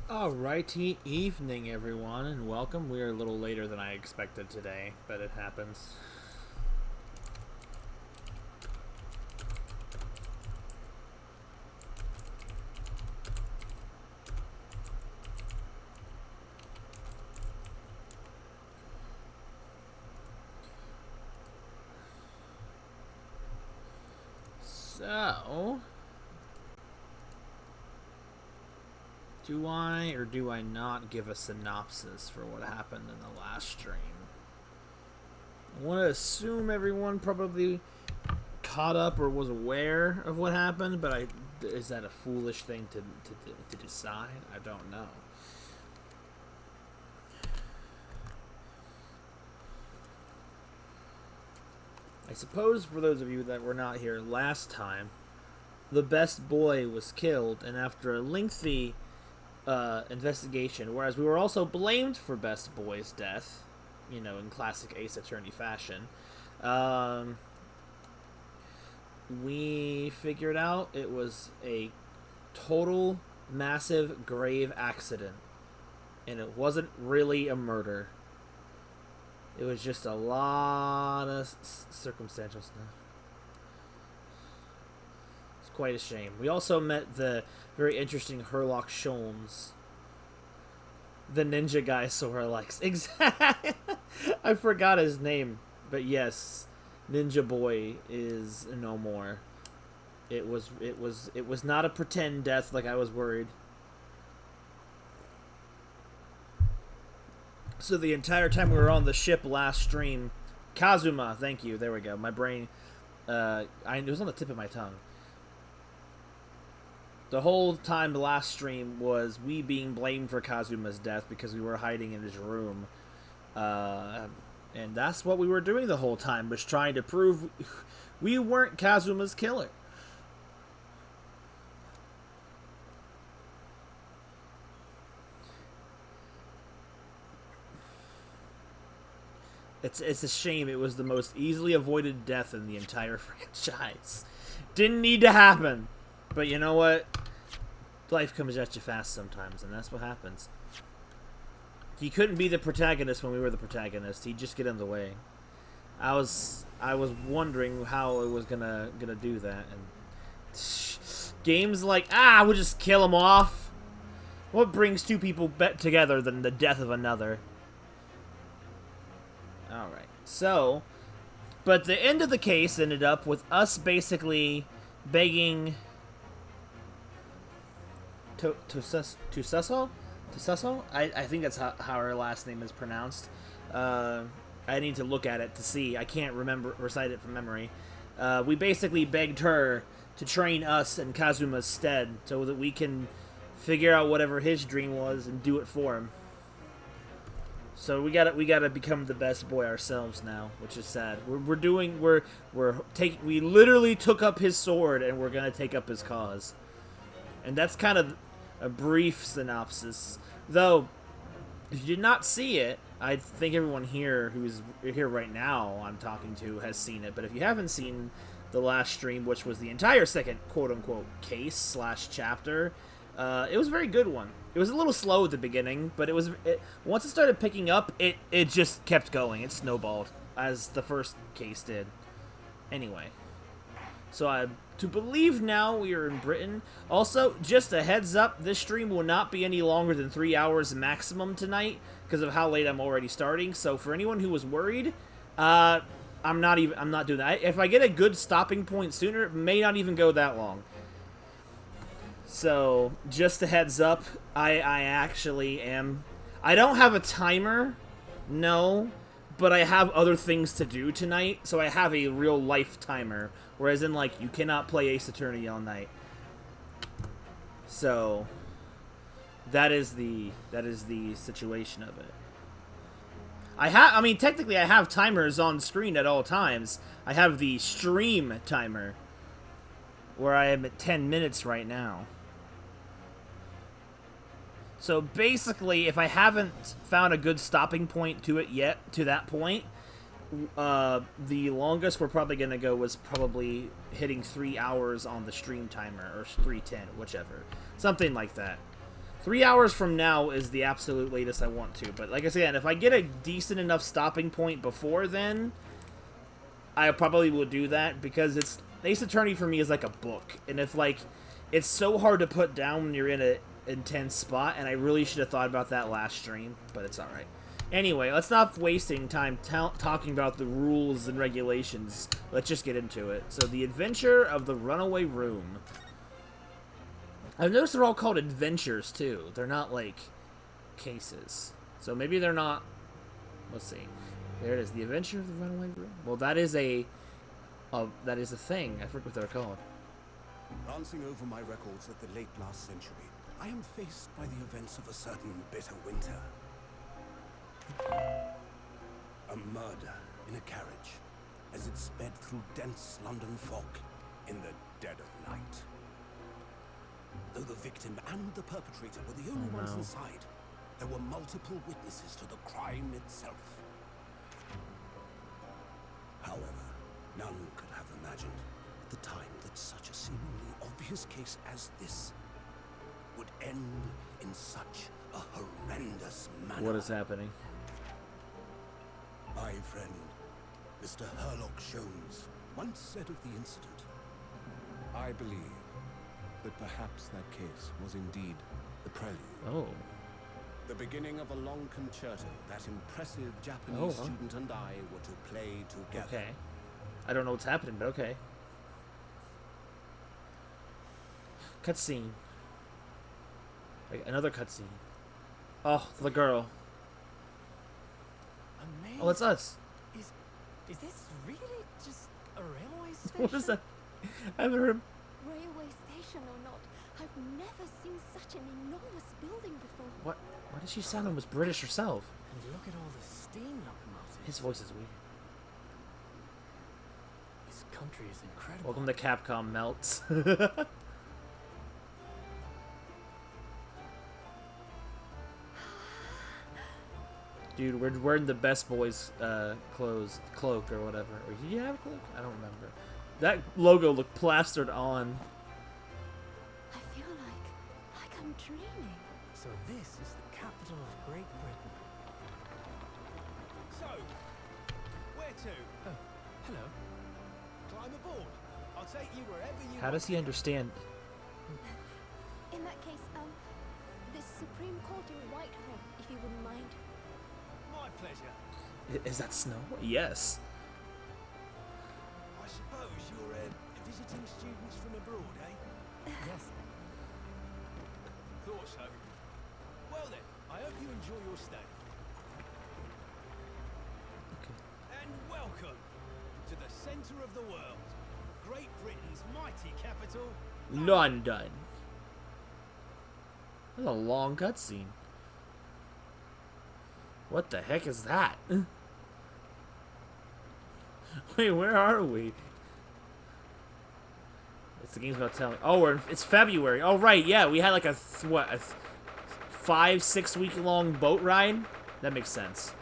Alrighty, evening everyone, and welcome. We are a little later than I expected today, but it happens. So, do I or do I not give a synopsis for what happened in the last stream? I want to assume everyone probably caught up or was aware of what happened, but is that a foolish thing to decide? I don't know. I suppose for those of you that were not here last time, the best boy was killed, and after a lengthy investigation, whereas we were also blamed for best boy's death, you know, in classic Ace Attorney fashion, um, we figured out it was a total, massive, grave accident, and it wasn't really a murder. It was just a lot of circumstantial stuff. It's quite a shame. We also met the very interesting Herlock Sholmes, the ninja guy Sora likes. Exactly. I forgot his name, but yes, Ninja Boy is no more. It was not a pretend death like I was worried. So the entire time we were on the ship last stream, Kazuma, thank you. There we go. My brain, it was on the tip of my tongue. The whole time the last stream was we being blamed for Kazuma's death because we were hiding in his room, and that's what we were doing the whole time, was trying to prove we weren't Kazuma's killer. It's a shame. It was the most easily avoided death in the entire franchise. Didn't need to happen. But you know what? Life comes at you fast sometimes, and that's what happens. He couldn't be the protagonist when we were the protagonist. He'd just get in the way. I was wondering how it was gonna do that, and games like we'll just kill him off. What brings two people together than the death of another? Alright, so, but the end of the case ended up with us basically begging Tuseso? I think that's how her last name is pronounced. I need to look at it to see. I can't recite it from memory. We basically begged her to train us in Kazuma's stead so that we can figure out whatever his dream was and do it for him. So we gotta become the best boy ourselves now, which is sad. We literally took up his sword and we're gonna take up his cause, and that's kind of a brief synopsis. Though, if you did not see it, I think everyone here who's here right now I'm talking to has seen it. But if you haven't seen the last stream, which was the entire second quote unquote case / chapter, it was a very good one. It was a little slow at the beginning, but once it started picking up, it just kept going. It snowballed, as the first case did. Anyway, so to believe now we are in Britain. Also, just a heads up, this stream will not be any longer than 3 hours maximum tonight because of how late I'm already starting. So for anyone who was worried, I'm not doing that. If I get a good stopping point sooner, it may not even go that long. So, just a heads up, I actually am... I don't have a timer, no, but I have other things to do tonight, so I have a real life timer, whereas in, like, you cannot play Ace Attorney all night. So, that is the situation of it. I mean, technically I have timers on screen at all times. I have the stream timer, where I am at 10 minutes right now. So basically, if I haven't found a good stopping point to it yet, to that point, the longest we're probably going to go was probably hitting 3 hours on the stream timer, or 3:10, whichever. Something like that. 3 hours from now is the absolute latest I want to. But like I said, if I get a decent enough stopping point before then, I probably will do that, because it's Ace Attorney for me is like a book, and if like it's so hard to put down when you're in a intense spot, and I really should have thought about that last stream, but it's all right. Anyway, let's not wasting time talking about the rules and regulations. Let's just get into it. So, the Adventure of the Runaway Room. I've noticed they're all called adventures too. They're not like cases. So maybe they're not. Let's see. There it is. The Adventure of the Runaway Room. Well, that is a thing. I forget what they're called. Glancing over my records at the late last century, I am faced by the events of a certain bitter winter. A murder in a carriage as it sped through dense London fog in the dead of night. Though the victim and the perpetrator were the only ones inside, there were multiple witnesses to the crime itself. However, none could have imagined at the time that such a seemingly obvious case as this would end in such a horrendous manner. What is happening? My friend, Mr. Herlock Sholmes, once said of the incident, I believe that perhaps that case was indeed the prelude. Oh. The beginning of a long concerto that impressive Japanese student and I were to play together. Okay. I don't know what's happening, but okay. Cutscene. Like another cutscene. Oh, the girl. Amazing. Oh, it's us. Is this really just a railway station? What is that? I haven't heard. Railway station or not, I've never seen such an enormous building before. What? Why does she sound almost British herself? And look at all the steam locomotives. His voice is weird. This country is incredible. Welcome to Capcom Melts. Dude, we're wearing the Best Boys cloak or whatever. Or did you have a cloak? I don't remember. That logo looked plastered on. I feel like I'm dreaming. So this is the capital of Great Britain. So, where to? Oh, hello. Climb aboard. I'll take you wherever you How does he understand? In that case, the Supreme Court in Whitehall, if you wouldn't mind. My pleasure. Is that snow? Yes. I suppose you're visiting students from abroad, eh? Yes. Thought so. Well then, I hope you enjoy your stay. Okay. And welcome to the centre of the world, Great Britain's mighty capital, London. That's a long cutscene. What the heck is that? Wait, where are we? It's the game's about telling. Oh, it's February. Oh, right, yeah. We had like a 5-6 week long boat ride. That makes sense.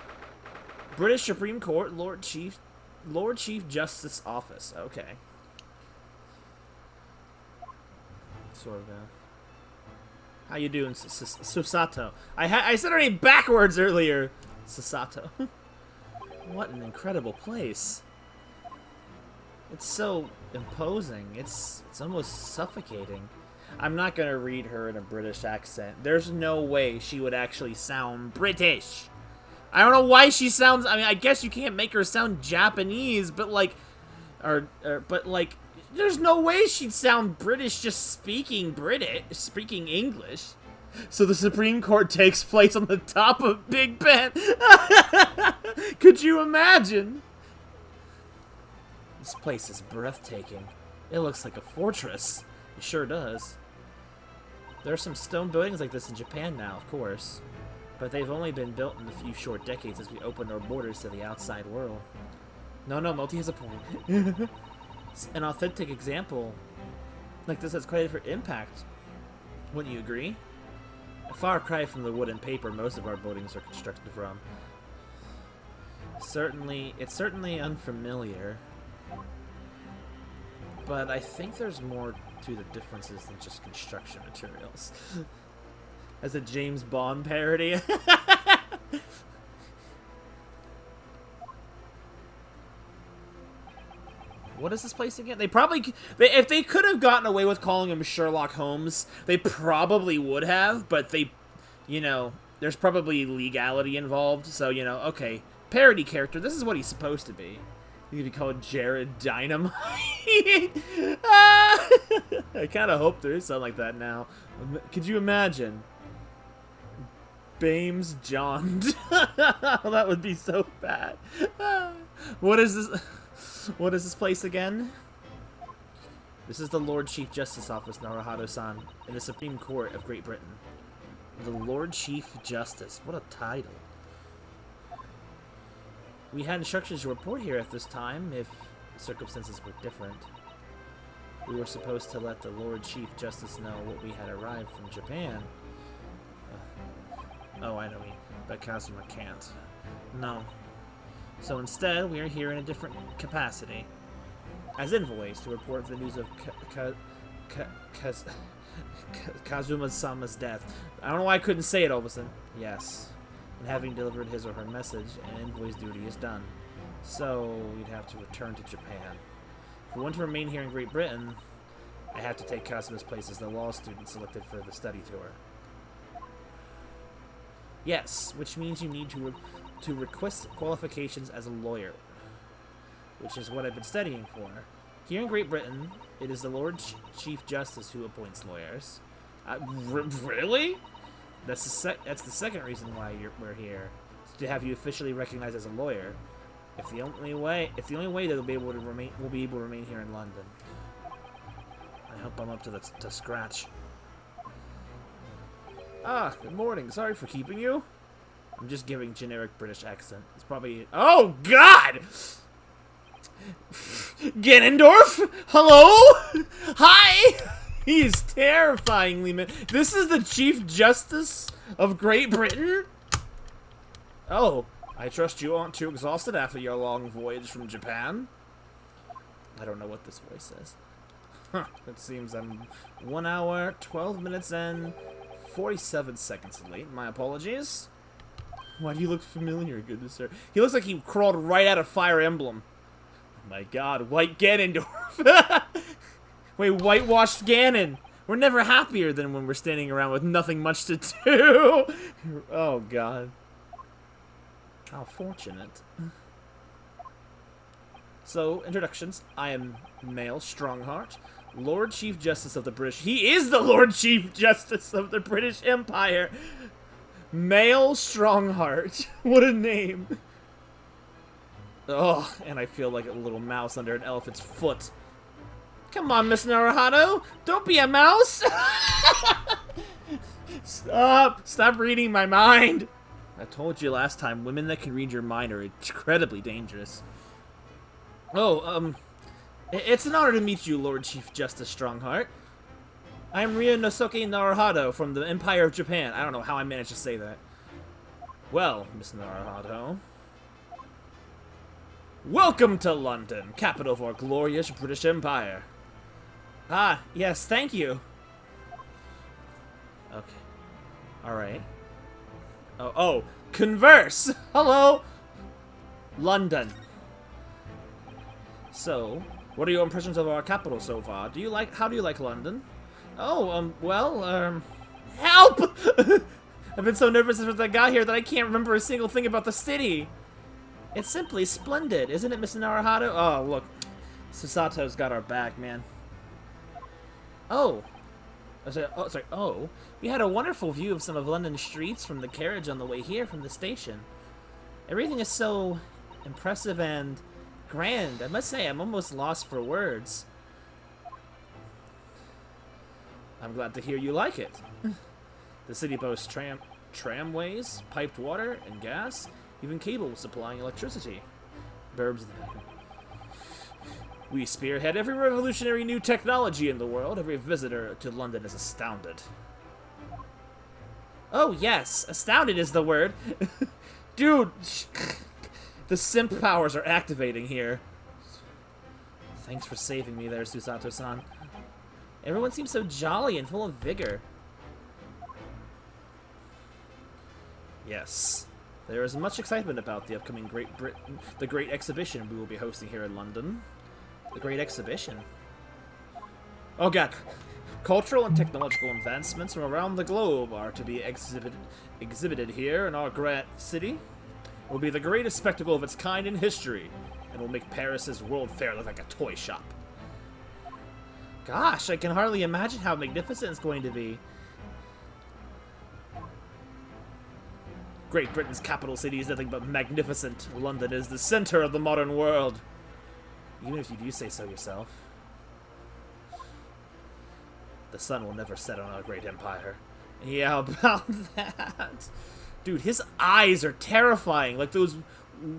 British Supreme Court, Lord Chief Justice Office. Okay. Sort of. How you doing, Susato? I said her name backwards earlier. Susato. What an incredible place. It's so imposing. It's almost suffocating. I'm not gonna read her in a British accent. There's no way she would actually sound British. I don't know why she sounds. I mean, I guess you can't make her sound Japanese, but like, but like, there's no way she'd sound British just speaking English. So the Supreme Court takes place on the top of Big Ben. Could you imagine? This place is breathtaking. It looks like a fortress. It sure does. There are some stone buildings like this in Japan now, of course. But they've only been built in a few short decades as we opened our borders to the outside world. No, Multi has a point. An authentic example like this has created for impact. Wouldn't you agree? A far cry from the wood and paper most of our buildings are constructed from. It's certainly unfamiliar. But I think there's more to the differences than just construction materials. As a James Bond parody. What is this place again? They probably, if they could have gotten away with calling him Sherlock Holmes, they probably would have, but they, you know, there's probably legality involved, so, you know, okay, parody character, this is what he's supposed to be. You could be called Jared Dynamite. I kind of hope there is something like that now. Could you imagine? Bames John. That would be so bad. What is this? What is this place again? This is the Lord Chief Justice Office, Naruhado-san, in the Supreme Court of Great Britain. The Lord Chief Justice. What a title. We had instructions to report here at this time if circumstances were different. We were supposed to let the Lord Chief Justice know what we had arrived from Japan. Oh, I know but Kazuma can't. No. So instead, we are here in a different capacity. As envoys to report the news of Kazuma-sama's death. I don't know why I couldn't say it all of a sudden. Yes. And having delivered his or her message, an envoy's duty is done. So, we'd have to return to Japan. If we want to remain here in Great Britain, I have to take Kazuma's place as the law student selected for the study tour. Yes, which means you need to request qualifications as a lawyer, which is what I've been studying for. Here in Great Britain, it is the Lord Chief Justice who appoints lawyers. Really? That's the second reason why we're here, is to have you officially recognized as a lawyer. If the only way that we'll be able to remain here in London. I hope I'm up to scratch. Ah, good morning. Sorry for keeping you. I'm just giving generic British accent. It's probably... Oh, God! Ganondorf? Hello? Hi! He is terrifyingly... This is the Chief Justice of Great Britain? Oh, I trust you aren't too exhausted after your long voyage from Japan? I don't know what this voice says. Huh, it seems I'm 1 hour, 12 minutes, and 47 seconds late. My apologies. Why do you look familiar, good sir? He looks like he crawled right out of Fire Emblem. Oh my god, White Ganondorf. Wait, whitewashed Ganon. We're never happier than when we're standing around with nothing much to do. Oh god. How fortunate. So, introductions. I am Male Strongheart, Lord Chief Justice of the British... He is the Lord Chief Justice of the British Empire! Male Strongheart. What a name. Oh, and I feel like a little mouse under an elephant's foot. Come on, Miss Naruhado. Don't be a mouse. Stop reading my mind. I told you last time, women that can read your mind are incredibly dangerous. Oh, it's an honor to meet you, Lord Chief Justice Strongheart. I'm Ryunosuke Naruhado from the Empire of Japan. I don't know how I managed to say that. Well, Miss Naruhado. Welcome to London, capital of our glorious British Empire. Ah, yes, thank you. Okay. Alright. Oh, converse! Hello! London. So, what are your impressions of our capital so far? How do you like London? Oh, help! I've been so nervous since I got here that I can't remember a single thing about the city. It's simply splendid, isn't it, Mr. Naruhado? Oh, look. Susato's got our back, man. Oh. Sorry. Oh. We had a wonderful view of some of London's streets from the carriage on the way here from the station. Everything is so impressive and grand. I must say, I'm almost lost for words. I'm glad to hear you like it. The city boasts tramways, piped water, and gas, even cables supplying electricity. Burbs in the background. We spearhead every revolutionary new technology in the world. Every visitor to London is astounded. Oh, yes. Astounded is the word. Dude. The simp powers are activating here. Thanks for saving me there, Susato-san. Everyone seems so jolly and full of vigor. Yes. There is much excitement about the upcoming the Great Exhibition we will be hosting here in London. The Great Exhibition? Oh god. Cultural and technological advancements from around the globe are to be exhibited here in our great city. It will be the greatest spectacle of its kind in history, and will make Paris's World Fair look like a toy shop. Gosh, I can hardly imagine how magnificent it's going to be. Great Britain's capital city is nothing but magnificent. London is the center of the modern world. Even if you do say so yourself. The sun will never set on our great empire. Yeah, about that. Dude, his eyes are terrifying. Like those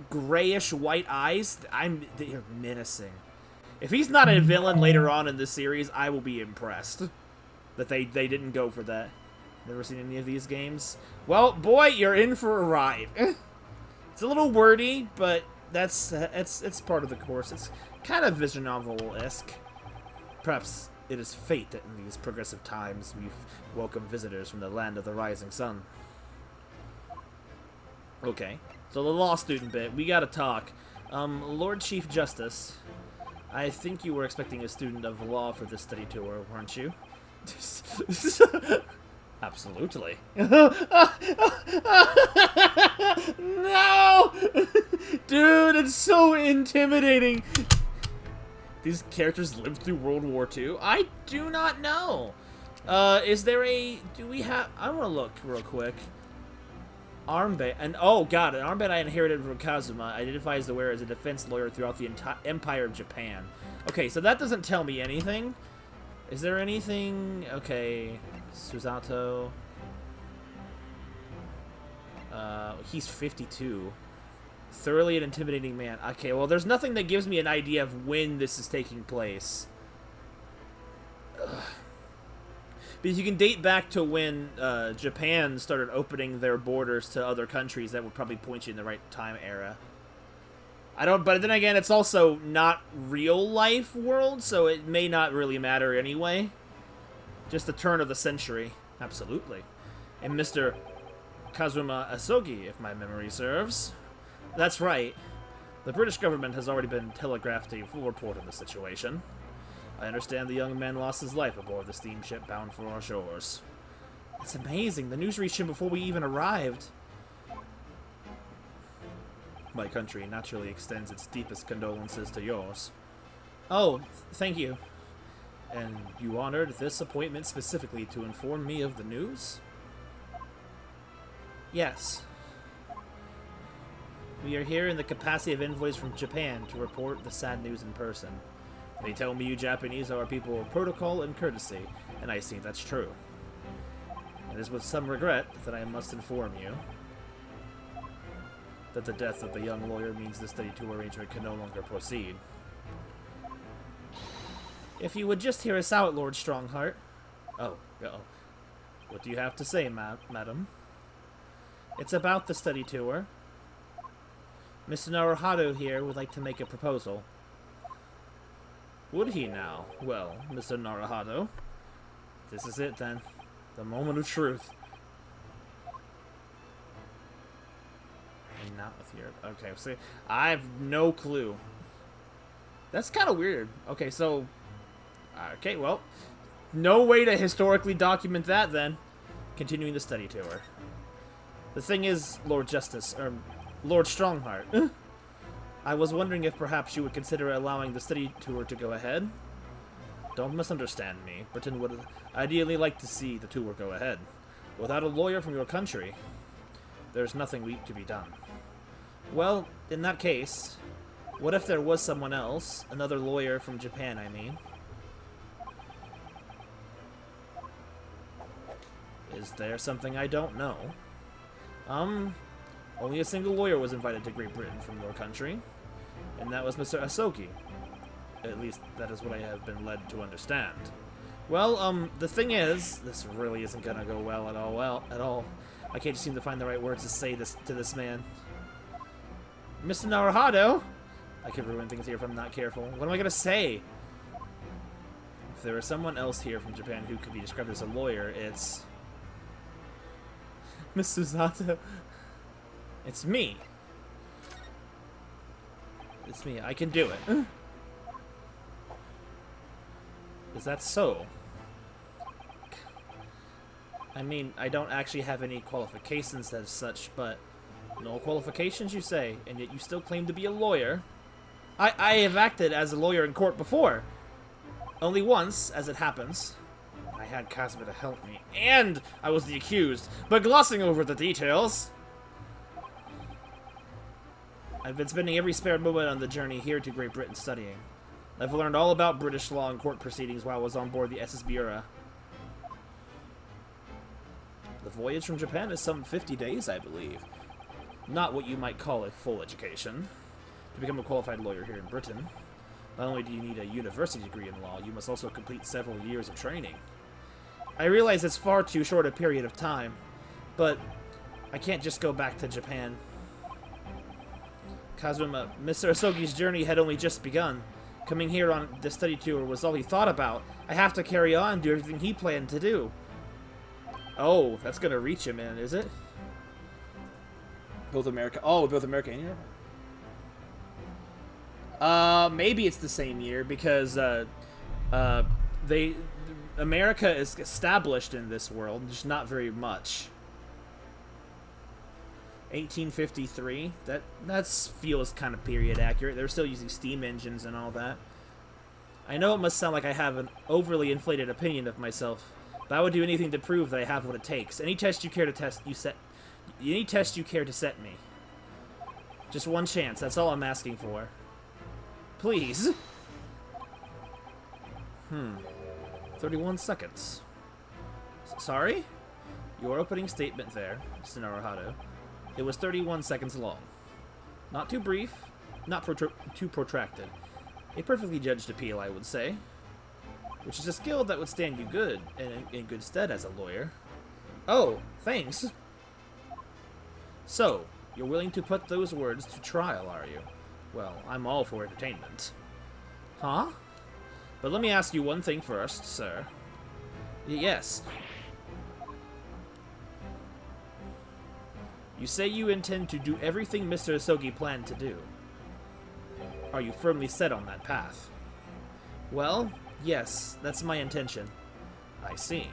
grayish white eyes. They're menacing. If he's not a villain later on in the series, I will be impressed that they didn't go for that. Never seen any of these games? Well, boy, you're in for a ride. It's a little wordy, but it's part of the course. It's kind of vision novel-esque. Perhaps it is fate that in these progressive times we've welcomed visitors from the land of the rising sun. Okay, so the law student bit, we gotta talk. Lord Chief Justice, I think you were expecting a student of law for this study tour, weren't you? Absolutely. No! Dude, it's so intimidating. These characters lived through World War II? I do not know. Is there a... Do we have... I want to look real quick. Armband. And, oh, God. An armband I inherited from Kazuma identifies the wearer as a defense lawyer throughout the Empire of Japan. Okay, so that doesn't tell me anything. Is there anything... Okay... Susato. He's 52. Thoroughly an intimidating man. Okay, well, there's nothing that gives me an idea of when this is taking place. Ugh. Because you can date back to when Japan started opening their borders to other countries. That would probably point you in the right time era. But then again, it's also not real life world, so it may not really matter anyway. Just the turn of the century. Absolutely. And Mr. Kazuma Asogi, if my memory serves. That's right. The British government has already been telegraphed a full report of the situation. I understand the young man lost his life aboard the steamship bound for our shores. It's amazing. The news reached him before we even arrived. My country naturally extends its deepest condolences to yours. Oh, thank you. And you honored this appointment specifically to inform me of the news? Yes. We are here in the capacity of envoys from Japan to report the sad news in person. They tell me you Japanese are a people of protocol and courtesy, and I see that's true. It is with some regret that I must inform you that the death of the young lawyer means the study tour arrangement can no longer proceed. If you would just hear us out, Lord Strongheart. Oh. What do you have to say, madam? It's about the study tour. Mr. Naruhado here would like to make a proposal. Would he now? Well, Mr. Naruhado, this is it then. The moment of truth. And not with Europe. Okay, so I have no clue. That's kind of weird. Okay, so... Okay, well, no way to historically document that then. Continuing the study tour. The thing is, Lord Strongheart, I was wondering if perhaps you would consider allowing the study tour to go ahead. Don't misunderstand me. Britain would ideally like to see the tour go ahead. Without a lawyer from your country, there's nothing to be done. Well, in that case, what if there was someone else, another lawyer from Japan, I mean? Is there something I don't know? Only a single lawyer was invited to Great Britain from your country, and that was Mr. Asogi. At least, that is what I have been led to understand. Well, the thing is, this really isn't gonna go well at all. I can't seem to find the right words to say this to this man. Mr. Naruhado! I could ruin things here if I'm not careful. What am I gonna say? If there was someone else here from Japan who could be described as a lawyer, it's... Miss Susato. It's me. It's me. I can do it. Is that so? I mean, I don't actually have any qualifications as such, but no qualifications, you say, and yet you still claim to be a lawyer. I have acted as a lawyer in court before. Only once, as it happens. I had Kazuma to help me, and I was the accused, but glossing over the details. I've been spending every spare moment on the journey here to Great Britain studying. I've learned all about British law and court proceedings while I was on board the SS Bura. The voyage from Japan is some 50 days, I believe. Not what you might call a full education. To become a qualified lawyer here in Britain, not only do you need a university degree in law, you must also complete several years of training. I realize it's far too short a period of time, but I can't just go back to Japan. Kazuma, Mr. Asogi's journey had only just begun. Coming here on the study tour was all he thought about. I have to carry on and do everything he planned to do. Oh, that's gonna reach him, man, is it? Both America. Oh, both America and Europe? Maybe it's the same year because America is established in this world, just not very much. 1853. That feels kind of period accurate. They're still using steam engines and all that. I know it must sound like I have an overly inflated opinion of myself, but I would do anything to prove that I have what it takes. Any test you care to set me. Just one chance. That's all I'm asking for. Please. 31 seconds. Sorry? Your opening statement there, Mr. Naruhado. It was 31 seconds long. Not too brief, not too protracted. A perfectly judged appeal, I would say. Which is a skill that would stand you good and in good stead as a lawyer. Oh, thanks. So, you're willing to put those words to trial, are you? Well, I'm all for entertainment. Huh? But let me ask you one thing first, sir. Yes. You say you intend to do everything Mr. Asogi planned to do. Are you firmly set on that path? Well, yes, that's my intention. I see.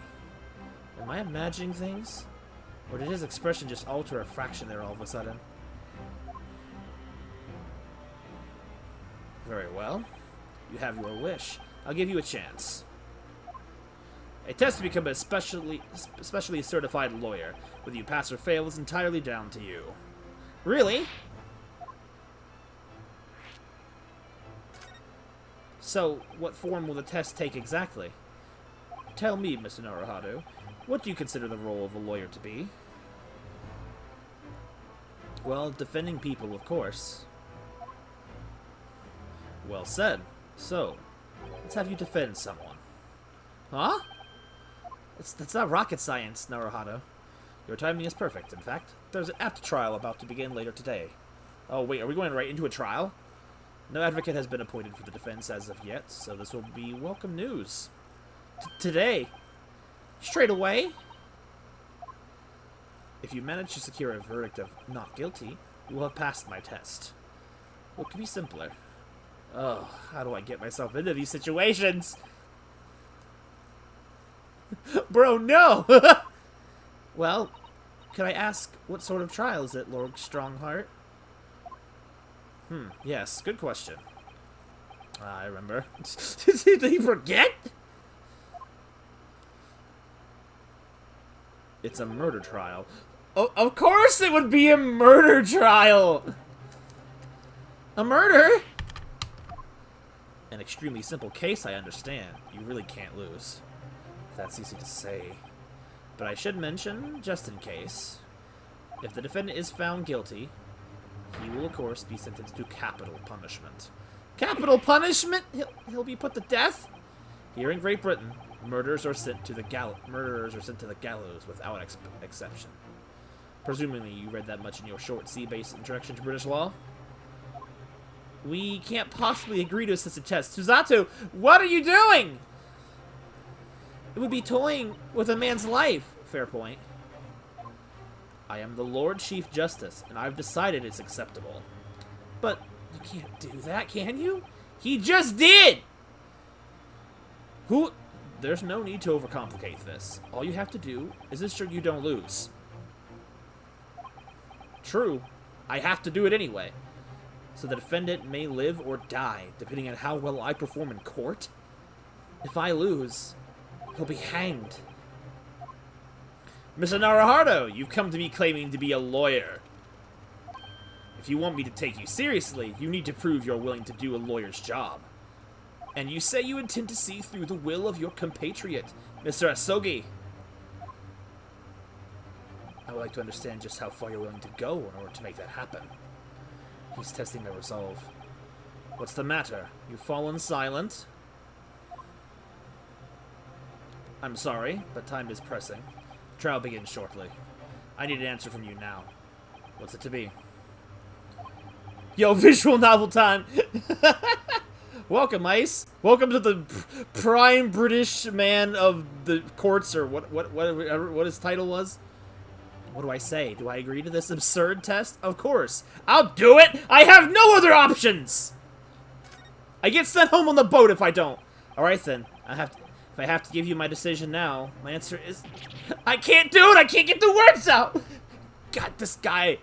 Am I imagining things? Or did his expression just alter a fraction there all of a sudden? Very well. You have your wish. I'll give you a chance. A test to become a specially certified lawyer. Whether you pass or fail is entirely down to you. Really? So, what form will the test take exactly? Tell me, Mr. Naruhado, what do you consider the role of a lawyer to be? Well, defending people, of course. Well said. So, let's have you defend someone. Huh? That's not rocket science, Naruhado. Your timing is perfect, in fact. There's an apt trial about to begin later today. Oh, wait, are we going right into a trial? No advocate has been appointed for the defense as of yet, so this will be welcome news. Today? Straight away? If you manage to secure a verdict of not guilty, you will have passed my test. What could be simpler? Oh, how do I get myself into these situations? Bro, no! Well, could I ask, what sort of trial is it, Lord Strongheart? Yes, good question. I remember. Did he forget? It's a murder trial. Oh, of course it would be a murder trial! A murder? An extremely simple case, I understand. You really can't lose. That's easy to say. But I should mention, just in case, if the defendant is found guilty, he will, of course, be sentenced to capital punishment. Capital punishment? He'll be put to death? Here in Great Britain, murderers are sent to the gallows without exception. Presumably, you read that much in your short sea-based introduction to British law. We can't possibly agree to such a test. Susato, what are you doing? It would be toying with a man's life. Fair point. I am the Lord Chief Justice, and I've decided it's acceptable. But you can't do that, can you? He just did! Who... There's no need to overcomplicate this. All you have to do is ensure you don't lose. True, I have to do it anyway. So the defendant may live or die, depending on how well I perform in court. If I lose, he'll be hanged. Mr. Naruhardo, you've come to me claiming to be a lawyer. If you want me to take you seriously, you need to prove you're willing to do a lawyer's job. And you say you intend to see through the will of your compatriot, Mr. Asogi. I would like to understand just how far you're willing to go in order to make that happen. He's testing my resolve. What's the matter? You've fallen silent? I'm sorry, but time is pressing. The trial begins shortly. I need an answer from you now. What's it to be? Yo, visual novel time! Welcome, Ice. Welcome to the prime British man of the courts, or what his title was. What do I say? Do I agree to this absurd test? Of course. I'll do it! I have no other options! I get sent home on the boat if I don't. Alright then. If I have to give you my decision now, my answer is... I can't do it! I can't get the words out! God, this guy...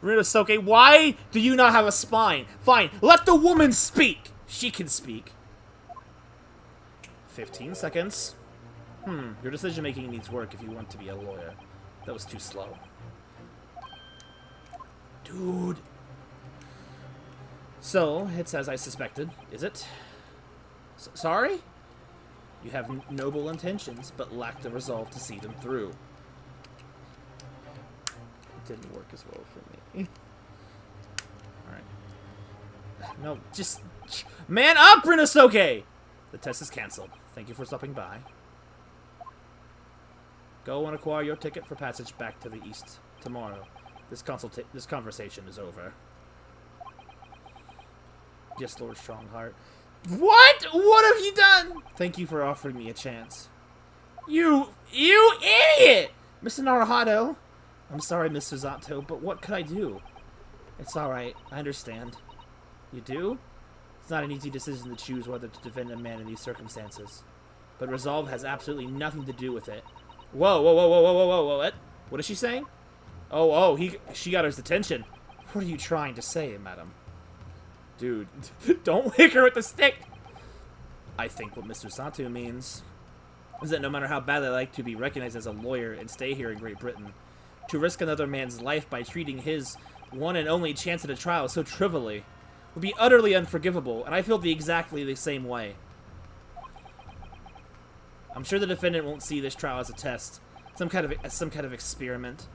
Ryunosuke, why do you not have a spine? Fine, let the woman speak! She can speak. 15 seconds. Your decision-making needs work if you want to be a lawyer. That was too slow. Dude. So, it's as I suspected, is it? Sorry? You have noble intentions, but lack the resolve to see them through. It didn't work as well for me. Alright. No, just... Man up, Ryunosuke! The test is cancelled. Thank you for stopping by. Go and acquire your ticket for passage back to the east tomorrow. This conversation is over. Yes, Lord Strongheart. What? What have you done? Thank you for offering me a chance. You idiot! Mr. Naruhado. I'm sorry, Mr. Zato, but what could I do? It's alright. I understand. You do? It's not an easy decision to choose whether to defend a man in these circumstances. But resolve has absolutely nothing to do with it. Whoa, whoa, whoa, whoa, whoa, whoa, whoa, what? What is she saying? Oh, she got his attention. What are you trying to say, madam? Dude, don't hit her with the stick! I think what Mr. Sato means is that no matter how bad I like to be recognized as a lawyer and stay here in Great Britain, to risk another man's life by treating his one and only chance at a trial so trivially would be utterly unforgivable, and I feel exactly the same way. I'm sure the defendant won't see this trial as a test, some kind of experiment.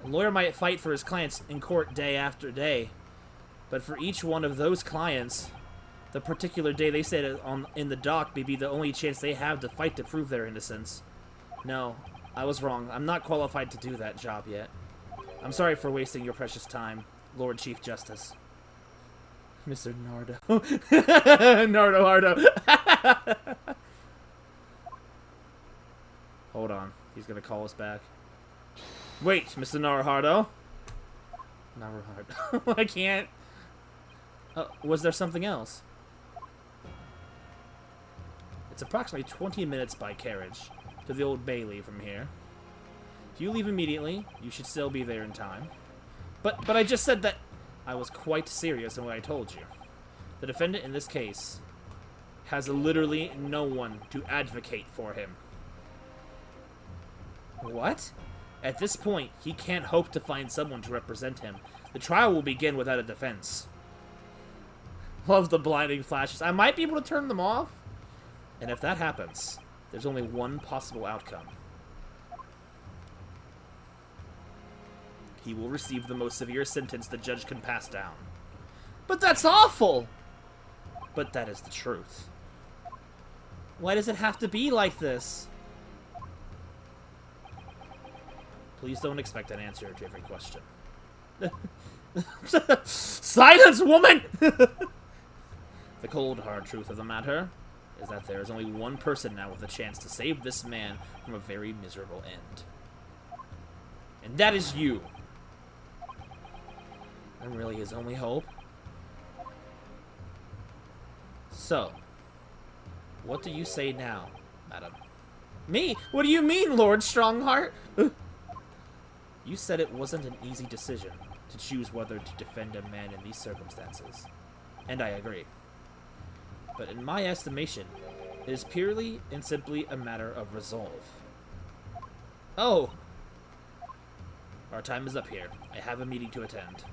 A lawyer might fight for his clients in court day after day, but for each one of those clients, the particular day they sit in the dock may be the only chance they have to fight to prove their innocence. No, I was wrong. I'm not qualified to do that job yet. I'm sorry for wasting your precious time, Lord Chief Justice. Mr. Nardo. Nardo Hardo. Hold on. He's gonna call us back. Wait, Mr. Naruhardo. Naruhardo. I can't. Was there something else? It's approximately 20 minutes by carriage to the Old Bailey from here. If you leave immediately, you should still be there in time. But I just said that I was quite serious in what I told you. The defendant in this case has literally no one to advocate for him. What? At this point, he can't hope to find someone to represent him. The trial will begin without a defense. Love the blinding flashes. I might be able to turn them off. And if that happens, there's only one possible outcome. He will receive the most severe sentence the judge can pass down. But that's awful! But that is the truth. Why does it have to be like this? Please don't expect an answer to every question. Silence, woman! The cold, hard truth of the matter is that there is only one person now with a chance to save this man from a very miserable end. And that is you. I'm really his only hope. So, what do you say now, madam? Me? What do you mean, Lord Strongheart? You said it wasn't an easy decision to choose whether to defend a man in these circumstances. And I agree. But in my estimation, it is purely and simply a matter of resolve. Oh! Our time is up here. I have a meeting to attend.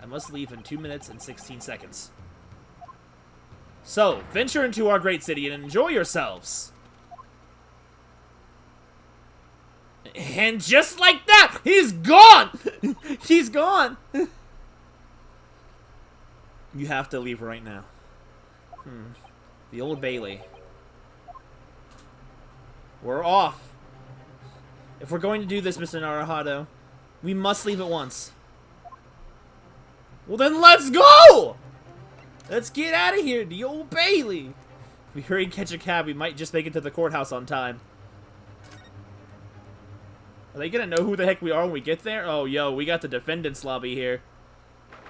I must leave in 2 minutes and 16 seconds. So, venture into our great city and enjoy yourselves! And just like that, he's gone! He's gone! You have to leave right now. The Old Bailey. We're off. If we're going to do this, Mr. Naruhado, we must leave at once. Well then, let's go! Let's get out of here, the Old Bailey. If we hurry and catch a cab, we might just make it to the courthouse on time. Are they gonna know who the heck we are when we get there? Oh, yo, we got the defendant's lobby here.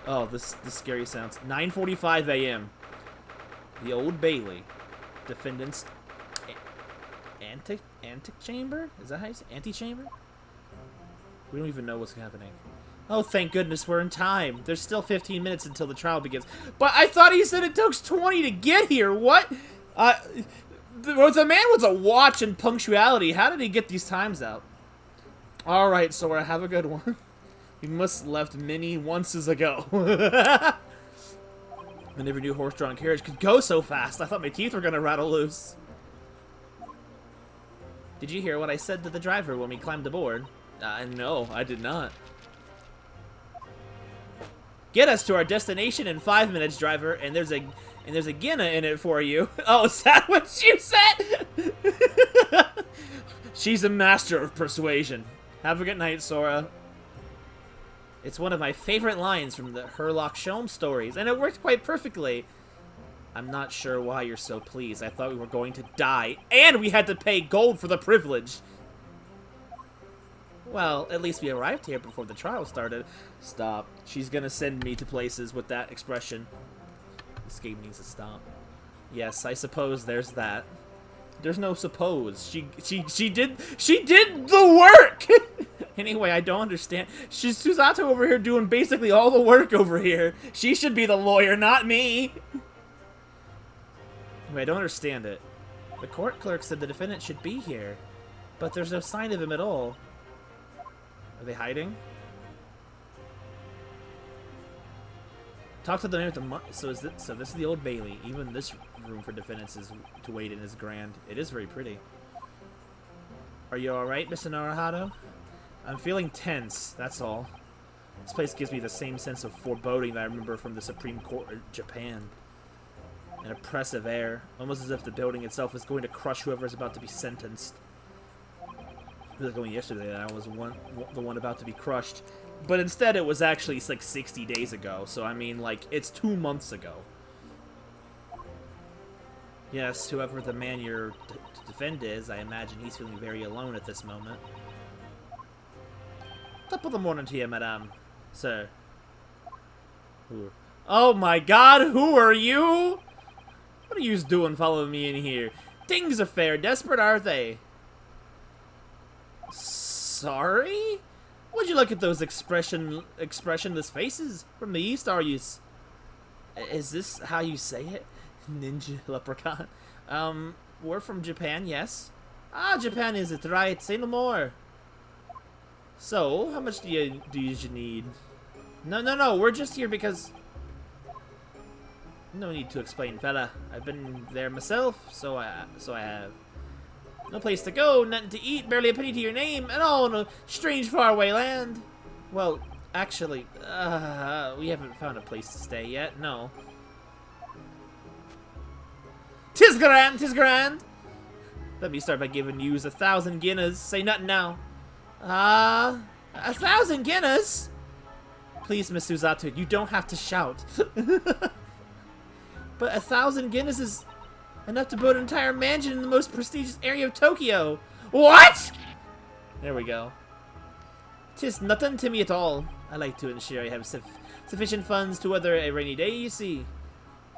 Oh, this scary sounds. 9:45 a.m. The Old Bailey. Defendant's antechamber? Is that how you say? Antechamber? We don't even know what's happening. Oh, thank goodness we're in time. There's still 15 minutes until the trial begins. But I thought he said it took 20 to get here. What? The man was a watch and punctuality. How did he get these times out? Alright, Sora, have a good one. We must have left many onces ago. I never knew horse-drawn carriage could go so fast. I thought my teeth were gonna rattle loose. Did you hear what I said to the driver when we climbed aboard? No, I did not. Get us to our destination in 5 minutes, driver, and there's a guinea in it for you. Oh, is that what you said? She's a master of persuasion. Have a good night, Sora. It's one of my favorite lines from the Herlock Sholmes stories, and it worked quite perfectly. I'm not sure why you're so pleased. I thought we were going to die, and we had to pay gold for the privilege. Well, at least we arrived here before the trial started. Stop. She's gonna send me to places with that expression. This game needs to stop. Yes, I suppose there's that. There's no suppose. She did the work! Anyway, I don't understand. She's Susato over here doing basically all the work over here. She should be the lawyer, not me. Anyway, I don't understand it. The court clerk said the defendant should be here, but there's no sign of him at all. Are they hiding? Talk to the man with the so this is the Old Bailey. Even this room for defendants is to wait in is grand. It is very pretty. Are you all right, Mr. Naruhado? I'm feeling tense. That's all. This place gives me the same sense of foreboding that I remember from the Supreme Court of Japan. An oppressive air, almost as if the building itself is going to crush whoever is about to be sentenced. It was only yesterday that I was the one about to be crushed. But instead it was actually like 60 days ago. So I mean, like, it's 2 months ago. Yes, whoever the man you're to defend is, I imagine he's feeling very alone at this moment. Top of the morning to you, madame. Sir. Ooh. Oh my god, who are you? What are you doing following me in here? Things are fair desperate, are they? Sorry? Would you look at those expressionless faces from the east, are you? Is this how you say it? Ninja leprechaun. We're from Japan, yes. Ah, Japan is it, right? Say no more. So, how much do you need? No, we're just here because... No need to explain, fella. I've been there myself, so I have. No place to go, nothing to eat, barely a penny to your name, and all in a strange faraway land. Well, actually, we haven't found a place to stay yet, no. 'Tis grand, 'tis grand! Let me start by giving yous 1,000 guineas. Say nothing now. 1,000 guineas? Please, Miss Susato, you don't have to shout. But 1,000 guineas is Enough to build an entire mansion in the most prestigious area of Tokyo. What? There we go. 'Tis nothing to me at all. I like to ensure I have sufficient funds to weather a rainy day, you see.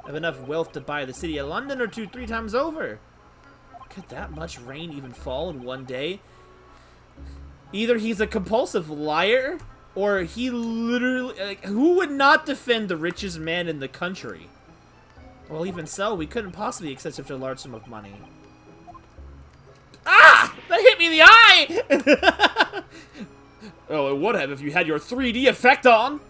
I have enough wealth to buy the city of London or 2-3 times over. Could that much rain even fall in one day? Either he's a compulsive liar, or he literally... Like, who would not defend the richest man in the country? Well, even so, we couldn't possibly accept such a large sum of money. Ah! That hit me in the eye! Oh, it would have if you had your 3D effect on!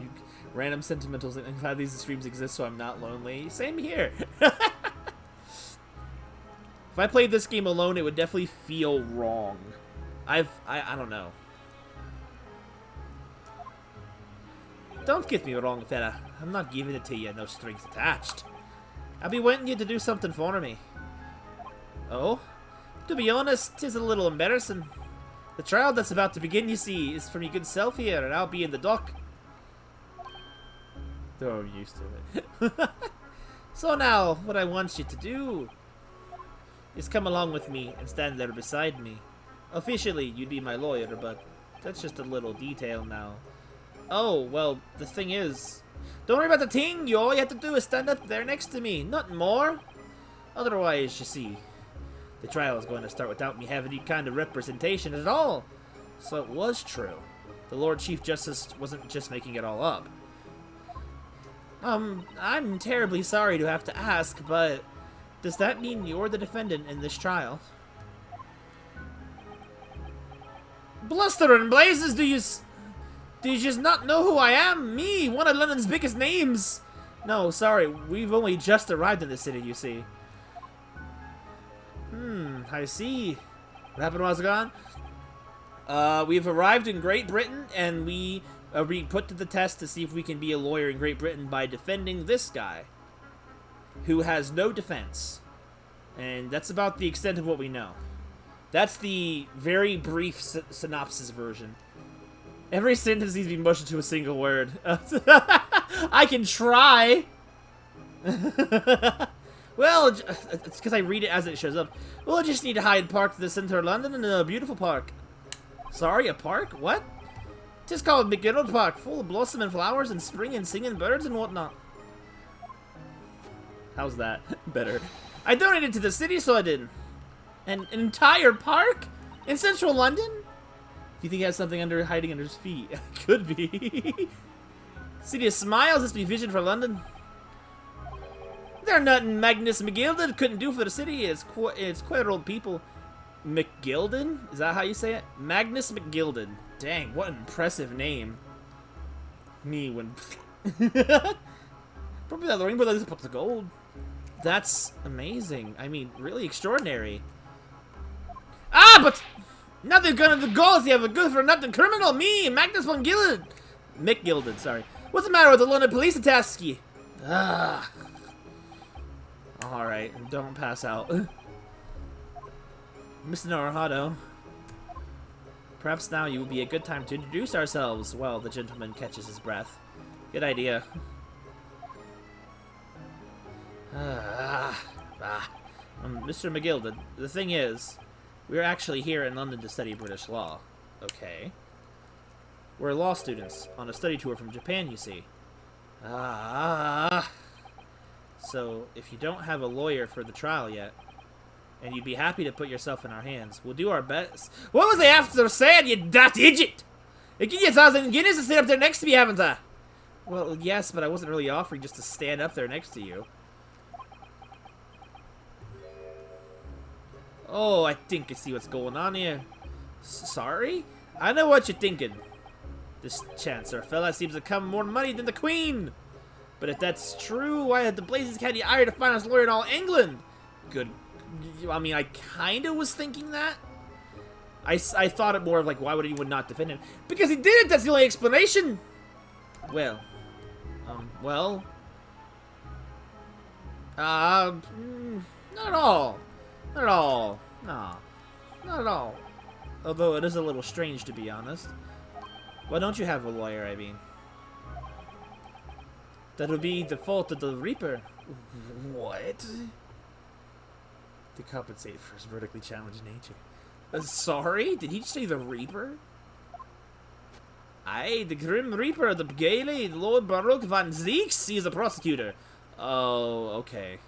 You random sentimentals, I'm glad these streams exist so I'm not lonely. Same here! If I played this game alone, it would definitely feel wrong. I don't know. Don't get me wrong, fella. I'm not giving it to you, no strings attached. I'll be wanting you to do something for me. Oh? To be honest, 'tis a little embarrassing. The trial that's about to begin, you see, is for me good self here, and I'll be in the dock. Oh, I'm used to it. So now, what I want you to do is come along with me and stand there beside me. Officially, you'd be my lawyer, but that's just a little detail now. Oh, well, the thing is... Don't worry about the thing, you all you have to do is stand up there next to me, nothing more. Otherwise, you see, the trial is going to start without me having any kind of representation at all. So it was true. The Lord Chief Justice wasn't just making it all up. I'm terribly sorry to have to ask, but does that mean you're the defendant in this trial? Bluster and blazes, do you just not know who I am? Me, one of London's biggest names! No, sorry, we've only just arrived in the city, you see. I see. What happened while I was gone? We've arrived in Great Britain, and we are being put to the test to see if we can be a lawyer in Great Britain by defending this guy, who has no defense. And that's about the extent of what we know. That's the very brief synopsis version. Every sentence needs to be mushed into a single word. I can try! Well, it's because I read it as it shows up. Well, I just need to Hyde Park to the center of London in a beautiful park. Sorry, a park? What? Just called McGinnell Park, full of blossoming flowers and spring and singing birds and whatnot. How's that? Better. I donated to the city, so I did. An entire park? In central London? Do you think he has something hiding under his feet? Could be. City of Smiles, this be vision for London. There's nothing Magnus McGilded couldn't do for the city. It's quite old people. McGilded? Is that how you say it? Magnus McGilded. Dang, what an impressive name. Me when... Probably that rainbow that is put to gold. That's amazing. I mean, really extraordinary. Ah, but... Nothing good of the goals. You have a good for nothing criminal. Me, Magnus von Gilded. Mick Gilded, sorry. What's the matter with the London Police Atasky? Ah. Alright, don't pass out. Mr. Naruhado. Perhaps now you would be a good time to introduce ourselves while the gentleman catches his breath. Good idea. Mr. McGilded, the thing is, we're actually here in London to study British law. Okay. We're law students on a study tour from Japan, you see. So, if you don't have a lawyer for the trial yet, and you'd be happy to put yourself in our hands, we'll do our best. What was I after saying, you daft idiot? I give you 1,000 guineas to sit up there next to me, haven't I? Well, yes, but I wasn't really offering just to stand up there next to you. Oh, I think I see what's going on here. Sorry? I know what you're thinking. This Chancellor fella seems to come more money than the Queen. But if that's true, why had the Blazes County hired the finest lawyer in all England? Good. I mean, I kind of was thinking that. I thought it more of like, why would anyone not defend him? Because he did it! That's the only explanation! Well. Well. Not at all. Not at all. No. Not at all. Although it is a little strange, to be honest. Why don't you have a lawyer, I mean? That would be the fault of the Reaper. What? To compensate for his vertically challenged nature. Sorry? Did he say the Reaper? Aye, the Grim Reaper, the Gaily, Lord Baruch van Zeeks, he is a prosecutor. Oh, okay.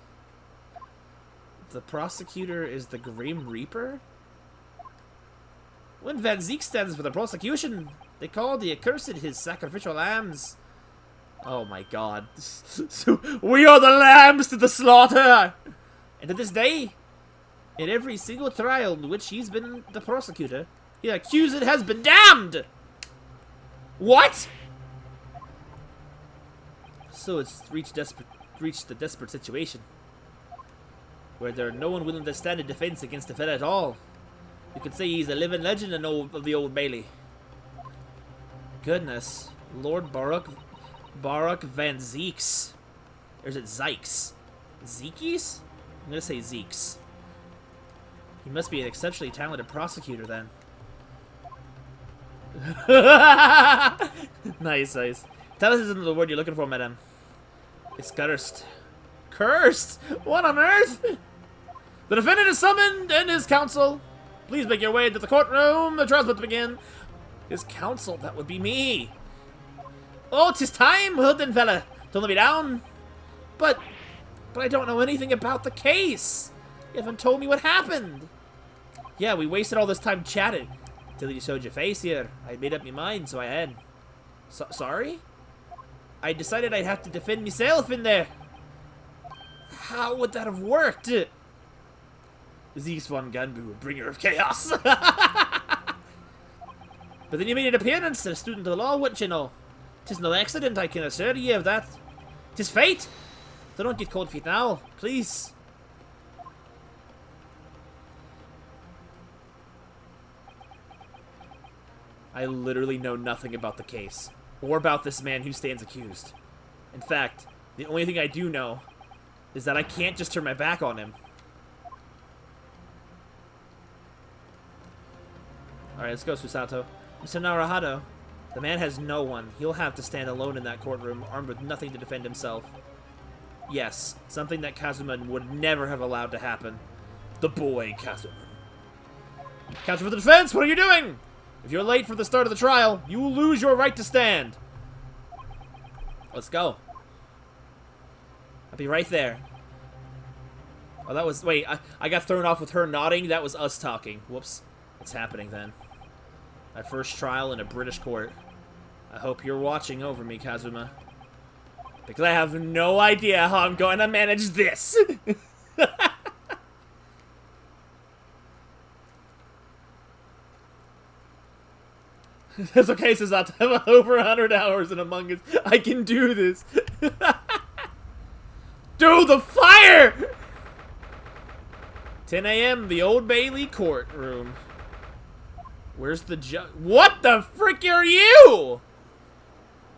The prosecutor is the Grim Reaper? When Van Zeek stands for the prosecution, they call the accursed his sacrificial lambs. Oh my god. We are the lambs to the slaughter! And to this day, in every single trial in which he's been the prosecutor, the accused has been damned! What? So it's reached the desperate situation where there's no one willing to stand in defense against the fella at all. You could say he's a living legend of the Old Bailey. Goodness. Lord Baruch van Zeeks. Or is it Zykes? Zeekies? I'm gonna say Zeeks. He must be an exceptionally talented prosecutor then. Nice, nice. Tell us isn't the word you're looking for, madam. It's cursed. Cursed? What on earth? The defendant is summoned and his counsel. Please make your way to the courtroom. The trial's about to begin. His counsel, that would be me. Oh, 'tis time, hooded fella. Don't let me down. But I don't know anything about the case. You haven't told me what happened. Yeah, we wasted all this time chatting. Till you showed your face here. I made up my mind, so I had. Sorry? I decided I'd have to defend myself in there. How would that have worked? Zeeks von Ganbu, bringer of chaos. But then you made an appearance, a student of the law, wouldn't you know? 'Tis no accident, I can assure you of that. 'Tis fate. So don't get cold feet now, please. I literally know nothing about the case, or about this man who stands accused. In fact, the only thing I do know is that I can't just turn my back on him. Alright, let's go, Susato. Mr. Naruhado, the man has no one. He'll have to stand alone in that courtroom, armed with nothing to defend himself. Yes, something that Kazuma would never have allowed to happen. The boy, Kazuma. Counsel for the defense, what are you doing? If you're late for the start of the trial, you will lose your right to stand. Let's go. I'll be right there. Oh, that was... Wait, I got thrown off with her nodding. That was us talking. Whoops. What's happening then? My first trial in a British court. I hope you're watching over me, Kazuma. Because I have no idea how I'm going to manage this. It's okay, Susato. I have over 100 hours in Among Us. I can do this. Do the fire! 10 a.m., the Old Bailey courtroom. Where's the judge? What the frick are you?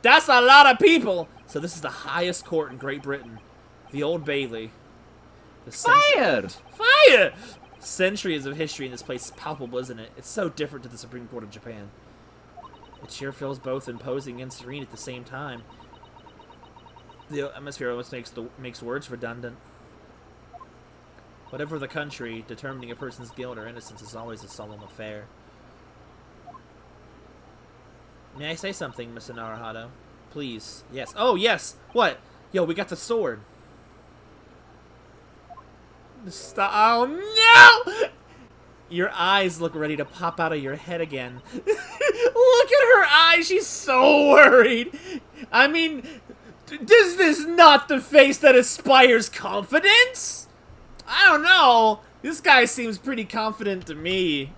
That's a lot of people. So this is the highest court in Great Britain. The Old Bailey. Fire! Fire! Centuries of history in this place is palpable, isn't it? It's so different to the Supreme Court of Japan. It sure feels both imposing and serene at the same time. The atmosphere almost makes words redundant. Whatever the country, determining a person's guilt or innocence is always a solemn affair. May I say something, Mr. Naruhado? Please. Yes. Oh, yes! What? Yo, we got the sword. Stop. Oh, no! Your eyes look ready to pop out of your head again. Look at her eyes! She's so worried! I mean, is this not the face that inspires confidence? I don't know. This guy seems pretty confident to me.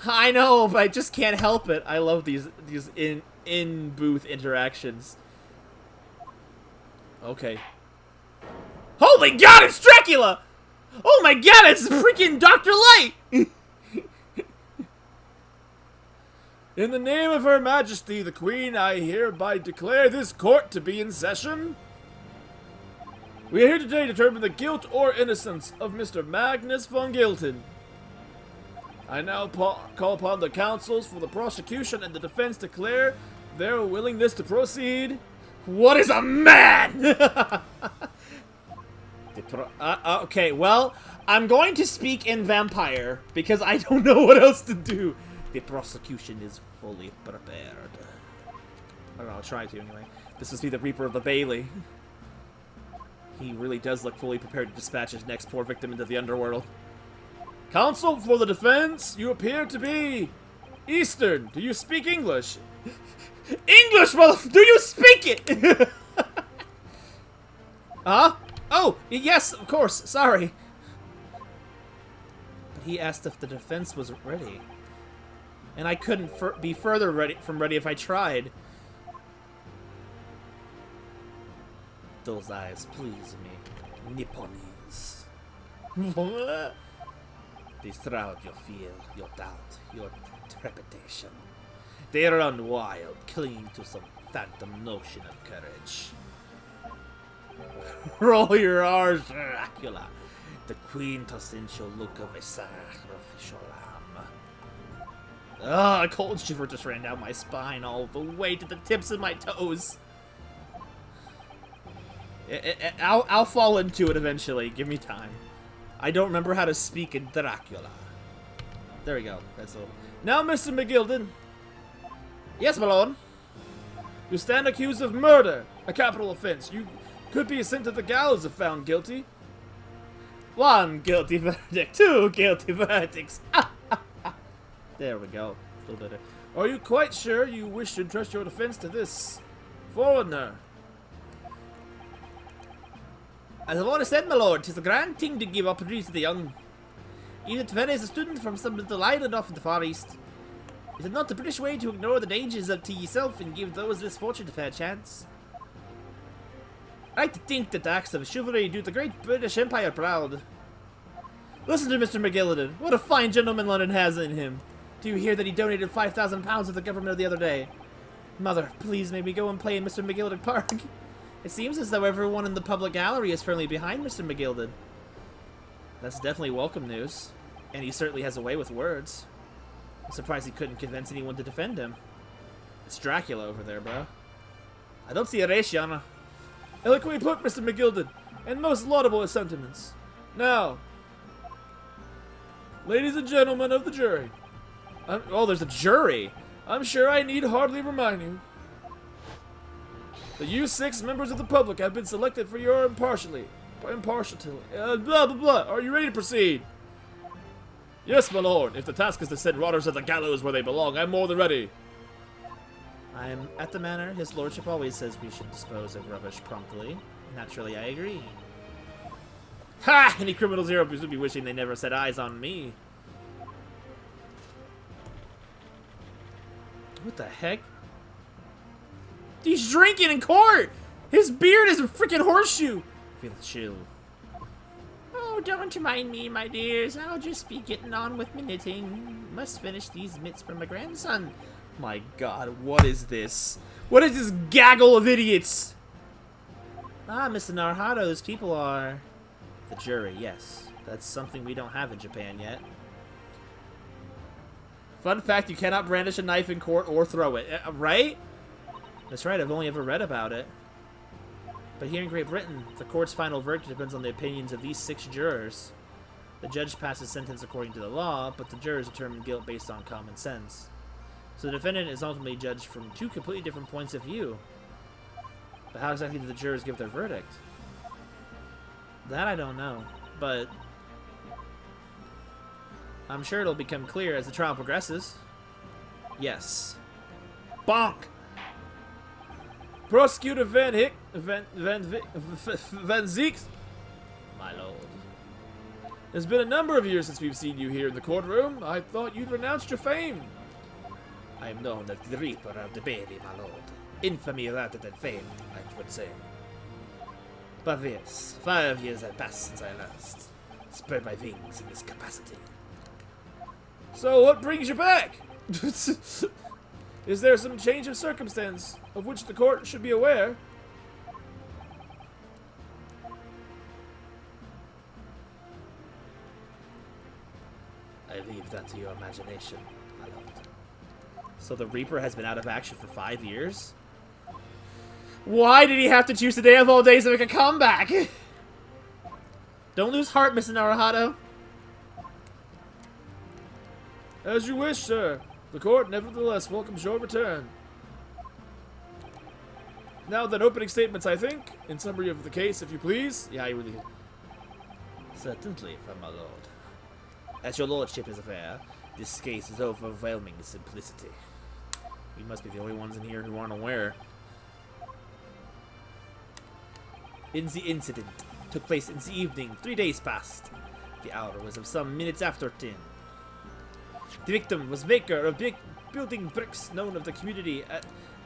I know, but I just can't help it. I love these in-booth interactions. Okay. Holy God, it's Dracula! Oh my God, it's freaking Dr. Light! In the name of Her Majesty, the Queen, I hereby declare this court to be in session. We are here today to determine the guilt or innocence of Mr. Magnus von Gilton. I now call upon the counsels for the prosecution and the defense to declare their willingness to proceed. What is a man? Okay, well, I'm going to speak in vampire because I don't know what else to do. The prosecution is fully prepared. I don't know, I'll try to anyway. This must be the Reaper of the Bailey. He really does look fully prepared to dispatch his next poor victim into the underworld. Counsel for the defense, you appear to be Eastern. Do you speak English? English, mother... Do you speak it? Huh? Oh, yes, of course. Sorry. But he asked if the defense was ready. And I couldn't be further ready if I tried. Those eyes please me. Nipponese. They shroud your fear, your doubt, your trepidation. They run wild, clinging to some phantom notion of courage. Roll your R's, Dracula. The quintessential look of a sacrificial lamb. A cold shiver just ran down my spine all the way to the tips of my toes. I'll fall into it eventually. Give me time. I don't remember how to speak in Dracula. There we go. That's a little... Now, Mr. McGilden. Yes, my lord. You stand accused of murder, a capital offense. You could be sent to the gallows if found guilty. 1 guilty verdict, 2 guilty verdicts. There we go. A little better. Are you quite sure you wish to entrust your defense to this foreigner? As I've already said, my lord, 'tis a grand thing to give opportunity to the young. Even if is a student from some little island off in the Far East. Is it not the British way to ignore the dangers up to yourself and give those less fortunate a fair chance? I like to think that the acts of chivalry do the great British Empire proud. Listen to Mr. McGillidan. What a fine gentleman London has in him. Do you hear that he donated £5,000 to the government the other day? Mother, please may we go and play in Mr. McGillidan Park. It seems as though everyone in the public gallery is firmly behind Mr. McGilden. That's definitely welcome news. And he certainly has a way with words. I'm surprised he couldn't convince anyone to defend him. It's Dracula over there, bro. I don't see a ratio. Eloquently put, Mr. McGilden, and most laudable his sentiments. Now, ladies and gentlemen of the jury. Oh, there's a jury. I'm sure I need hardly remind you that you 6 members of the public have been selected for your impartiality. Blah, blah, blah. Are you ready to proceed? Yes, my lord. If the task is to send rotters to the gallows where they belong, I'm more than ready. I am at the manor. His lordship always says we should dispose of rubbish promptly. Naturally, I agree. Ha! Any criminals here would be wishing they never set eyes on me. What the heck? He's drinking in court! His beard is a freaking horseshoe! I feel chill. Oh, don't mind me, my dears. I'll just be getting on with my knitting. Must finish these mitts for my grandson. My god, what is this? What is this gaggle of idiots? Ah, Mr. Naruhito, those people are... The jury, yes. That's something we don't have in Japan yet. Fun fact, you cannot brandish a knife in court or throw it. Right? That's right, I've only ever read about it. But here in Great Britain, the court's final verdict depends on the opinions of these 6 jurors. The judge passes sentence according to the law, but the jurors determine guilt based on common sense. So the defendant is ultimately judged from 2 completely different points of view. But how exactly do the jurors give their verdict? That I don't know, but I'm sure it'll become clear as the trial progresses. Yes. Bonk! Prosecutor Van Zieks, my lord. It's been a number of years since we've seen you here in the courtroom. I thought you'd renounced your fame. I am known as the Reaper of the Bailey, my lord. Infamy rather than fame, I would say. But yes, 5 years have passed since I last spread my wings in this capacity. So what brings you back? Is there some change of circumstance of which the court should be aware? I leave that to your imagination, my lord. So the Reaper has been out of action for 5 years? Why did he have to choose today of all days to make a comeback? Don't lose heart, Mr. Naruhito. As you wish, sir. The court nevertheless welcomes your return. Now then, opening statements, I think. In summary of the case, if you please. Yeah, you really... Certainly, for my lord. As your lordship is aware, this case is overwhelming simplicity. We must be the only ones in here who aren't aware. In the incident took place in the evening, 3 days past. The hour was of some minutes after 10. The victim was maker of big building bricks known of the community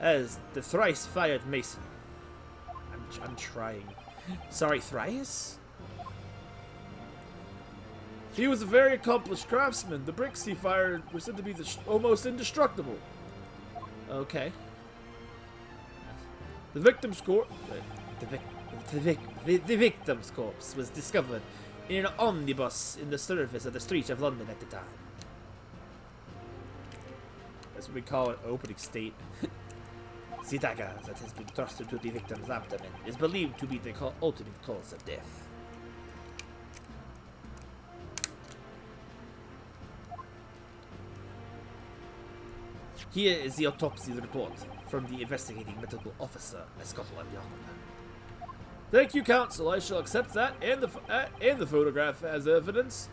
as the Thrice Fired Mason. I'm trying. Sorry, Thrice? He was a very accomplished craftsman. The bricks he fired were said to be almost indestructible. Okay. The victim's corpse... The victim's corpse was discovered in an omnibus in the surface of the streets of London at the time. That's what we call an opening statement. The dagger that has been thrust into the victim's abdomen is believed to be the ultimate cause of death. Here is the autopsy report from the investigating medical officer at Scotland Yard. Thank you, counsel. I shall accept that and the photograph as evidence.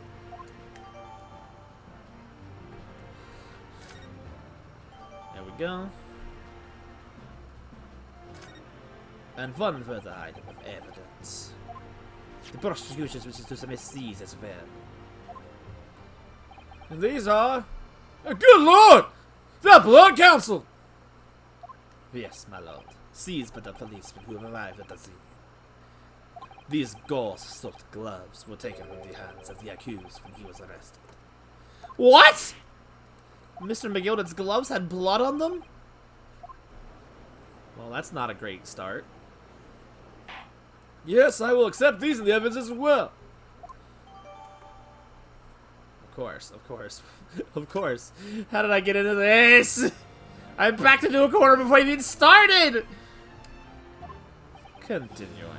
There we go. And one further item of evidence. The prosecution wishes to submit these as well. And these are... good lord! The blood council! Yes, my lord. Seized by the policemen who have arrived at the scene. These gauze-soaked gloves were taken from the hands of the accused when he was arrested. What?! Mr. McGilden's gloves had blood on them? Well, that's not a great start. Yes, I will accept these in the evidence as well. Of course, of course, of course. How did I get into this? I backed into a corner before I even started! Continuing.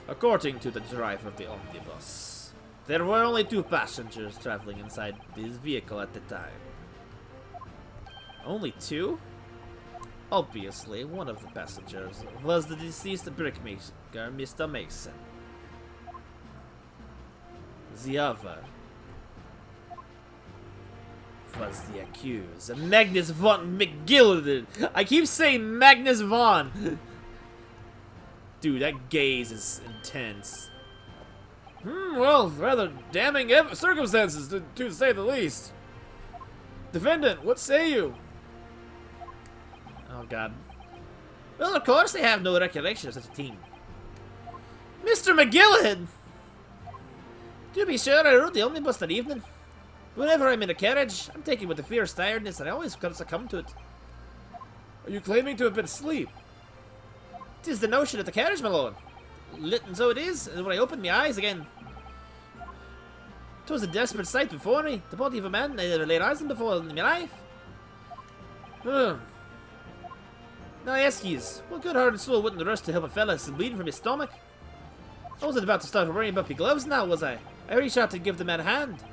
According to the driver of the omnibus, there were only 2 passengers traveling inside this vehicle at the time. Only 2? Obviously, one of the passengers was the deceased brickmaker, Mr. Mason. The other was the accused, Magnus von McGilden. I keep saying Magnus von. Dude, that gaze is intense. Well, rather damning circumstances, to say the least. Defendant, what say you? Oh, God. Well, of course they have no recollection of such a team. Mr. McGillen! To be sure, I rode the omnibus that evening. Whenever I'm in a carriage, I'm taken with a fierce tiredness and I always succumb to it. Are you claiming to have been asleep? 'Tis the notion of the carriage, my lord. Lit and so it is, and when I opened my eyes again, 'twas a desperate sight before me. The body of a man I never laid eyes on before in my life. Now I ask yous, what good-hearted soul wouldn't rush to help a fella bleeding from his stomach? I wasn't about to start worrying about my gloves now, was I? I reached out to give the man a hand.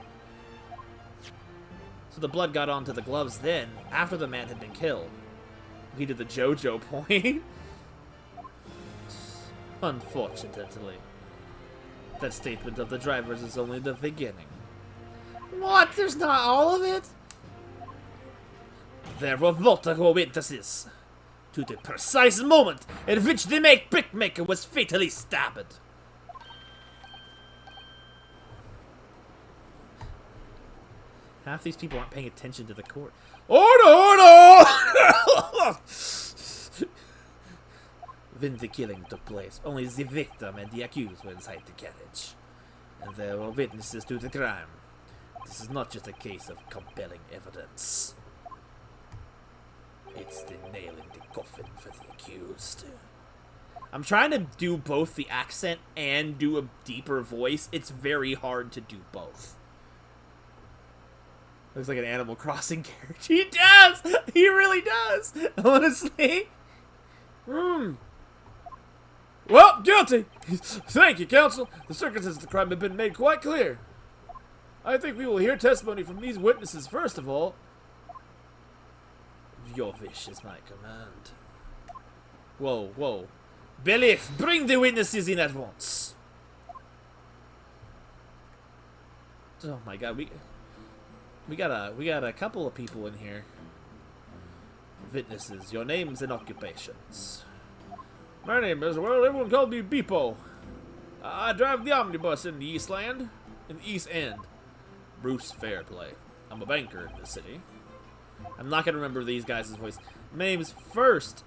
So the blood got onto the gloves then, after the man had been killed. We did the JoJo point. Unfortunately, that statement of the drivers is only the beginning. What? There's not all of it? There were multiple witnesses to the precise moment in which the brickmaker was fatally stabbed. Half these people aren't paying attention to the court. Order! Order! When the killing took place, only the victim and the accused were inside the carriage, and there were witnesses to the crime. This is not just a case of compelling evidence. It's the nail in the coffin for the accused. I'm trying to do both the accent and do a deeper voice. It's very hard to do both. Looks like an Animal Crossing character. He does! He really does! Honestly. Well, guilty! Thank you, counsel. The circumstances of the crime have been made quite clear. I think we will hear testimony from these witnesses first of all. Your wish is my command. Whoa, whoa. Belif, bring the witnesses in at once. Oh my god, we got a couple of people in here. Witnesses, your names and occupations. My name is, well, everyone called me Beepo. I drive the omnibus in the East End. Bruce Fairplay. I'm a banker in the city. I'm not gonna remember these guys' voice. My name's First.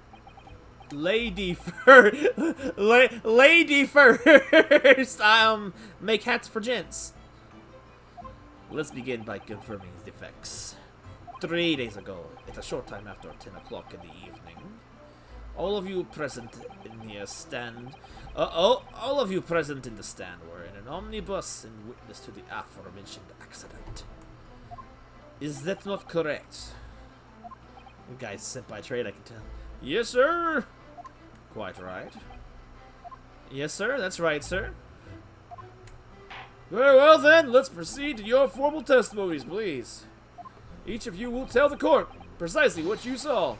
Lady First. Lady First. Make hats for gents. Let's begin by confirming the facts. 3 days ago, at a short time after 10 o'clock in the evening, all of you present in the stand were in an omnibus and witness to the aforementioned accident. Is that not correct? You guys sent by trade, I can tell. Yes, sir. Quite right. Yes, sir. That's right, sir. Very well, then. Let's proceed to your formal testimonies, please. Each of you will tell the court precisely what you saw.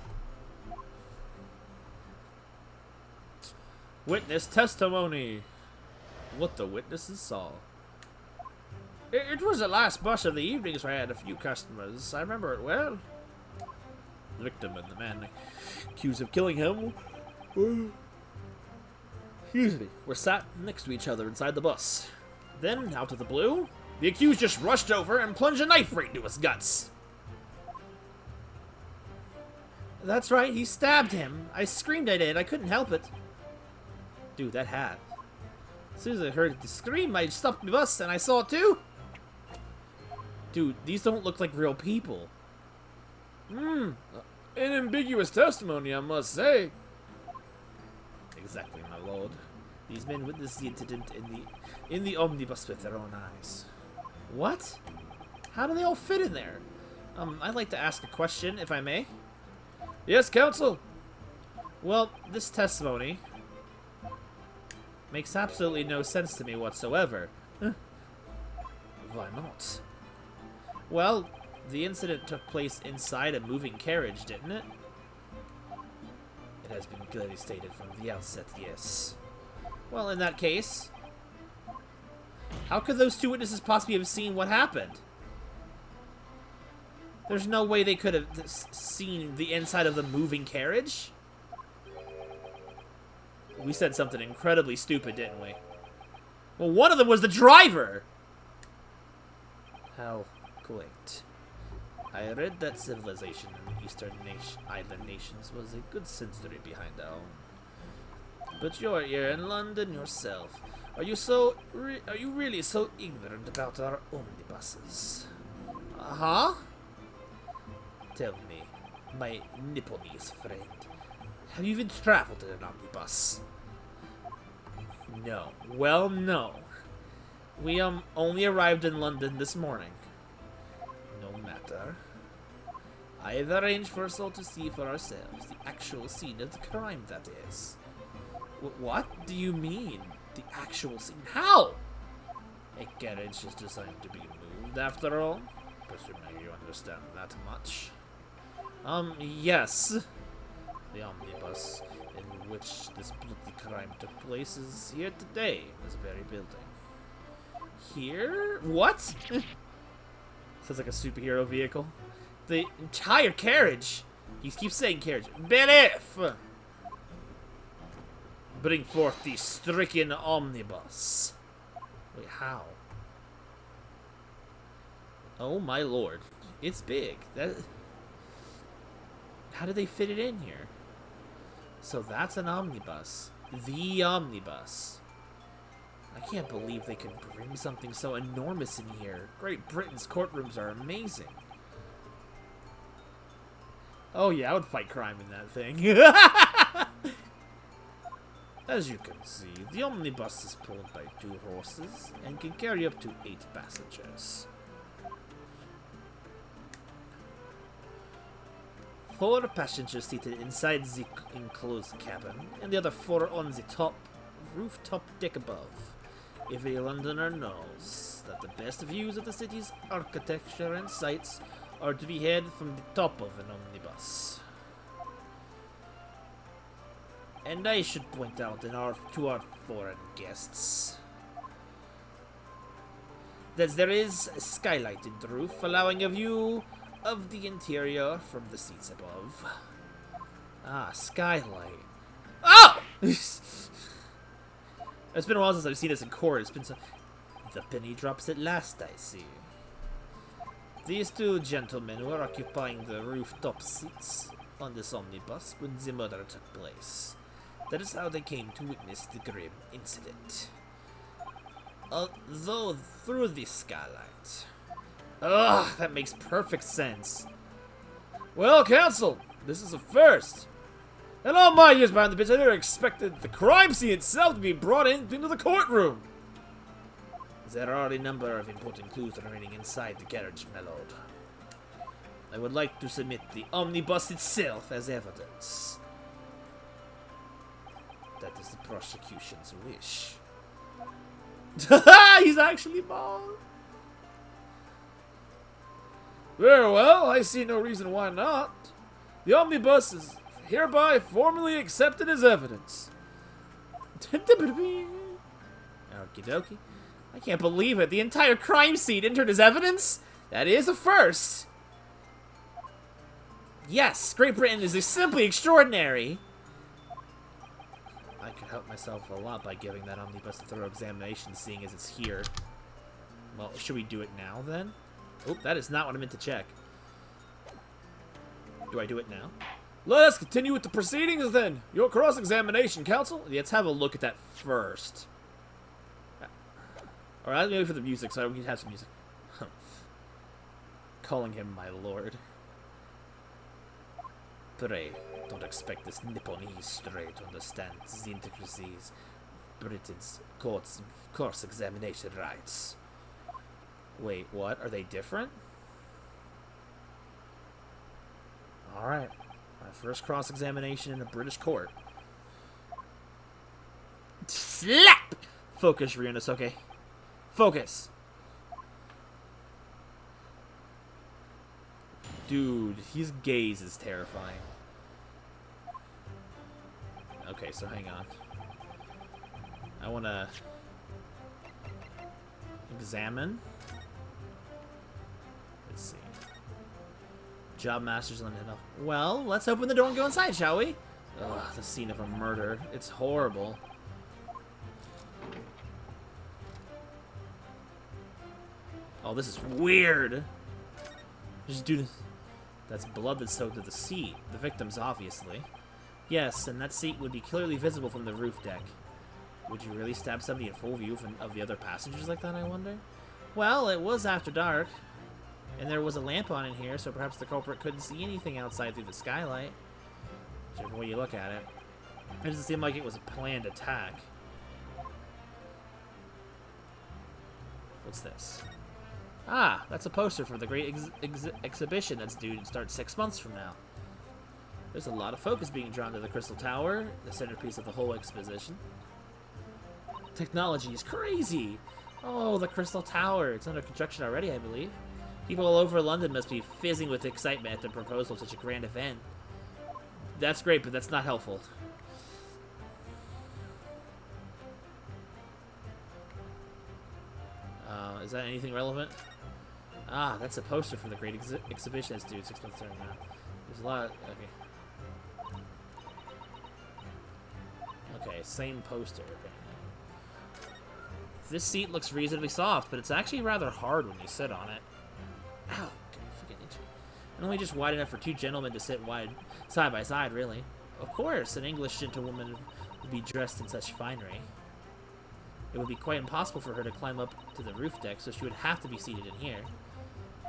Witness testimony. What the witnesses saw. It was the last bus of the evening, so I had a few customers. I remember it well. The victim and the man accused of killing him were sat next to each other inside the bus. Then, out of the blue, the accused just rushed over and plunged a knife right into his guts. That's right, he stabbed him. I screamed I did. I couldn't help it. Dude, that hat. As soon as I heard the scream, I stopped the bus and I saw it too. Dude, these don't look like real people. An ambiguous testimony, I must say. Exactly, my lord. These men witnessed the incident in the omnibus with their own eyes. What? How do they all fit in there? I'd like to ask a question, if I may. Yes, counsel. Well, this testimony makes absolutely no sense to me whatsoever. Why not? Well, the incident took place inside a moving carriage, didn't it? It has been clearly stated from the outset, yes. Well, in that case, how could those two witnesses possibly have seen what happened? There's no way they could have seen the inside of the moving carriage. We said something incredibly stupid, didn't we? Well, one of them was the driver! How quaint. I read that civilization in the Eastern Island nations was a good century behind our own. But you're here in London yourself. Are you really so ignorant about our omnibuses? Huh? Tell me, my Nipponese friend, have you even traveled in an omnibus? No. Well, no. We only arrived in London this morning. No matter. I have arranged for us all to see for ourselves the actual scene of the crime, that is. What do you mean, the actual scene? How? A carriage is designed to be moved, after all. Presuming you understand that much. Yes. The omnibus in which this bloody crime took place is here today in this very building. Here? What? Sounds like a superhero vehicle. The entire carriage! You keep saying carriage. Belif! Bring forth the stricken omnibus. Wait, how? Oh my lord. It's big. How did they fit it in here? So that's an omnibus. The omnibus. I can't believe they could bring something so enormous in here. Great Britain's courtrooms are amazing. Oh yeah, I would fight crime in that thing. As you can see, the omnibus is pulled by 2 horses and can carry up to 8 passengers. 4 passengers seated inside the enclosed cabin, and the other 4 on the rooftop deck above. Every Londoner knows that the best views of the city's architecture and sights are to be had from the top of an omnibus. And I should point out to our foreign guests that there is a skylight in the roof, allowing a view of the interior from the seats above. Ah, skylight. Oh! It's been a while since I've seen this in court. It's been so... The penny drops at last, I see. These 2 gentlemen were occupying the rooftop seats on this omnibus when the murder took place. That is how they came to witness the grim incident. Although through the skylight. Ugh, that makes perfect sense. Well, counsel, this is a first. In all my years behind the bench, I never expected the crime scene itself to be brought into the courtroom. There are a number of important clues remaining inside the carriage, my lord. I would like to submit the omnibus itself as evidence. That is the prosecution's wish. He's actually bald. Very well, I see no reason why not. The omnibus is hereby formally accepted as evidence. Okie dokie. I can't believe it. The entire crime scene entered as evidence? That is a first. Yes, Great Britain is simply extraordinary. I could help myself a lot by giving that omnibus a thorough examination, seeing as it's here. Well, should we do it now, then? Oh, that is not what I meant to check. Do I do it now? Let us continue with the proceedings, then. Your cross-examination, counsel. Let's have a look at that first. Alright, let me wait for the music, so we can have some music. Calling him my lord. Pray, don't expect this Nipponese stray to understand the intricacies Britain's course examination rights. Wait, what? Are they different? Alright. My first cross-examination in a British court. Slap! Focus, Ryunosuke. Focus! Dude, his gaze is terrifying. Okay, so hang on. I want to examine. Let's see. Job masters limited enough. Well, let's open the door and go inside, shall we? Ugh, the scene of a murder. It's horrible. Oh, this is weird. Just do this. That's blood that soaked to the seat. The victim's obviously. Yes, and that seat would be clearly visible from the roof deck. Would you really stab somebody in full view of the other passengers like that, I wonder? Well, it was after dark. And there was a lamp on in here, so perhaps the culprit couldn't see anything outside through the skylight. Whichever way you look at it. It doesn't seem like it was a planned attack. What's this? Ah, that's a poster for the great exhibition that's due to start 6 months from now. There's a lot of focus being drawn to the Crystal Tower, the centerpiece of the whole exposition. Technology is crazy! Oh, the Crystal Tower. It's under construction already, I believe. People all over London must be fizzing with excitement at the proposal of such a grand event. That's great, but that's not helpful. Is that anything relevant? Ah, that's a poster for the great exhibition that's due 6 months from now. There's a lot of... Okay, same poster, apparently. This seat looks reasonably soft, but it's actually rather hard when you sit on it. Ow, freaking itchy. And only just wide enough for 2 gentlemen to sit side by side, really. Of course, an English gentlewoman would be dressed in such finery. It would be quite impossible for her to climb up to the roof deck, so she would have to be seated in here.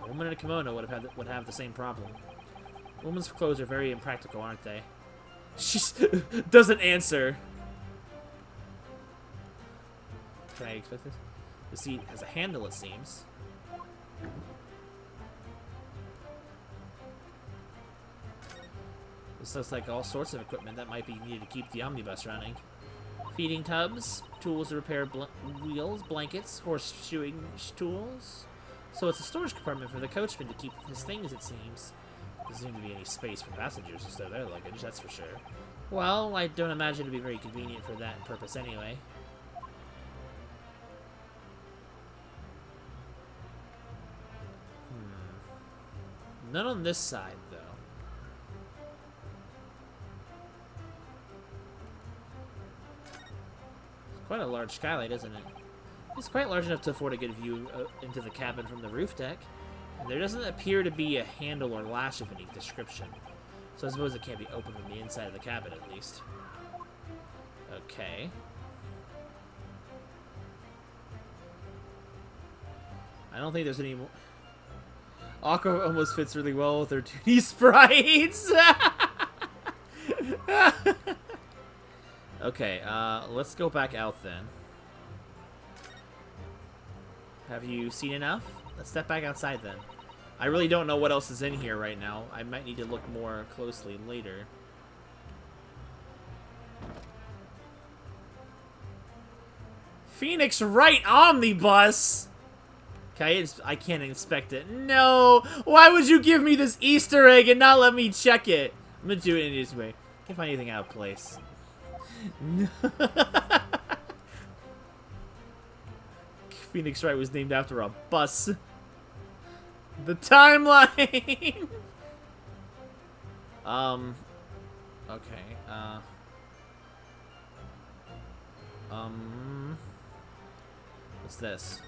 A woman in a kimono would have the same problem. Women's clothes are very impractical, aren't they? She doesn't answer. Can I expect this? The seat has a handle, it seems. This looks like all sorts of equipment that might be needed to keep the omnibus running. Feeding tubs, tools to repair wheels, blankets, horseshoeing tools. So it's a storage compartment for the coachman to keep his things, it seems. Doesn't seem to be any space for passengers to stow their luggage, that's for sure. Well, I don't imagine it'd be very convenient for that purpose anyway. None on this side, though. It's quite a large skylight, isn't it? It's quite large enough to afford a good view into the cabin from the roof deck. And there doesn't appear to be a handle or latch of any description. So I suppose it can't be opened from the inside of the cabin, at least. Okay. I don't think there's any more... Aqua almost fits really well with her 2D sprites. Okay, let's go back out then. Have you seen enough? Let's step back outside then. I really don't know what else is in here right now. I might need to look more closely later. Phoenix Wright Omnibus! I can't inspect it. No! Why would you give me this Easter egg and not let me check it? I'm gonna do it in this way. Can't find anything out of place. No. Phoenix Wright was named after a bus. The timeline! Okay, what's this?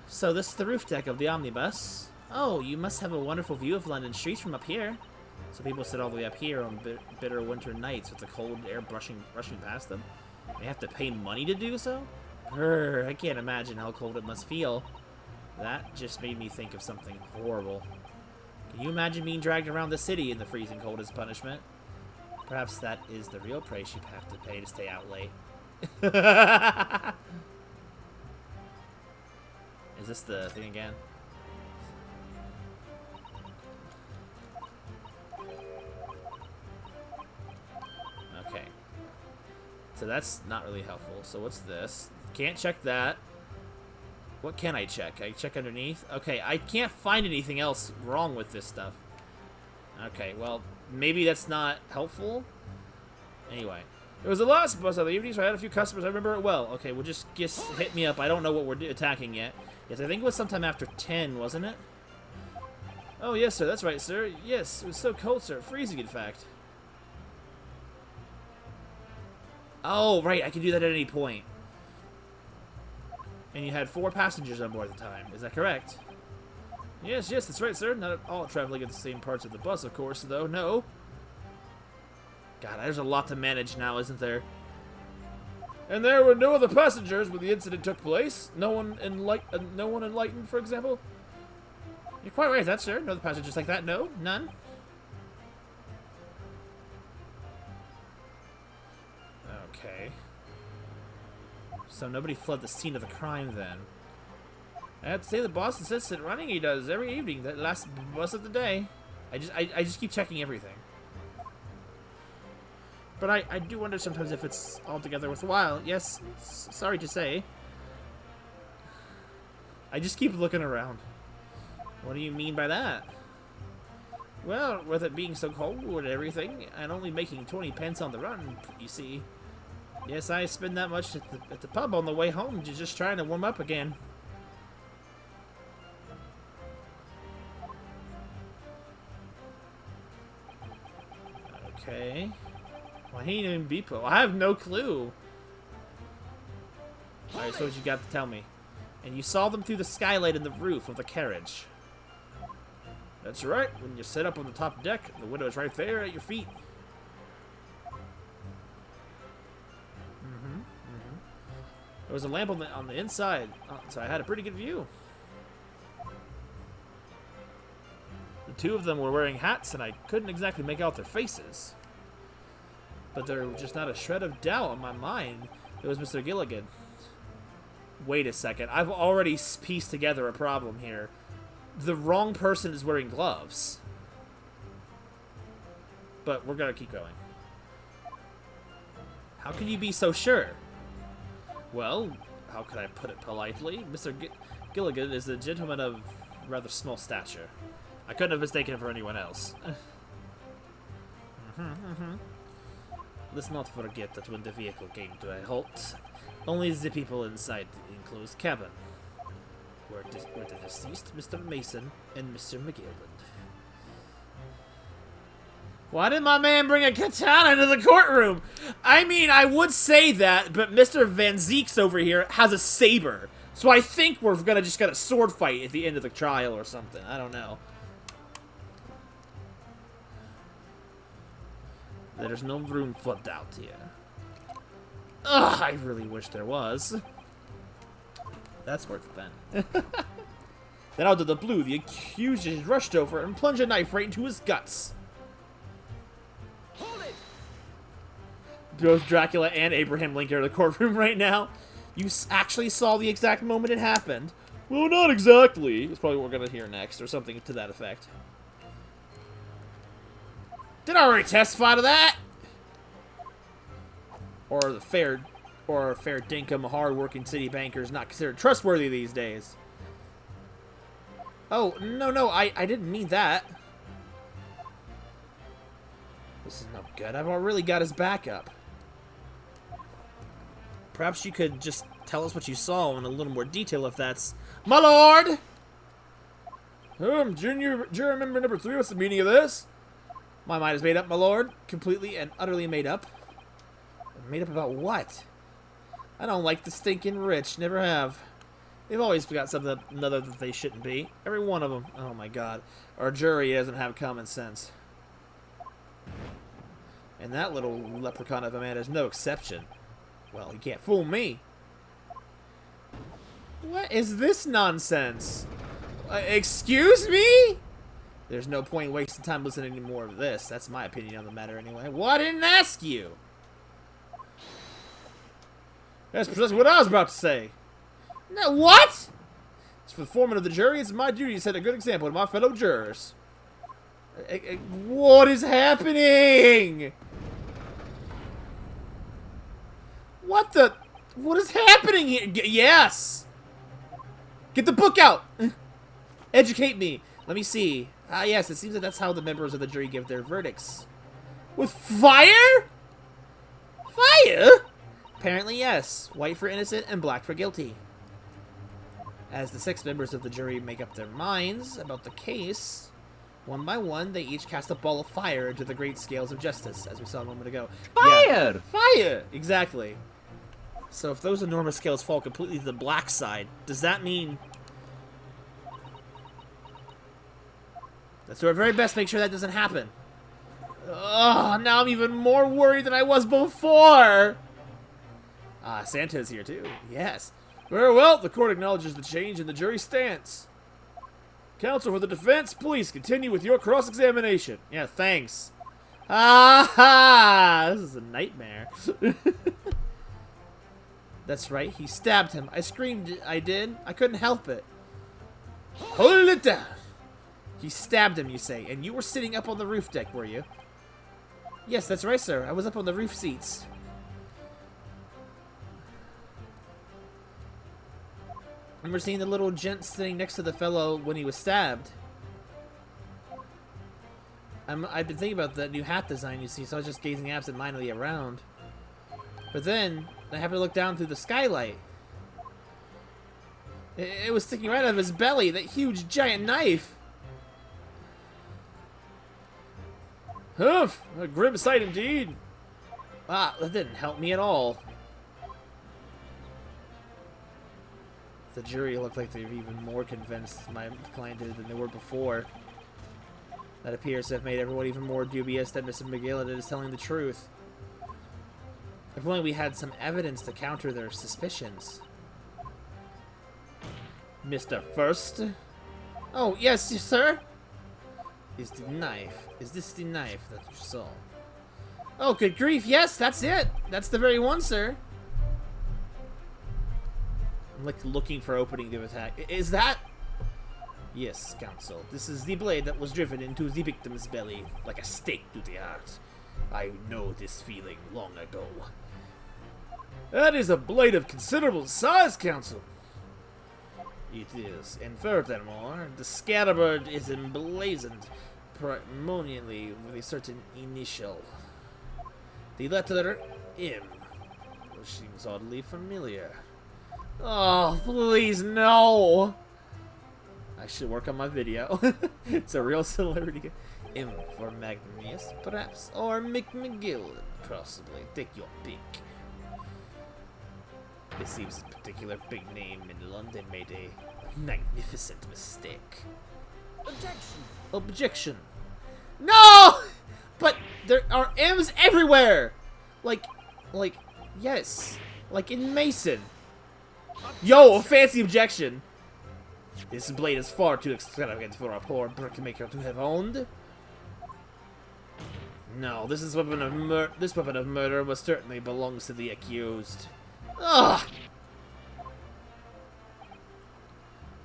So this is the roof deck of the omnibus. Oh, you must have a wonderful view of London streets from up here. So people sit all the way up here on bitter winter nights with the cold air rushing past them. They have to pay money to do so? Brr, I can't imagine how cold it must feel. That just made me think of something horrible. Can you imagine being dragged around the city in the freezing cold as punishment? Perhaps that is the real price you have to pay to stay out late. Is this the thing again? Okay. So that's not really helpful. So what's this? Can't check that. What can I check? I check underneath? Okay, I can't find anything else wrong with this stuff. Okay, well, maybe that's not helpful. Anyway. There was a last bus on the evening, so I had a few customers. I remember it well. Okay, well, just hit me up. I don't know what we're attacking yet. Yes, I think it was sometime after 10, wasn't it? Oh, yes, sir. That's right, sir. Yes, it was so cold, sir. Freezing, in fact. Oh, right. I can do that at any point. And you had 4 passengers on board at the time. Is that correct? Yes, that's right, sir. Not all traveling at the same parts of the bus, of course, though. No. God, there's a lot to manage now, isn't there? And there were no other passengers when the incident took place. No one enlightened, for example. You're quite right, that's sir. No other passengers like that. No, none. Okay. So nobody fled the scene of the crime then. I have to say the boss insists on running. He does every evening. That last bus of the day. I just keep checking everything. But I do wonder sometimes if it's altogether worthwhile. Yes, sorry to say. I just keep looking around. What do you mean by that? Well, with it being so cold and everything, and only making 20 pence on the run, you see. Yes, I spend that much at the pub on the way home, just trying to warm up again. Okay. Wahine and Beepo. I have no clue. Alright, so what you got to tell me. And you saw them through the skylight in the roof of the carriage. That's right. When you sit up on the top deck, the window is right there at your feet. There was a lamp on the inside, so I had a pretty good view. The 2 of them were wearing hats, and I couldn't exactly make out their faces. But there was just not a shred of doubt on my mind It was Mr. Gilligan. Wait a second. I've already pieced together a problem here. The wrong person is wearing gloves. But we're gonna keep going. How can you be so sure? Well, how can I put it politely? Mr. Gilligan is a gentleman of rather small stature. I couldn't have mistaken him for anyone else. Let's not forget that when the vehicle came to a halt, only the people inside the enclosed cabin were the deceased Mr. Mason and Mr. McGilden. Why did my man bring a katana into the courtroom? I mean, I would say that, but Mr. Van Zeeks over here has a saber. So I think we're gonna just get a sword fight at the end of the trial or something. I don't know. There's no room for doubt here. Ugh, I really wish there was. That's worth it then. Then out of the blue, the accused just rushed over and plunged a knife right into his guts. Hold it! Both Dracula and Abraham Lincoln are in the courtroom right now. You actually saw the exact moment it happened. Well, not exactly. It's probably what we're going to hear next, or something to that effect. Did I already testify to that? Or a fair dinkum, hard-working city banker is not considered trustworthy these days. Oh, no, I didn't mean that. This is no good. I've already got his back up. Perhaps you could just tell us what you saw in a little more detail if that's... My lord! Juror member number 3, what's the meaning of this? My mind is made up, my lord. Completely and utterly made up. Made up about what? I don't like the stinking rich. Never have. They've always got something another that they shouldn't be. Every one of them. Oh my god. Our jury doesn't have common sense. And that little leprechaun of a man is no exception. Well, he can't fool me. What is this nonsense? Excuse me? There's no point wasting time listening to any more of this. That's my opinion on the matter anyway. Well, I didn't ask you. That's precisely what I was about to say. No, what? As for the foreman of the jury, it's my duty to set a good example to my fellow jurors. What is happening? What the? What is happening here? Yes! Get the book out! Educate me. Let me see. Ah, yes, it seems that that's how the members of the jury give their verdicts. With fire? Fire? Apparently, yes. White for innocent and black for guilty. As the 6 members of the jury make up their minds about the case, one by one, they each cast a ball of fire into the great scales of justice, as we saw a moment ago. Fire! Yeah. Fire! Exactly. So if those enormous scales fall completely to the black side, does that mean... Let's do our very best to make sure that doesn't happen. Ugh, now I'm even more worried than I was before! Ah, Santa's here too. Yes. Very well, the court acknowledges the change in the jury's stance. Counsel for the defense, please continue with your cross-examination. Yeah, thanks. Ah ha! This is a nightmare. That's right, he stabbed him. I screamed, I did. I couldn't help it. Hold it down. He stabbed him, you say, and you were sitting up on the roof deck, were you? Yes, that's right, sir. I was up on the roof seats. Remember seeing the little gent sitting next to the fellow when he was stabbed? I've been thinking about that new hat design, you see, so I was just gazing absent-mindedly around. But then, I happened to look down through the skylight. It was sticking right out of his belly, that huge giant knife! Humph! A grim sight indeed! Ah, that didn't help me at all. The jury looked like they're even more convinced my client did than they were before. That appears to have made everyone even more dubious that Mr. McGilligan is telling the truth. If only we had some evidence to counter their suspicions. Mr. First? Oh, yes, sir? Is this the knife that you saw? Oh, good grief, yes, that's it! That's the very one, sir. I'm like looking for opening to attack. Is that? Yes, Council. This is the blade that was driven into the victim's belly like a stake to the heart. I know this feeling long ago. That is a blade of considerable size, Council. It is, and furthermore, the scabbard is emblazoned prominently with a certain initial. The letter M, which seems oddly familiar. Oh, please, no! I should work on my video. It's a real celebrity. M for Magnus, perhaps, or McMcGill, possibly. Take your pick. It seems a particular big name in London made a magnificent mistake. Objection! Objection. No! But there are M's everywhere! Like, yes. Like in Mason. Yo, a fancy objection. This blade is far too extravagant for a poor brickmaker to have owned. No, this weapon of murder most certainly belongs to the accused. Ugh!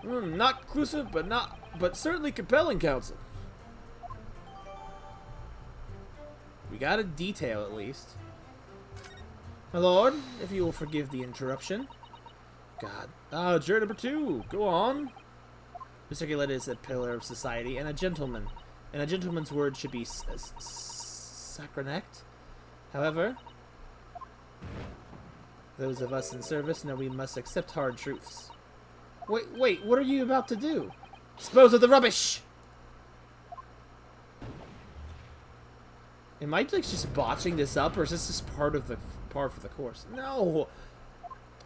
Not conclusive, but certainly compelling, Counsel. We got a detail, at least. My lord, if you will forgive the interruption. God. Juror number 2, go on. Mr. Gillett is a pillar of society and a gentleman. And a gentleman's word should be sacrosanct. However, those of us in service know we must accept hard truths. Wait, what are you about to do? Dispose of the rubbish! Am I like just botching this up, or is this just part of the course? No!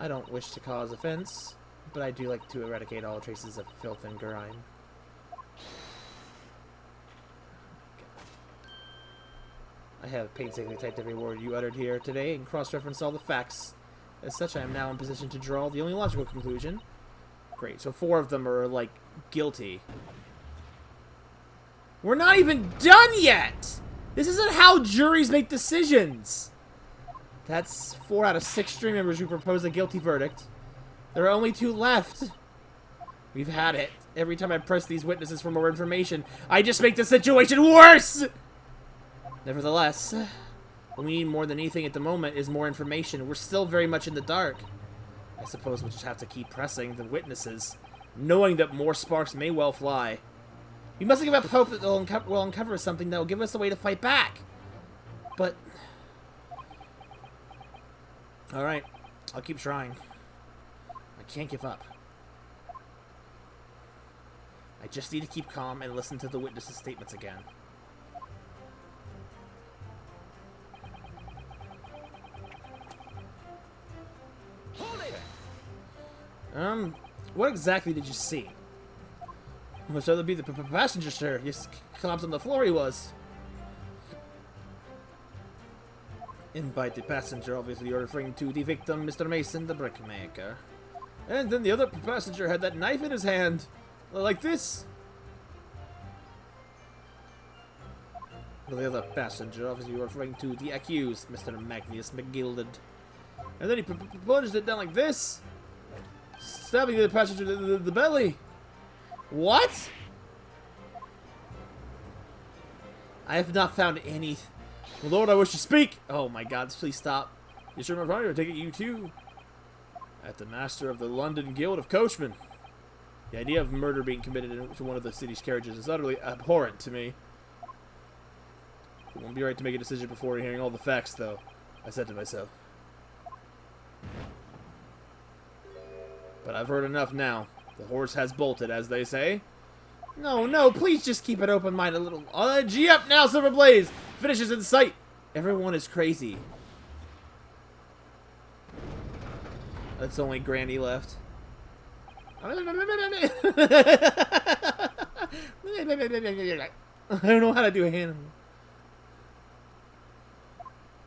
I don't wish to cause offense, but I do like to eradicate all traces of filth and grime. I have painstakingly typed every word you uttered here today and cross-referenced all the facts. As such, I am now in position to draw the only logical conclusion. Great, so 4 of them are, like, guilty. We're not even done yet! This isn't how juries make decisions! That's 4 out of 6 jury members who proposed a guilty verdict. There are only 2 left. We've had it. Every time I press these witnesses for more information, I just make the situation worse! Nevertheless, what we need more than anything at the moment is more information. We're still very much in the dark. I suppose we'll just have to keep pressing the witnesses, knowing that more sparks may well fly. We must give up hope that we'll uncover something that will give us a way to fight back. But... alright, I'll keep trying. I can't give up. I just need to keep calm and listen to the witnesses' statements again. What exactly did you see? Must either be the passenger, sir. Yes, collapsed on the floor he was. And by the passenger, obviously you're referring to the victim, Mr. Mason, the brickmaker. And then the other passenger had that knife in his hand. Like this. Well, the other passenger, obviously you're referring to the accused, Mr. Magnus McGilded. And then he plunged it down like this. Stabbing the passenger in the belly. What? I have not found any. Well, Lord, I wish to speak. Oh my God! Please stop. You sure, my brother? I take it you too. At the master of the London Guild of Coachmen. The idea of murder being committed into one of the city's carriages is utterly abhorrent to me. It won't be right to make a decision before hearing all the facts, though. I said to myself. But I've heard enough now. The horse has bolted, as they say. No, please just keep an open mind a little. Gee up now, Silver Blaze! Finish is in sight! Everyone is crazy. That's only Granny left. I don't know how to do a hand.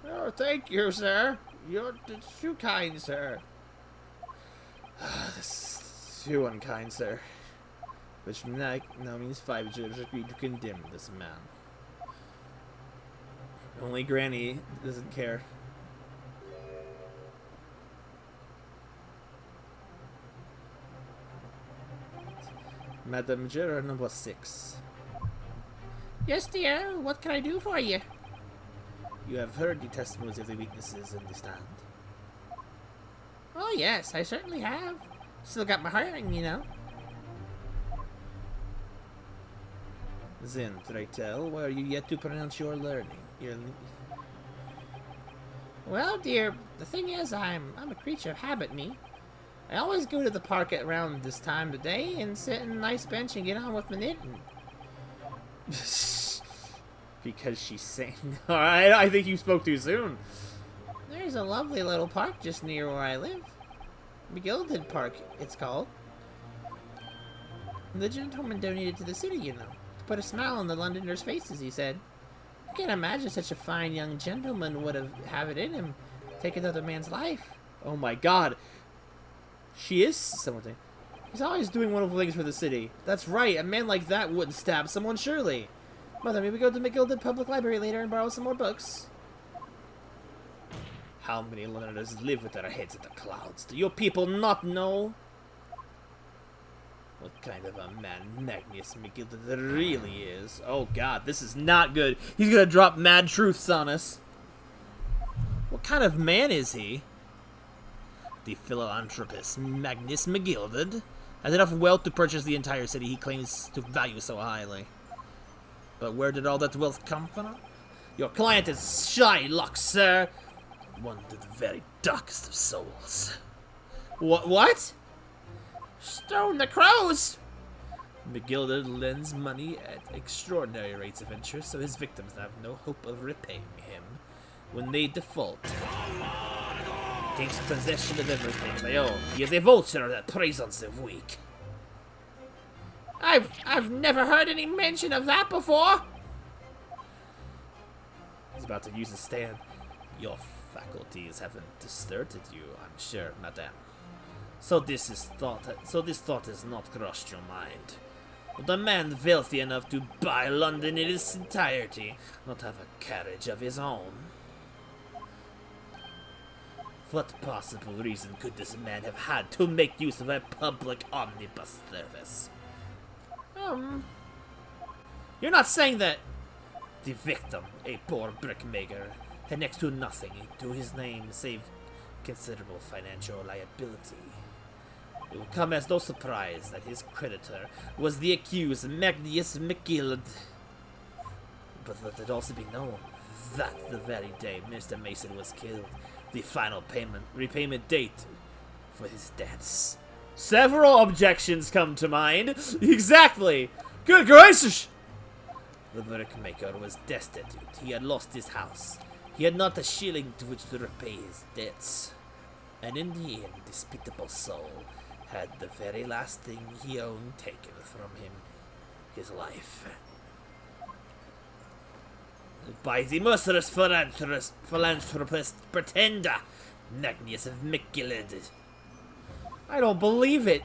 Oh, thank you, sir. You're too kind, sir. This is too unkind, sir. Which now means 5 judges agreed to condemn this man. Only Granny doesn't care. Madame Juror number 6. Yes, dear. What can I do for you? You have heard the testimonies of the witnesses in the stand. Oh, yes, I certainly have. Still got my hearing, you know. Then, pray tell, why are you yet to pronounce your learning? Well, dear, the thing is, I'm a creature of habit, me. I always go to the park at around this time of day and sit on a nice bench and get on with my knitting. Because she's saying, alright, I think you spoke too soon. There's a lovely little park just near where I live. McGilded Park, it's called. The gentleman donated to the city, you know, to put a smile on the Londoners' faces, he said. I can't imagine such a fine young gentleman would have it in him to take another man's life. Oh my god. She is something. He's always doing wonderful things for the city. That's right, a man like that wouldn't stab someone, surely. Mother, may we go to the McGilded Public Library later and borrow some more books? How many Londoners live with their heads in the clouds? Do your people not know? What kind of a man Magnus McGilded really is? Oh god, this is not good. He's gonna drop mad truths on us. What kind of man is he? The philanthropist Magnus McGilded has enough wealth to purchase the entire city he claims to value so highly. But where did all that wealth come from? Your client is Shylock, sir. One of the very darkest of souls. What? Stone the crows! McGilded lends money at extraordinary rates of interest, so his victims have no hope of repaying him. When they default, he takes possession of everything they own. He is a vulture that preys on the weak. I've never heard any mention of that before. He's about to use a stand. Your faculties haven't deserted you, I'm sure, madame. So this thought has not crossed your mind. Would a man wealthy enough to buy London in its entirety not have a carriage of his own? What possible reason could this man have had to make use of a public omnibus service? You're not saying that the victim, a poor brickmaker, had next to nothing to his name save considerable financial liability. It will come as no surprise that his creditor was the accused Magnus McGilded. But let it also be known that the very day Mr. Mason was killed, the final repayment date for his debts. Several objections come to mind. Exactly! Good gracious! The brickmaker was destitute. He had lost his house. He had not a shilling to which to repay his debts. And in the end, this pitiable soul had the very last thing he owned taken from him, his life. By the merciless philanthropist pretender, Magnus of McGilded. I don't believe it.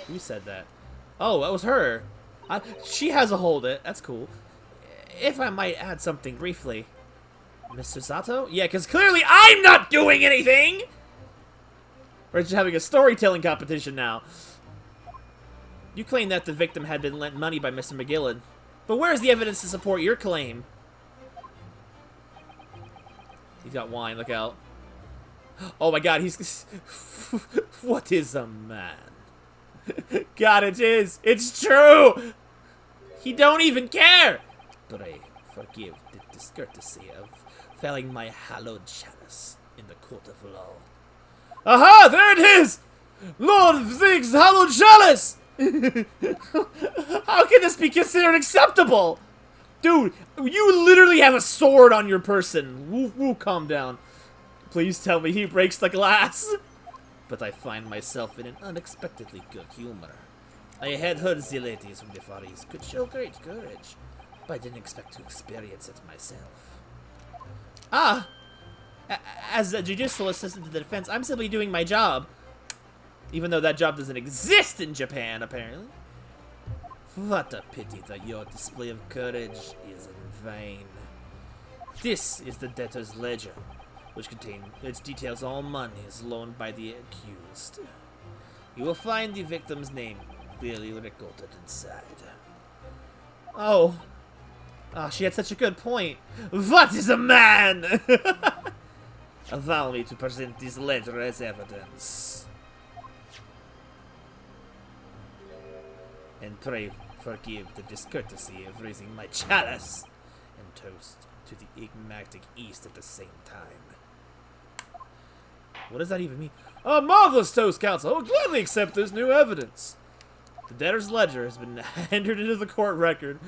Who said that? Oh, that was her. She has a hold it. That's cool. If I might add something briefly. Mr. Sato? Yeah, because clearly I'm not doing anything! We're just having a storytelling competition now. You claim that the victim had been lent money by Mr. McGilded. But where's the evidence to support your claim? He's got wine, look out. Oh my god, he's... What is a man? God, it is! It's true! He don't even care! Pray, forgive the discourtesy of failing my hallowed chalice in the court of law. Aha! There it is! Lord of Things, hallowed chalice! How can this be considered acceptable? Dude, you literally have a sword on your person. Woo, calm down. Please tell me he breaks the glass. But I find myself in an unexpectedly good humor. I had heard the ladies from the Far East could show great courage, but I didn't expect to experience it myself. Ah! As a judicial assistant to the defense, I'm simply doing my job. Even though that job doesn't exist in Japan, apparently. What a pity that your display of courage is in vain. This is the debtor's ledger, which details all monies loaned by the accused. You will find the victim's name clearly recorded inside. Oh. Oh, she had such a good point. What is a man? Allow me to present this letter as evidence. And pray forgive the discourtesy of raising my chalice and toast to the enigmatic East at the same time. What does that even mean? A marvelous toast, Counsel. I will gladly accept this new evidence. The debtor's ledger has been entered into the court record.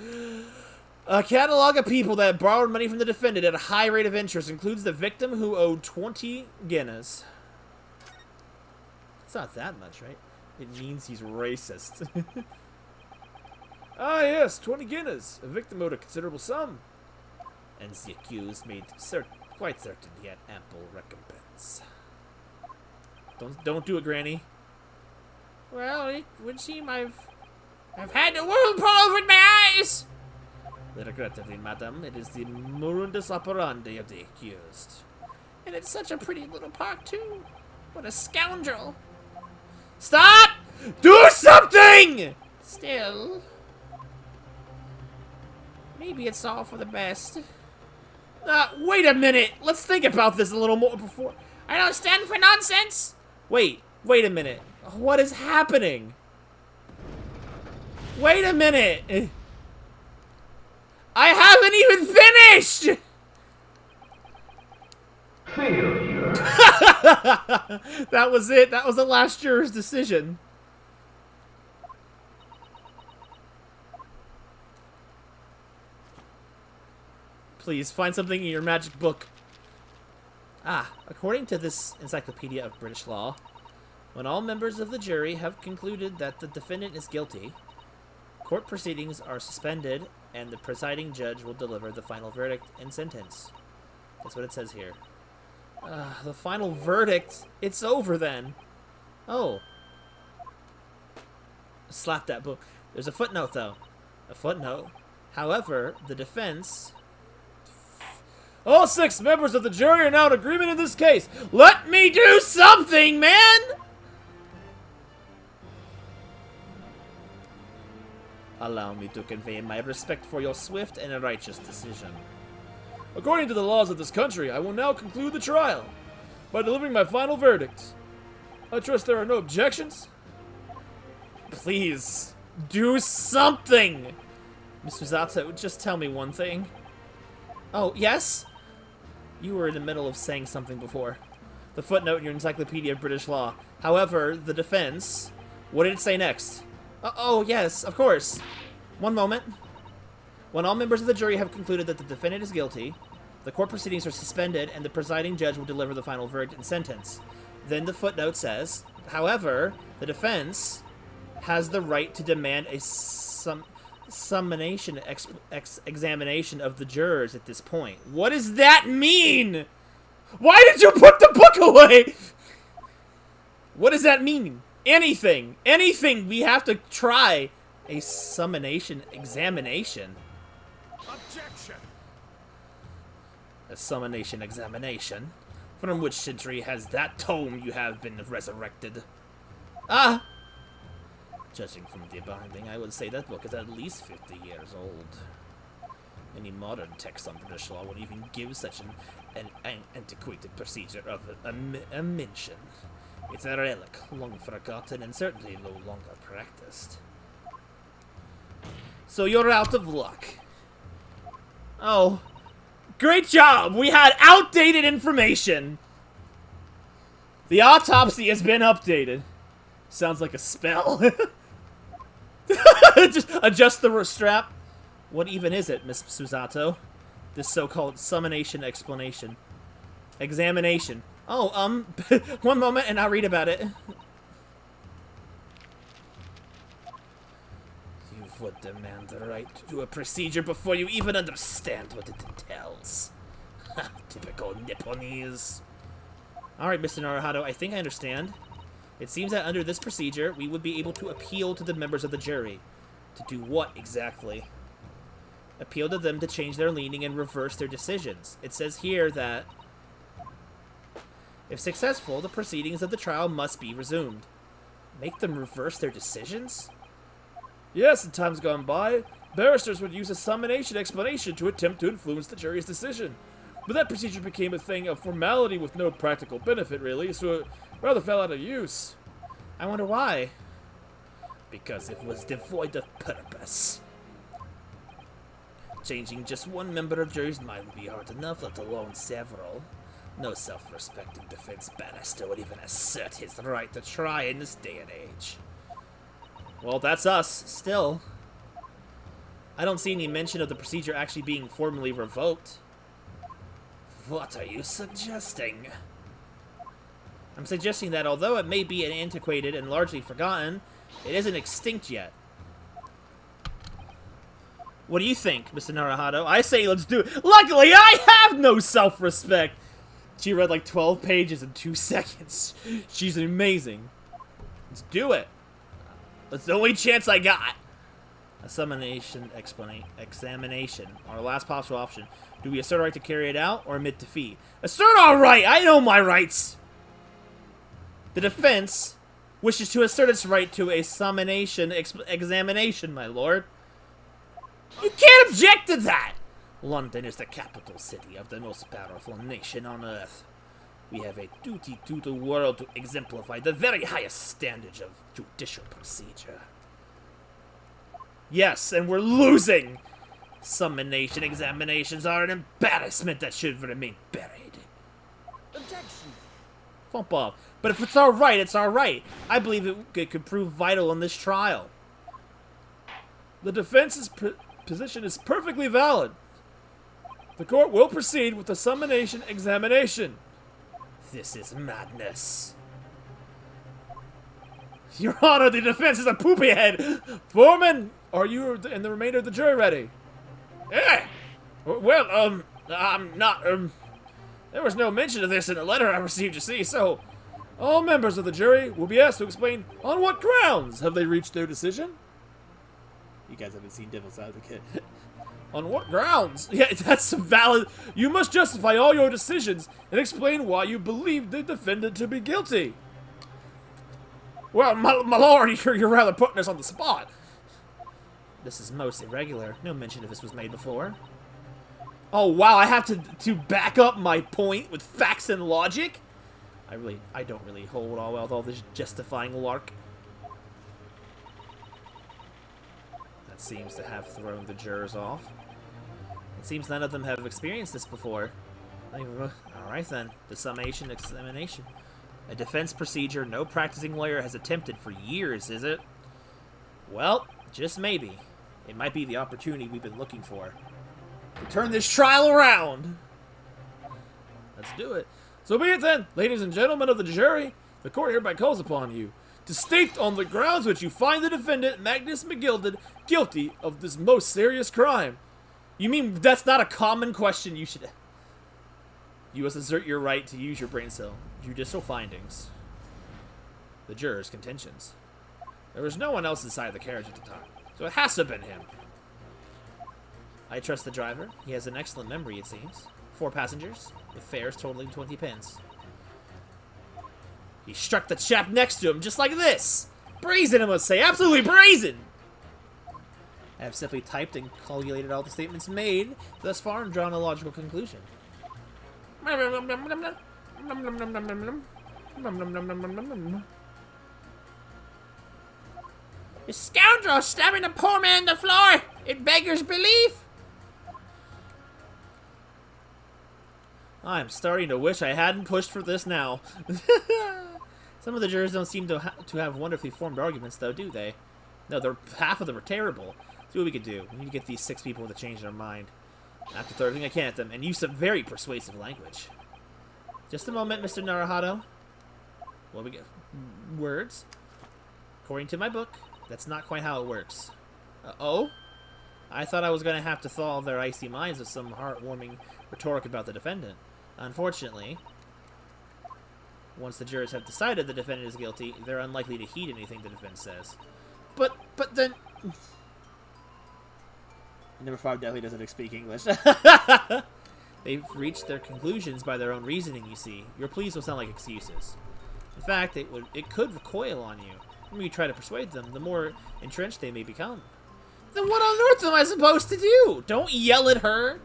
A catalog of people that borrowed money from the defendant at a high rate of interest includes the victim who owed 20 guineas. It's not that much, right? It means he's racist. Ah, yes, 20 guineas. A victim owed a considerable sum. And the accused made quite certain he had ample recompense. Don't do it, Granny. Well, it would seem I've had the world pull over my eyes. Regrettably, madam, it is the modus operandi of the accused. And it's such a pretty little park, too. What a scoundrel. Stop! Do something! Still, maybe it's all for the best. Wait a minute. Let's think about this a little more before. I don't stand for nonsense. Wait a minute. What is happening? Wait a minute. I haven't even finished! Failure. That was it. That was the last juror's decision. Please, find something in your magic book. According to this Encyclopedia of British Law, when all members of the jury have concluded that the defendant is guilty, court proceedings are suspended and the presiding judge will deliver the final verdict and sentence. That's what it says here. The final verdict? It's over then. Oh. Slap that book. There's a footnote, though. A footnote. However, the defense... All 6 members of the jury are now in agreement in this case. Let me do something, man! Allow me to convey my respect for your swift and righteous decision. According to the laws of this country, I will now conclude the trial by delivering my final verdict. I trust there are no objections. Please, do something! Miss Susato, just tell me one thing. Oh, yes? You were in the middle of saying something before. The footnote in your Encyclopedia of British Law. However, the defense... What did it say next? Oh, yes, of course. One moment. When all members of the jury have concluded that the defendant is guilty, the court proceedings are suspended and the presiding judge will deliver the final verdict and sentence. Then the footnote says, however, the defense has the right to demand a examination of the jurors at this point. What does that mean? Why did you put the book away? What does that mean? Anything. Anything. We have to try a examination. Objection! A examination? From which century has that tome you have been resurrected? Judging from the binding, I would say that book is at least 50 years old. Any modern text on British law would even give such an antiquated procedure of a mention. It's a relic, long forgotten, and certainly no longer practiced. So you're out of luck. Oh. Great job! We had outdated information! The autopsy has been updated. Sounds like a spell. Just adjust the strap. What even is it, Miss Susato? This so-called examination. Oh, one moment and I'll read about it. You would demand the right to a procedure before you even understand what it entails. Typical Nipponese. Alright, Mr. Naruhado, I think I understand. It seems that under this procedure, we would be able to appeal to the members of the jury. To do what, exactly? Appeal to them to change their leaning and reverse their decisions. It says here that if successful, the proceedings of the trial must be resumed. Make them reverse their decisions? Yes, in times gone by, barristers would use a summonation explanation to attempt to influence the jury's decision. But that procedure became a thing of formality with no practical benefit, really, so it rather fell out of use. I wonder why. Because it was devoid of purpose. Changing just one member of jury's mind would be hard enough, let alone several. No self-respecting defense barrister would even assert his right to try in this day and age. Well, that's us. Still, I don't see any mention of the procedure actually being formally revoked. What are you suggesting? I'm suggesting that although it may be antiquated and largely forgotten, it isn't extinct yet. What do you think, Mr. Naruhado? I say let's do it. Luckily, I have no self-respect! She read like 12 pages in 2 seconds. She's amazing. Let's do it. That's the only chance I got. A summonation examination. Our last possible option. Do we assert our right to carry it out or admit defeat? Assert our right! I know my rights! The defense wishes to assert its right to a summonation examination, my lord. You can't object to that! London is the capital city of the most powerful nation on earth. We have a duty to the world to exemplify the very highest standards of judicial procedure. Yes, and we're losing! Summonation examinations are an embarrassment that should remain buried. Objection! Bump off. But if it's our right, it's our right. I believe it could prove vital in this trial. The defense's position is perfectly valid. The court will proceed with the summonation examination. This is madness. Your Honor, the defense is a poopy head. Foreman, are you and the remainder of the jury ready? Yeah. Well, I'm not, there was no mention of this in the letter I received, you see, so all members of the jury will be asked to explain on what grounds have they reached their decision. You guys haven't seen Devil's Advocate. On what grounds? Yeah, that's valid. You must justify all your decisions and explain why you believe the defendant to be guilty. Well, my lord, you're rather putting us on the spot. This is most irregular. No mention of this was made before. Oh, wow, I have to back up my point with facts and logic? I don't really hold all with all this justifying lark. That seems to have thrown the jurors off. It seems none of them have experienced this before. Alright then, the summation examination. A defense procedure no practicing lawyer has attempted for years, is it? Well, just maybe. It might be the opportunity we've been looking for. To turn this trial around! Let's do it. So be it then, ladies and gentlemen of the jury, the court hereby calls upon you to state on the grounds which you find the defendant, Magnus McGilded, guilty of this most serious crime. You mean that's not a common question you should... You must assert your right to use your brain cell. Judicial findings. The jurors' contentions. There was no one else inside the carriage at the time, so it has to have been him. I trust the driver. He has an excellent memory, it seems. 4 passengers, with fares totaling 20 pence. He struck the chap next to him just like this! Brazen, I must say. Absolutely brazen! I have simply typed and calculated all the statements made thus far and drawn a logical conclusion. The scoundrel stabbing a poor man on the floor! It beggars belief! I'm starting to wish I hadn't pushed for this now. Some of the jurors don't seem to have wonderfully formed arguments, though, do they? No, half of them are terrible. See what we can do. We need to get these 6 people to change their mind. After throwing everything I can at them, and use some very persuasive language. Just a moment, Mr. Naruhado. What we get? Words. According to my book, that's not quite how it works. Oh? I thought I was going to have to thaw their icy minds with some heartwarming rhetoric about the defendant. Unfortunately, once the jurors have decided the defendant is guilty, they're unlikely to heed anything the defense says. But then... Number 5 definitely doesn't speak English. They've reached their conclusions by their own reasoning, you see. Your pleas will sound like excuses. In fact, it could recoil on you. The more you try to persuade them, the more entrenched they may become. Then what on earth am I supposed to do? Don't yell at her!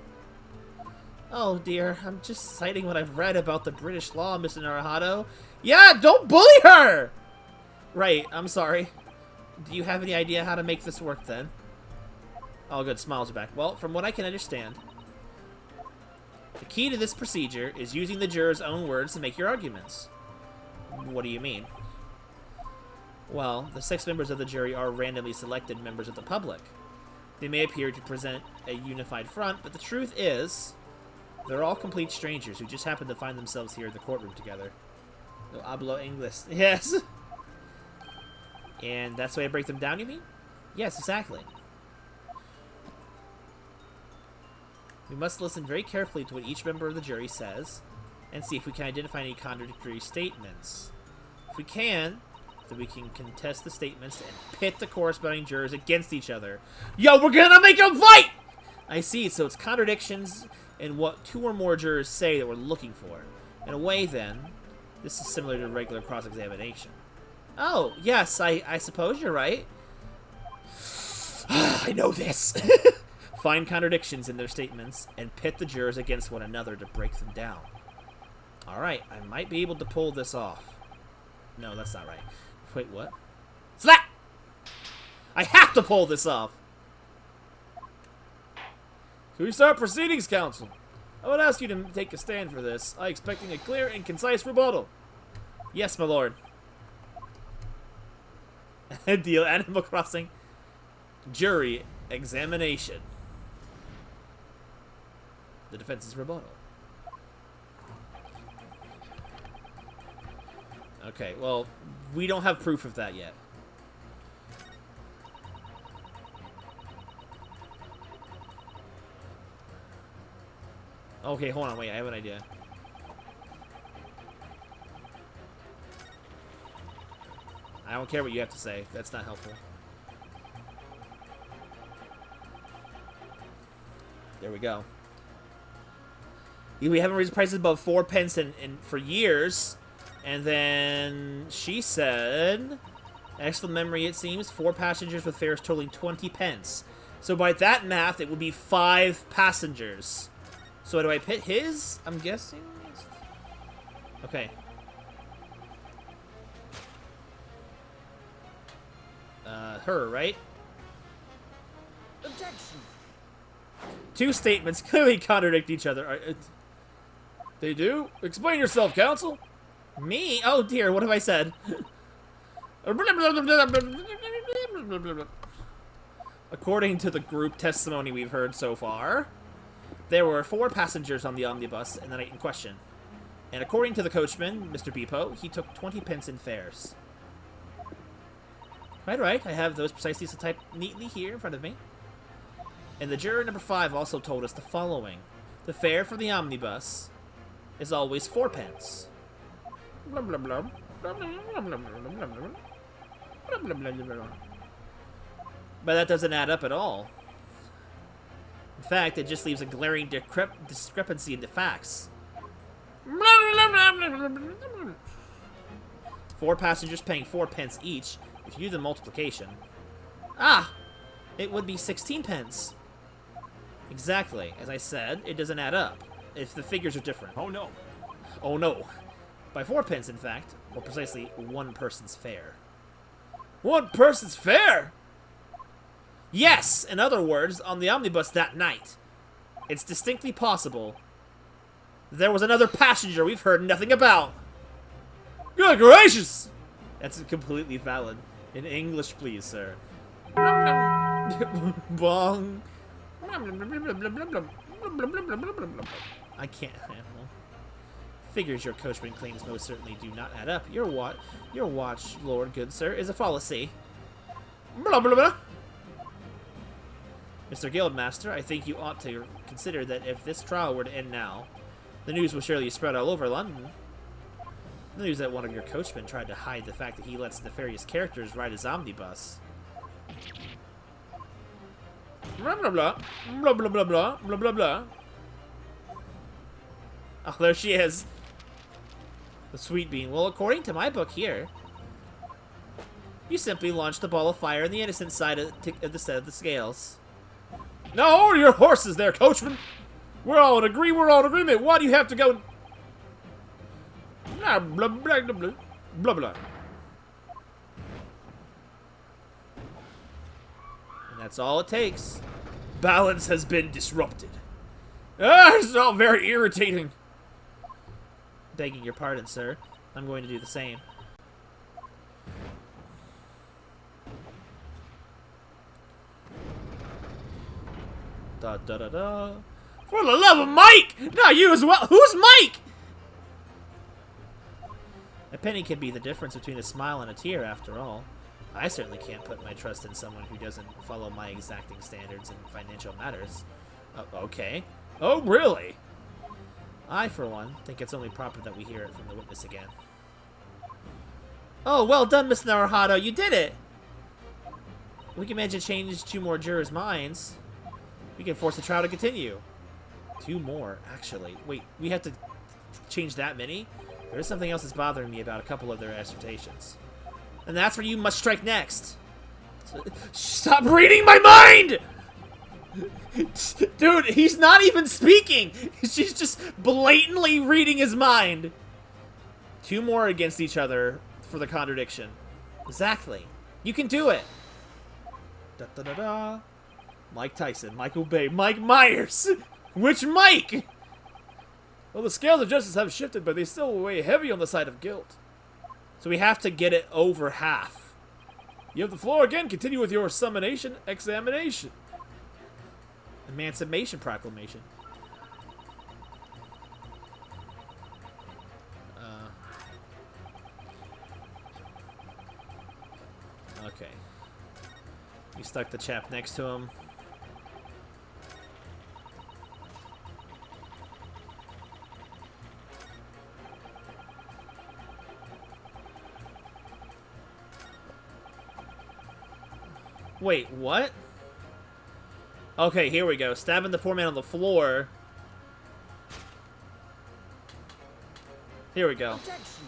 Oh dear, I'm just citing what I've read about the British law, Mr. Naruhito. Yeah, don't bully her! Right, I'm sorry. Do you have any idea how to make this work then? All good, smiles are back. Well, from what I can understand, the key to this procedure is using the jurors' own words to make your arguments. What do you mean? Well, the 6 members of the jury are randomly selected members of the public. They may appear to present a unified front, but the truth is, they're all complete strangers who just happen to find themselves here in the courtroom together. No hablo English. Yes! And that's the way I break them down, you mean? Yes, exactly. We must listen very carefully to what each member of the jury says, and see if we can identify any contradictory statements. If we can, then we can contest the statements and pit the corresponding jurors against each other. Yo, we're gonna make them fight! I see, so it's contradictions in what 2 or more jurors say that we're looking for. In a way, then, this is similar to regular cross-examination. Oh, yes, I suppose you're right. I know this! Find contradictions in their statements and pit the jurors against one another to break them down. Alright, I might be able to pull this off. No, that's not right. Wait, what? Slap! I have to pull this off! Can we start proceedings, counsel? I would ask you to take a stand for this. I expecting a clear and concise rebuttal. Yes, my lord. Deal Animal Crossing. Jury examination. The defense's rebuttal. Okay, well, we don't have proof of that yet. Okay, hold on, wait, I have an idea. I don't care what you have to say. That's not helpful. There we go. We haven't raised prices above 4 pence for years. And then she said, excellent memory it seems, 4 passengers with fares totaling 20 pence. So by that math, it would be 5 passengers. So do I pit his? I'm guessing. Okay. Her, right? Objection. 2 statements clearly contradict each other. They do? Explain yourself, counsel. Me? Oh dear, what have I said? According to the group testimony we've heard so far, there were 4 passengers on the omnibus in the night in question. And according to the coachman, Mr. Beepo, he took 20 pence in fares. Right. I have those precisely typed neatly here in front of me. And the juror number 5 also told us the following. The fare for the omnibus is always 4 pence. Blah, blah, blah. Blah, blah, blah, blah, blah, blah, blah. Blah, blah, blah, blah, blah. But that doesn't add up at all. In fact, it just leaves a glaring discrepancy in the facts. 4 passengers paying 4 pence each. If you do the multiplication... Ah! It would be 16 pence. Exactly. As I said, it doesn't add up. If the figures are different. Oh no. Oh no. By 4 pence, in fact. Or precisely 1 person's fare. 1 person's fare?! Yes! In other words, on the omnibus that night, it's distinctly possible there was another passenger we've heard nothing about. Good gracious! That's completely valid. In English, please, sir. Bong. I can't handle. Figures your coachman claims most certainly do not add up. Your watch, Lord, good sir, is a fallacy. Blah, blah, blah. Mr. Guildmaster, I think you ought to consider that if this trial were to end now, the news will surely spread all over London. The news that one of your coachmen tried to hide the fact that he lets nefarious characters ride his omnibus. Blah, blah, blah. Blah, blah, blah, blah. Blah, blah, blah. Oh, there she is. The sweet bean. Well, according to my book here, You simply launched a ball of fire on the innocent side of the set of the scales. Now, order your horses there, coachman! We're all in agreement. Why do you have to go... Blah, blah, blah, blah, blah, blah. And that's all it takes. Balance has been disrupted. This is all very irritating. Begging your pardon, sir. I'm going to do the same. Da da da da. For the love of Mike! Not you as well. Who's Mike? A penny can be the difference between a smile and a tear, after all. I certainly can't put my trust in someone who doesn't follow my exacting standards in financial matters. Okay. Oh, really? I, for one, think it's only proper that we hear it from the witness again. Oh, well done, Miss Naruhado. You did it! We can manage to change 2 more jurors' minds. We can force the trial to continue. 2 more, actually. Wait, we have to change that many? There is something else that's bothering me about a couple of their assertions. And that's where you must strike next. Stop reading my mind! Dude, he's not even speaking! She's just blatantly reading his mind. 2 more against each other for the contradiction. Exactly. You can do it! Da-da-da-da. Mike Tyson, Michael Bay, Mike Myers! Which Mike? Well, the scales of justice have shifted, but they still weigh heavy on the side of guilt. So we have to get it over half. You have the floor again. Continue with your summonation examination. Emancipation Proclamation. Okay. He stuck the chap next to him. Wait, what? Okay, here we go. Stabbing the poor man on the floor. Here we go. Objection.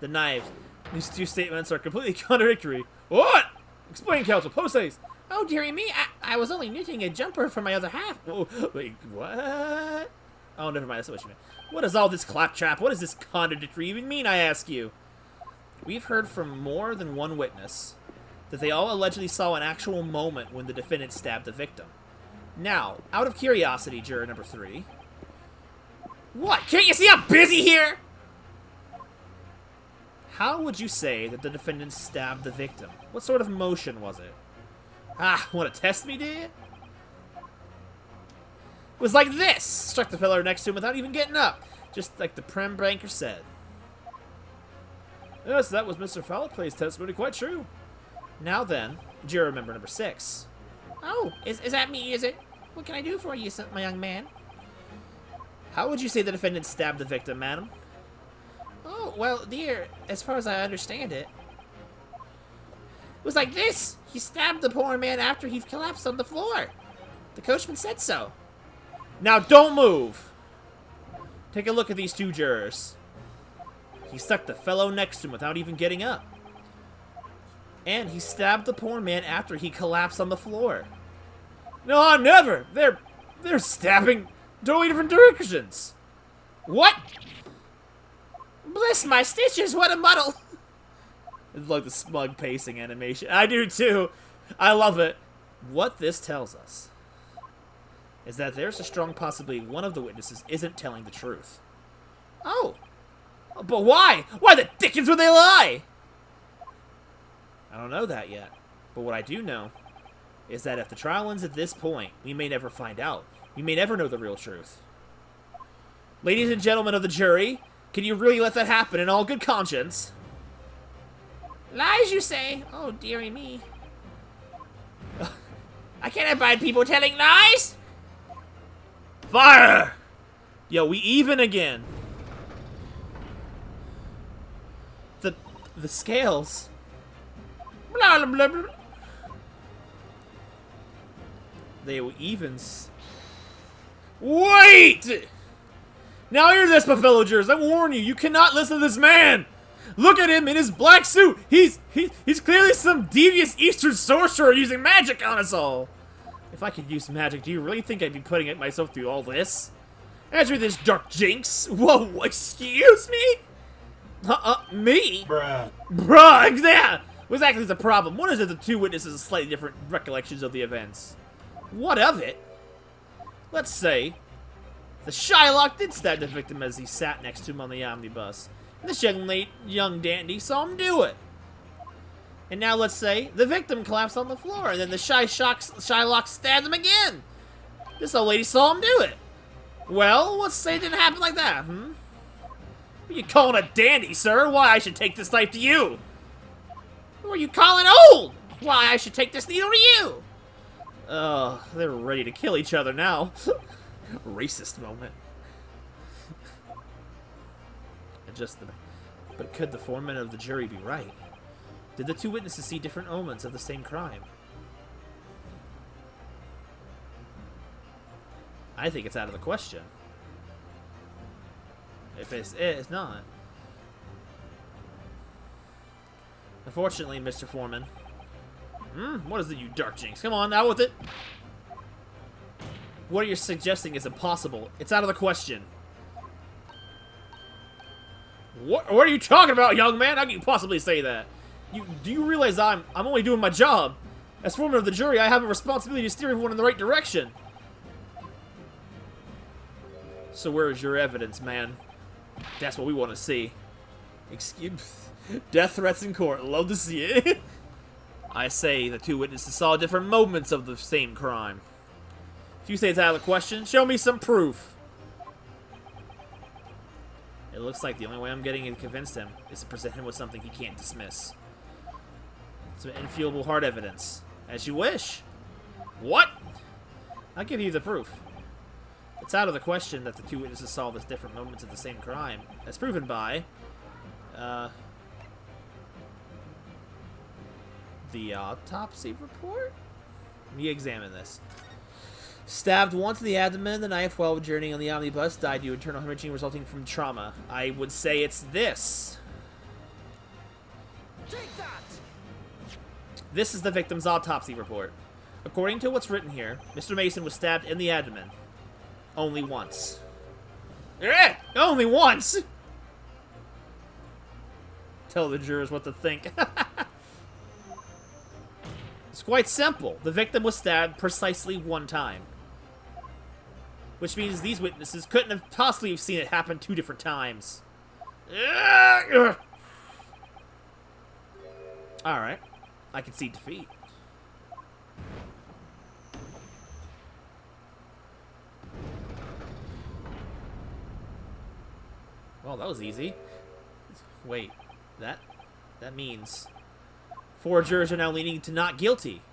The knives. These 2 statements are completely contradictory. What? Explain, counsel. Post haste. Oh, dearie me, I was only knitting a jumper for my other half. Oh, wait, what? Oh, never mind. That's what you meant. What is all this claptrap? What does this contradictory even mean, I ask you? We've heard from more than one witness that they all allegedly saw an actual moment when the defendant stabbed the victim. Now, out of curiosity, juror number 3. What? Can't you see I'm busy here? How would you say that the defendant stabbed the victim? What sort of motion was it? Ah, want to test me, do you? It was like this! Struck the fellow next to him without even getting up. Just like the Prem banker said. Yes, that was Mr. Falloplay's testimony. Quite true. Now then, juror member number 6. Oh, is that me, is it? What can I do for you, my young man? How would you say the defendant stabbed the victim, madam? Oh, well, dear, as far as I understand it, it was like this. He stabbed the poor man after he collapsed on the floor. The coachman said so. Now don't move! Take a look at these 2 jurors. He stuck the fellow next to him without even getting up. And he stabbed the poor man after he collapsed on the floor. No, never! They're stabbing totally different directions. What? Bless my stitches, what a muddle! It's like the smug pacing animation. I do too. I love it. What this tells us is that there's a strong possibility one of the witnesses isn't telling the truth. Oh. But why? Why the dickens would they lie? I don't know that yet. But what I do know is that if the trial ends at this point, we may never find out. We may never know the real truth. Ladies and gentlemen of the jury, can you really let that happen in all good conscience? Lies, you say? Oh, dearie me. I can't abide people telling lies! Fire! Yo, we even again. The scales. Blah, blah, blah. They were evens. Wait! Now hear this, my fellow jurors. I warn you, you cannot listen to this man! Look at him in his black suit. He's clearly some devious Eastern sorcerer using magic on us all. If I could use magic, do you really think I'd be putting myself through all this? Answer this, Dark Jinx. Whoa, excuse me? Me? Bruh, yeah. What's exactly the problem? What is it the two witnesses have slightly different recollections of the events? What of it? Let's say the Shylock did stab the victim as he sat next to him on the omnibus. And this young dandy saw him do it. And now let's say the victim collapsed on the floor, and then the Shylock stabbed him again. This old lady saw him do it. Well, let's say it didn't happen like that, hmm? What are you calling a dandy, sir? Why I should take this knife to you? Who are you calling old? Why I should take this needle to you? They're ready to kill each other now. Racist moment. But could the foreman of the jury be right? Did the two witnesses see different moments of the same crime? I think it's out of the question. If it's not. Unfortunately, Mr. Foreman. What is it, you Dark Jinx? Come on, out with it. What you're suggesting is impossible. It's out of the question. What are you talking about, young man? How can you possibly say that? Do you realize I'm only doing my job? As foreman of the jury, I have a responsibility to steer everyone in the right direction. So where is your evidence, man? That's what we want to see. Excuse... Death threats in court. Love to see it. I say the two witnesses saw different moments of the same crime. If you say it's out of the question, show me some proof. It looks like the only way I'm getting to convince him is to present him with something he can't dismiss. Some infuelable hard evidence. As you wish. What? I'll give you the proof. It's out of the question that the two witnesses saw the different moments of the same crime. As proven by... the autopsy report? Let me examine this. Stabbed once in the abdomen, the knife while journeying on the omnibus, died due to internal hemorrhaging resulting from trauma. I would say it's this. Take that! This is the victim's autopsy report. According to what's written here, Mr. Mason was stabbed in the abdomen. Only once. Only once? Tell the jurors what to think. It's quite simple. The victim was stabbed precisely one time. Which means these witnesses couldn't have possibly seen it happen 2 different times. Alright. I can see defeat. Well, that was easy. Wait. That means 4 jurors are now leaning to not guilty.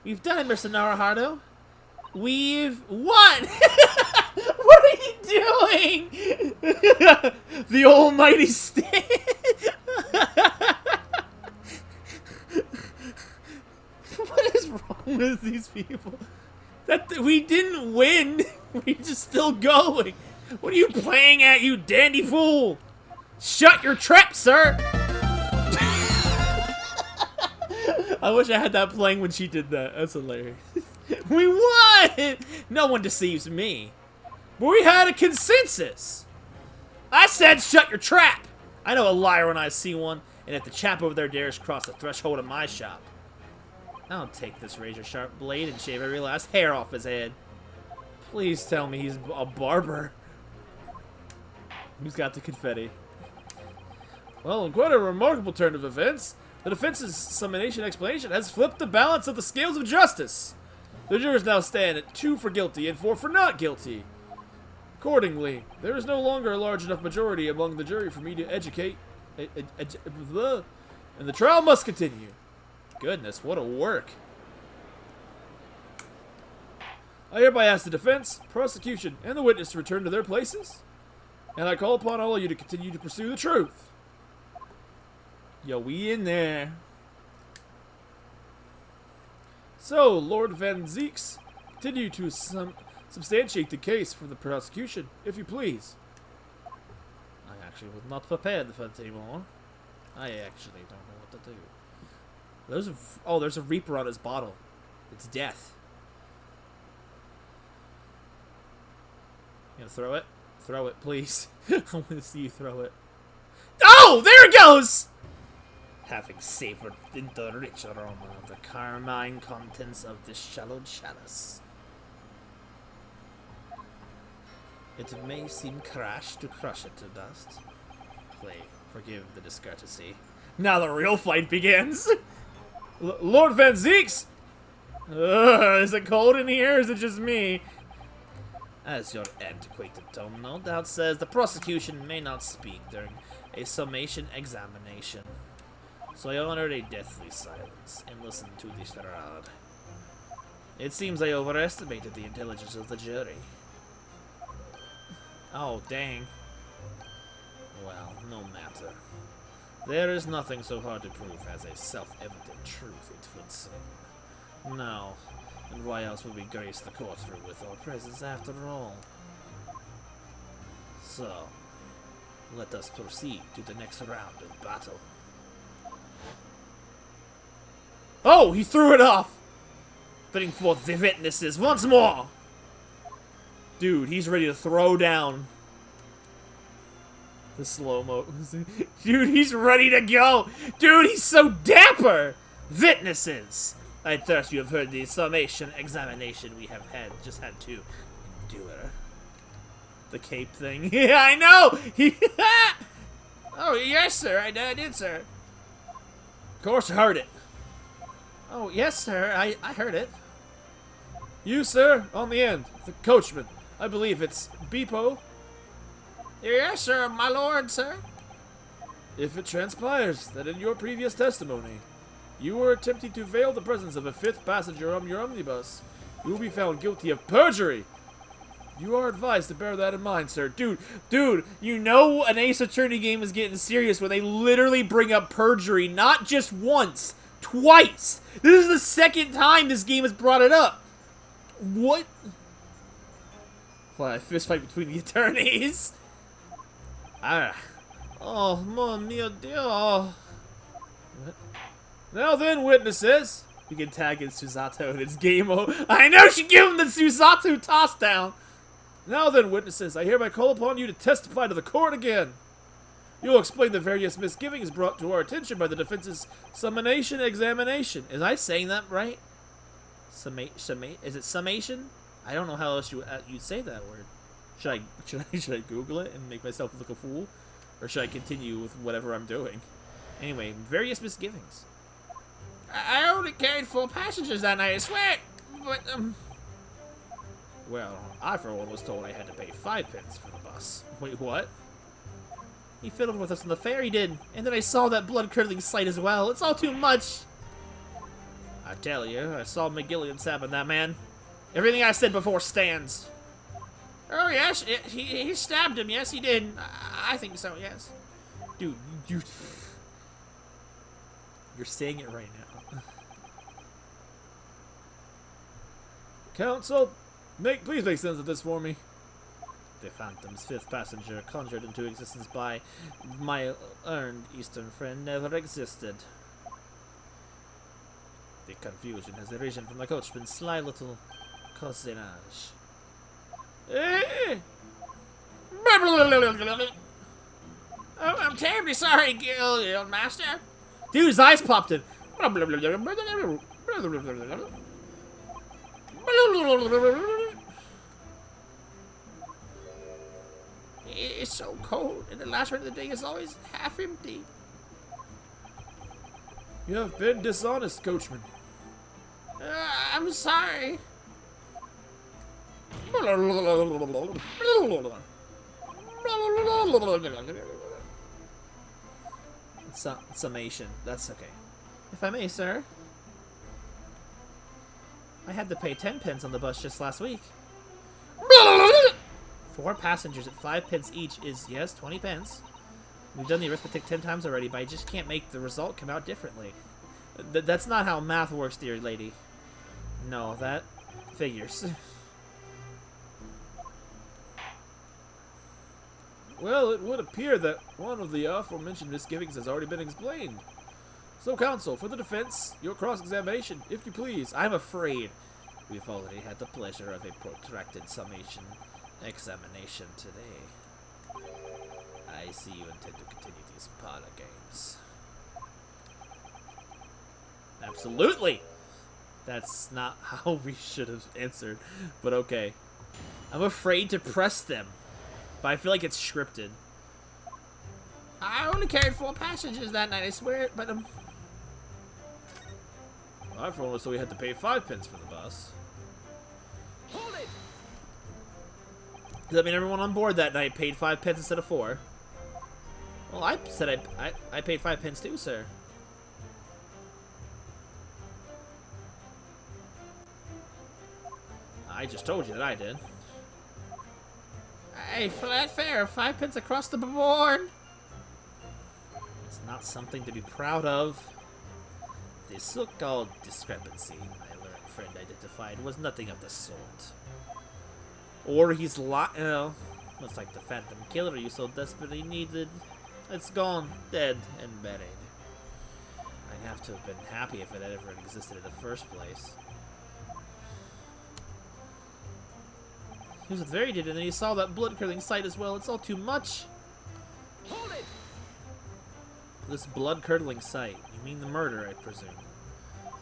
We've done it, Mr. Naruhito. We've won! What are you doing? The almighty stand. What is wrong with these people? We didn't win. We're just still going. What are you playing at, you dandy fool? Shut your trap, sir! I wish I had that playing when she did that. That's hilarious. We won! No one deceives me. But we had a consensus. I said shut your trap. I know a liar when I see one, and if the chap over there dares cross the threshold of my shop, I'll take this razor-sharp blade and shave every last hair off his head. Please tell me he's a barber. Who's got the confetti? Well, in quite a remarkable turn of events, the defense's summation explanation has flipped the balance of the scales of justice. The jurors now stand at 2 for guilty and 4 for not guilty. Accordingly, there is no longer a large enough majority among the jury for me to educate, and the trial must continue. Goodness, what a work. I hereby ask the defense, prosecution, and the witness to return to their places, and I call upon all of you to continue to pursue the truth. Yo, we in there. So, Lord Van Zeeks, continue to substantiate the case for the prosecution, if you please. I actually was not prepared for it anymore. I actually don't know what to do. There's a Reaper on his bottle. It's death. You gonna throw it? Throw it, please. I want to see you throw it. Oh, there it goes! Having savored in the rich aroma of the carmine contents of this shallowed chalice. It may seem crash to crush it to dust. Forgive the discourtesy. Now the real fight begins! Lord Van Zeeks! Is it cold in here, or is it just me? As your antiquated tone no doubt says, the prosecution may not speak during a summation examination. So I honored a deathly silence and listened to the charade. It seems I overestimated the intelligence of the jury. Oh, dang. Well, no matter. There is nothing so hard to prove as a self-evident truth, it would seem. No, and why else would we grace the courtroom with our presence after all? So, let us proceed to the next round of battle. Oh, he threw it off! Putting forth the witnesses once more! Dude, he's ready to throw down. The slow-mo. Dude, he's ready to go! Dude, he's so dapper! Witnesses! I trust you have heard the summation examination we have just had to do it. The cape thing. Yeah, I know! Oh, yes, sir. I did, sir. Of course, I heard it. Oh, yes, sir. I heard it. You, sir, on the end. The coachman. I believe it's Beepo. Yes, sir, my lord, sir. If it transpires that in your previous testimony you were attempting to veil the presence of a fifth passenger on your omnibus, you will be found guilty of perjury. You are advised to bear that in mind, sir. Dude, you know an Ace Attorney game is getting serious when they literally bring up perjury, not just once, twice. This is the second time this game has brought it up. What? Well, a fist fight between the attorneys. Oh, mon mio Dio. Now then, witnesses. We can tag in Susato and it's game over. I know she gave him the Susato toss down. Now then, witnesses, I hereby call upon you to testify to the court again. You'll explain the various misgivings brought to our attention by the defense's summation examination. Is I saying that right? Is it summation? I don't know how else you'd say that word. Should I Google it and make myself look a fool? Or should I continue with whatever I'm doing? Anyway, various misgivings. I only carried 4 passengers that night, I swear! But, Well, I for one was told I had to pay 5 pence for the bus. Wait, what? He fiddled with us on the fare, he did. And then I saw that blood-curdling sight as well. It's all too much! I tell you, I saw McGillian stabbing that man. Everything I said before stands. Oh, yes, he stabbed him. Yes, he did. I think so, yes. Dude, you're saying it right now. Counsel, please make sense of this for me. The Phantom's 5th passenger, conjured into existence by my learned Eastern friend, never existed. The confusion has arisen from the coachman's sly little cousinage. Oh, I'm terribly sorry, Guild Master. Dude, his eyes popped in. It's so cold, and the last part of the day is always half empty. You have been dishonest, coachman. I'm sorry. Summation. That's okay. If I may, sir. I had to pay 10 pence on the bus just last week. 4 passengers at 5 pence each is, yes, 20 pence. We've done the arithmetic 10 times already, but I just can't make the result come out differently. That's not how math works, dear lady. No, that figures. Well, it would appear that one of the aforementioned misgivings has already been explained. So, counsel, for the defense, your cross-examination, if you please. I'm afraid we've already had the pleasure of a protracted examination today. I see you intend to continue these parlor games. Absolutely! That's not how we should have answered, but okay. I'm afraid to press them, but I feel like it's scripted. I only carried 4 passengers that night, I swear, but I for one was so we had to pay 5 pence for the bus. Hold it! Does that mean everyone on board that night paid 5 pence instead of 4? Well, I said I paid 5 pence too, sir. I just told you that I did. hey, flat fare, 5 pence across the board. It's not something to be proud of. The so-called discrepancy my learned friend identified was nothing of the sort. Or he's much like the Phantom Killer you so desperately needed. It's gone, dead and buried. I'd have to have been happy if it had ever existed in the first place. He was very did, and then he saw that blood-curdling sight as well. It's all too much. Hold it! This blood-curdling sight. You mean the murder, I presume?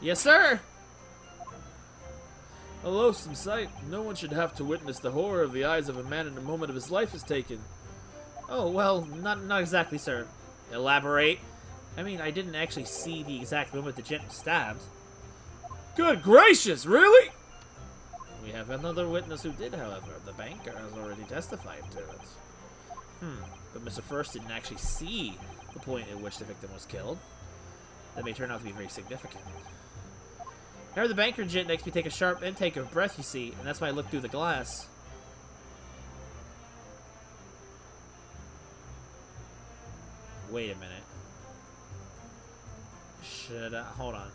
Yes, sir. A loathsome sight. No one should have to witness the horror of the eyes of a man in the moment of his life is taken. Oh, well, not exactly, sir. Elaborate. I mean, I didn't actually see the exact moment the gent was stabbed. Good gracious, really? We have another witness who did, however. The banker has already testified to it. But Mr. First didn't actually see the point at which the victim was killed. That may turn out to be very significant. I heard the banker gent makes me take a sharp intake of breath, you see, and that's why I looked through the glass. Wait a minute. Should I... Hold on.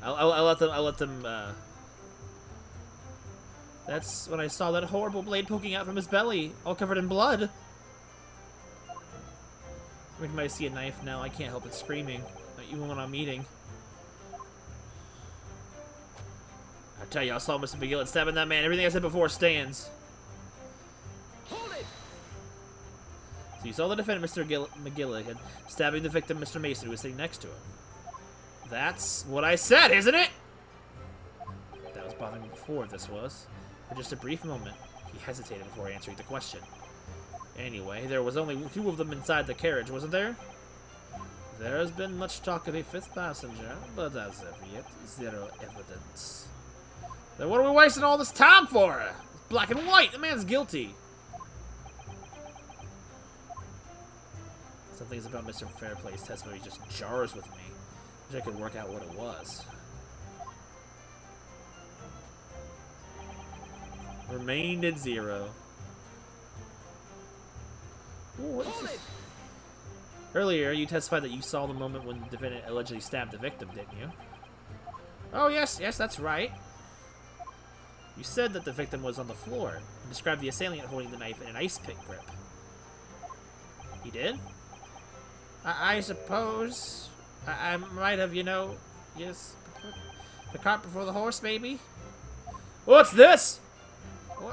I'll let them, That's when I saw that horrible blade poking out from his belly, all covered in blood. Every time I see a knife now, I can't help but screaming, even when I'm eating. I tell you, I saw Mr. McGillen stabbing that man. Everything I said before stands. Hold it! So you saw the defendant, Mr. McGilligan, stabbing the victim, Mr. Mason, who was sitting next to him. That's what I said, isn't it? That was bothering me before, this was. For just a brief moment, he hesitated before answering the question. Anyway, there was only 2 of them inside the carriage, wasn't there? There has been much talk of a 5th passenger, but as of yet, 0 evidence. Then what are we wasting all this time for? It's black and white. The man's guilty. Some things about Mr. Fairplay's testimony just jars with me. Wish I could work out what it was. Remained at 0. Ooh, what is this? Earlier, you testified that you saw the moment when the defendant allegedly stabbed the victim, didn't you? Oh, yes, that's right. You said that the victim was on the floor and described the assailant holding the knife in an ice pick grip. He did? I suppose I might have, yes, the cart before the horse, maybe. What's this?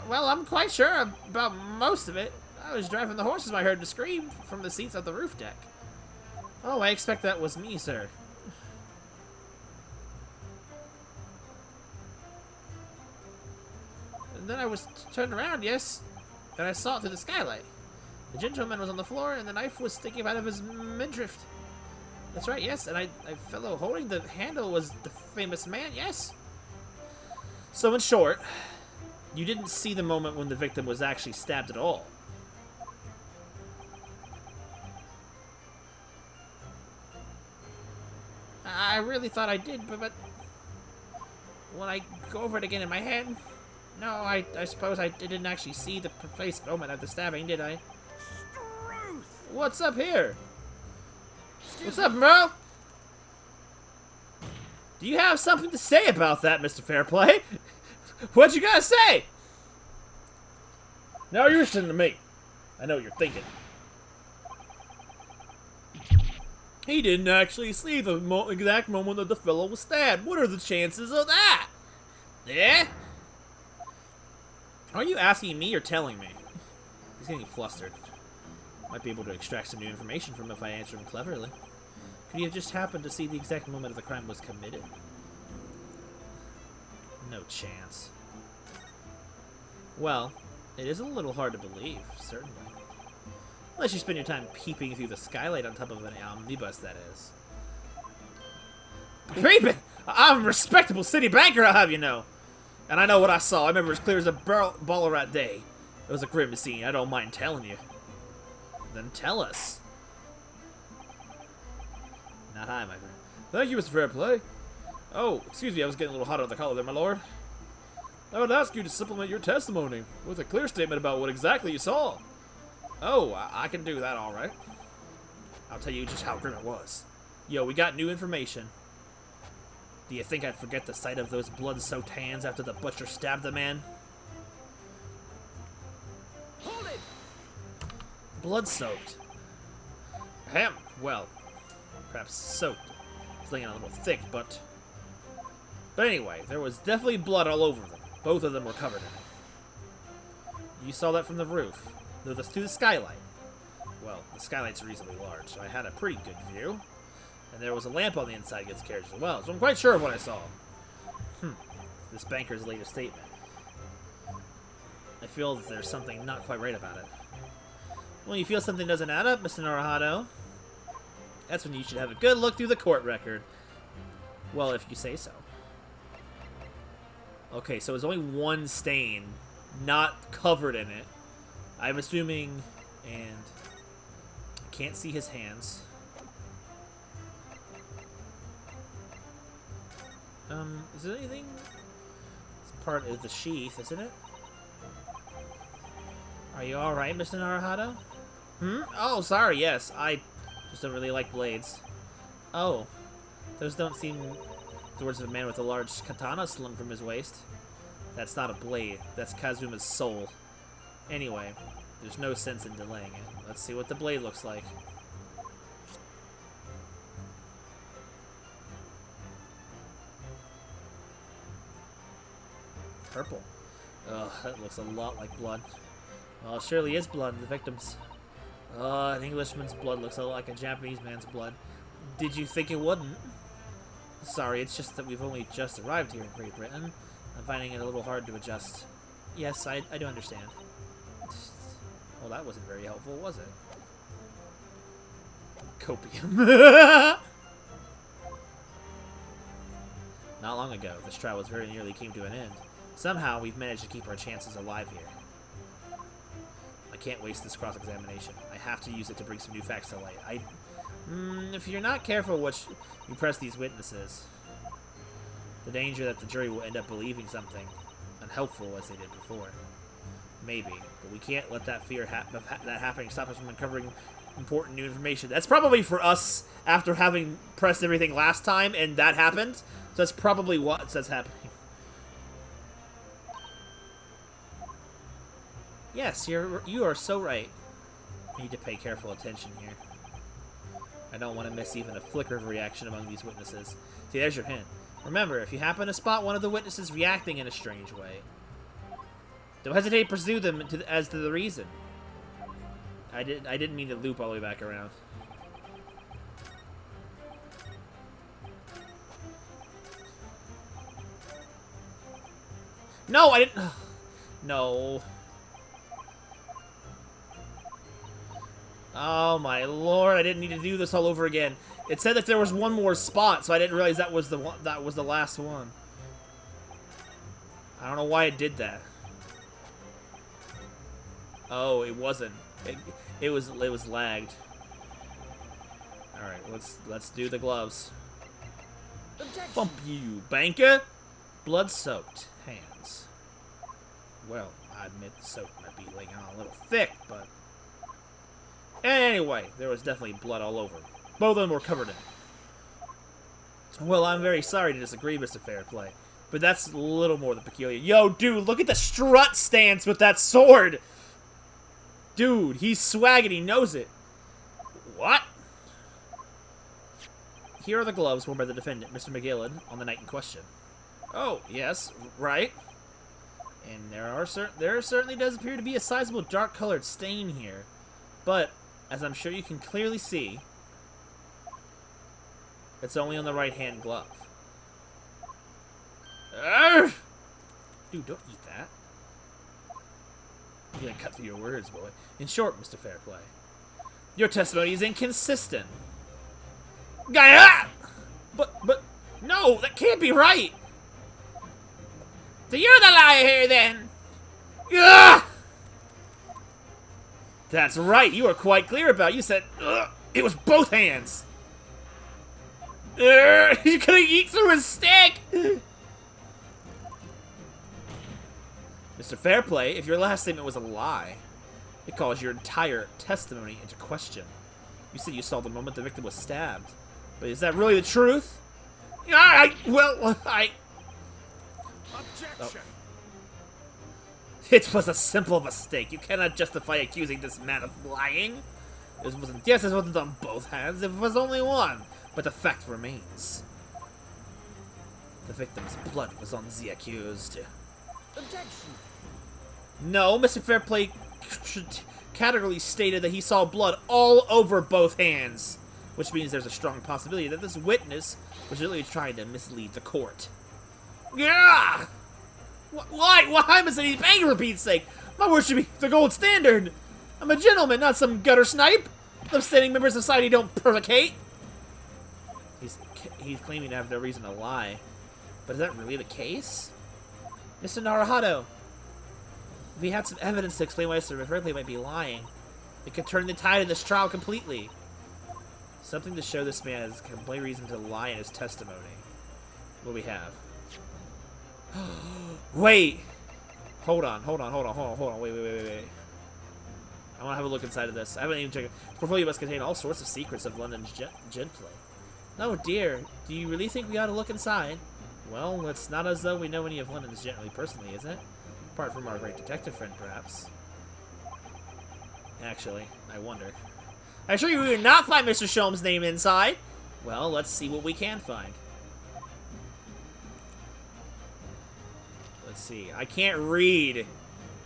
Well, I'm quite sure about most of it. I was driving the horses when I heard the scream from the seats of the roof deck. Oh, I expect that was me, sir. And then I was turned around, yes, and I saw it through the skylight. The gentleman was on the floor, and the knife was sticking out of his midriff. That's right, yes, and a fellow holding the handle was the famous man, yes. So in short, you didn't see the moment when the victim was actually stabbed at all. I really thought I did, but when I go over it again in my head, no, I suppose I didn't actually see the precise moment of the stabbing, did I? What's up here? What's up, bro? Do you have something to say about that, Mr. Fairplay? What you gotta say? Now you listen to me. I know what you're thinking. He didn't actually see the exact moment that the fellow was stabbed. What are the chances of that? Eh? Are you asking me or telling me? He's getting flustered. Might be able to extract some new information from him if I answer him cleverly. Could he have just happened to see the exact moment the crime was committed? No chance. Well, it is a little hard to believe, certainly. Unless you spend your time peeping through the skylight on top of an omnibus, that is. Peeping! I'm a respectable city banker, I'll have you know. And I know what I saw. I remember as clear as a baller rat day. It was a grim scene. I don't mind telling you. Then tell us. Not I, my friend. Thank you, Mr. Fairplay. Oh, excuse me, I was getting a little hot on the collar there, my lord. I would ask you to supplement your testimony with a clear statement about what exactly you saw. Oh, I can do that all right. I'll tell you just how grim it was. Yo, we got new information. Do you think I'd forget the sight of those blood-soaked hands after the butcher stabbed the man? Hold it! Blood-soaked. Ahem. Well, perhaps soaked. It's laying a little thick, but anyway, there was definitely blood all over them. Both of them were covered in it. You saw that from the roof. Through the skylight. Well, the skylight's reasonably large, so I had a pretty good view. And there was a lamp on the inside against the carriage as well, so I'm quite sure of what I saw. This banker's latest statement. I feel that there's something not quite right about it. When you feel something doesn't add up, Mr. Naruhado, that's when you should have a good look through the court record. Well, if you say so. Okay, so there's only one stain, not covered in it. I'm assuming, and I can't see his hands. Is there anything? It's part of the sheath, isn't it? Are you alright, Mr. Naruhado? Oh, sorry, yes. I just don't really like blades. Oh. Those don't seem the words of a man with a large katana slung from his waist. That's not a blade. That's Kazuma's soul. Anyway, there's no sense in delaying it. Let's see what the blade looks like. Purple. Ugh, that looks a lot like blood. Well, it surely is blood in the victims. An Englishman's blood looks a lot like a Japanese man's blood. Did you think it wouldn't? Sorry, it's just that we've only just arrived here in Great Britain. I'm finding it a little hard to adjust. Yes, I do understand. Well, that wasn't very helpful, was it? Copium. Not long ago, this trial was very nearly came to an end. Somehow, we've managed to keep our chances alive here. I can't waste this cross-examination. I have to use it to bring some new facts to light. If you're not careful you press these witnesses, the danger that the jury will end up believing something unhelpful as they did before. Maybe, but we can't let that fear of that happening stop us from uncovering important new information. That's probably for us after having pressed everything last time and that happened. So that's probably what's happening. Yes, you are so right. I need to pay careful attention here. I don't want to miss even a flicker of reaction among these witnesses. See, there's your hint. Remember, if you happen to spot one of the witnesses reacting in a strange way, don't hesitate to pursue them as to the reason. I didn't mean to loop all the way back around. No, I didn't. No. Oh my lord! I didn't need to do this all over again. It said that there was one more spot, so I didn't realize that was the one. That was the last one. I don't know why it did that. Oh, it wasn't. It was lagged. All right, let's do the gloves. Bump you, banker. Blood-soaked hands. Well, I admit the soap might be laying on a little thick, but anyway, there was definitely blood all over. Both of them were covered in it. Well, I'm very sorry to disagree, Mr. Fairplay, but that's a little more than peculiar. Yo, dude, look at the strut stance with that sword! Dude, he's swagging, he knows it. What? Here are the gloves worn by the defendant, Mr. McGillen, on the night in question. Oh, yes, right. And there certainly does appear to be a sizable dark-colored stain here. But, as I'm sure you can clearly see, it's only on the right-hand glove. Arrgh! Dude, don't eat that. You're gonna cut through your words, boy. In short, Mr. Fairplay, your testimony is inconsistent. Gah! But, no, that can't be right. So you're the liar here, then. Ugh! That's right, you were quite clear about it. You said, it was both hands. You're gonna eat through his stick. Mr. Fairplay, if your last statement was a lie, it calls your entire testimony into question. You said you saw the moment the victim was stabbed. But is that really the truth? Objection! Oh. It was a simple mistake. You cannot justify accusing this man of lying. It wasn't on both hands. It was only one. But the fact remains. The victim's blood was on the accused. Objection. No, Mr. Fairplay categorically stated that he saw blood all over both hands, which means there's a strong possibility that this witness was really trying to mislead the court. Yeah! Why? Why must any bang for Pete's sake? My word should be the gold standard. I'm a gentleman, not some gutter snipe. Upstanding members of society don't provocate. He's claiming to have no reason to lie. But is that really the case? Mr. Naruhado, if we had some evidence to explain why Mr. Fairplay might be lying, it could turn the tide in this trial completely. Something to show this man has complete reason to lie in his testimony. What do we have? Wait! Hold on, wait. I want to have a look inside of this. I haven't even checked it. The portfolio must contain all sorts of secrets of London's gentry. Oh dear, do you really think we ought to look inside? Well, it's not as though we know any of London's gentry personally, is it? Apart from our great detective friend, perhaps. Actually, I wonder. I assure you we will not find Mr. Sholmes' name inside! Well, let's see what we can find. Let's see. I can't read.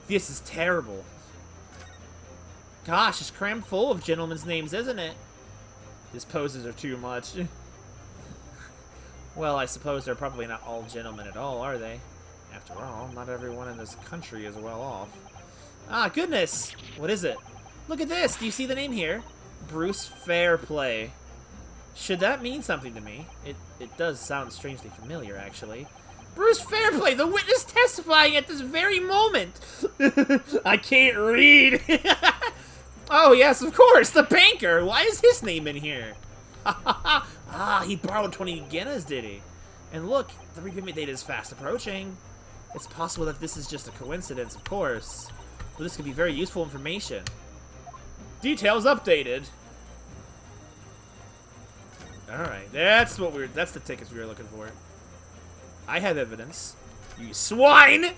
This is terrible. Gosh, it's crammed full of gentlemen's names, isn't it? These poses are too much. Well, I suppose they're probably not all gentlemen at all, are they? After all, not everyone in this country is well off. Ah, goodness! What is it? Look at this! Do you see the name here? Bruce Fairplay. Should that mean something to me? It does sound strangely familiar, actually. Bruce Fairplay, the witness testifying at this very moment! I can't read! Oh, yes, of course, the banker! Why is his name in here? Ah, he borrowed 20 guineas, did he? And look, the repayment date is fast approaching. It's possible that this is just a coincidence, of course. But this could be very useful information. Details updated. Alright, that's the tickets we were looking for. I have evidence. You swine!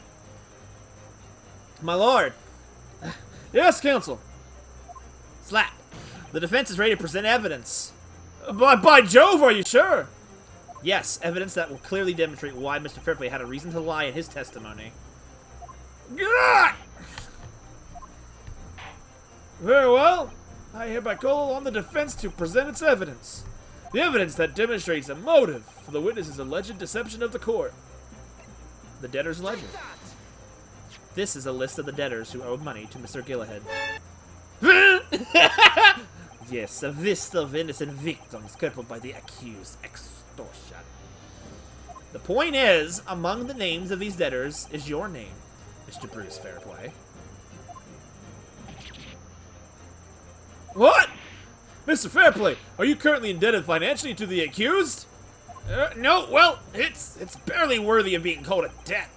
My lord! Yes, counsel! Slap! The defense is ready to present evidence. By Jove, are you sure? Yes, evidence that will clearly demonstrate why Mr. Fairplay had a reason to lie in his testimony. Gah! Very well. I hereby call on the defense to present its evidence. The evidence that demonstrates a motive for the witness's alleged deception of the court. The debtor's ledger. This is a list of the debtors who owed money to Mr. Gillihead. Yes, a list of innocent victims crippled by the accused extortion. The point is, among the names of these debtors is your name, Mr. Bruce Fairplay. What? Mr. Fairplay, are you currently indebted financially to the accused? No, well, it's barely worthy of being called a debt.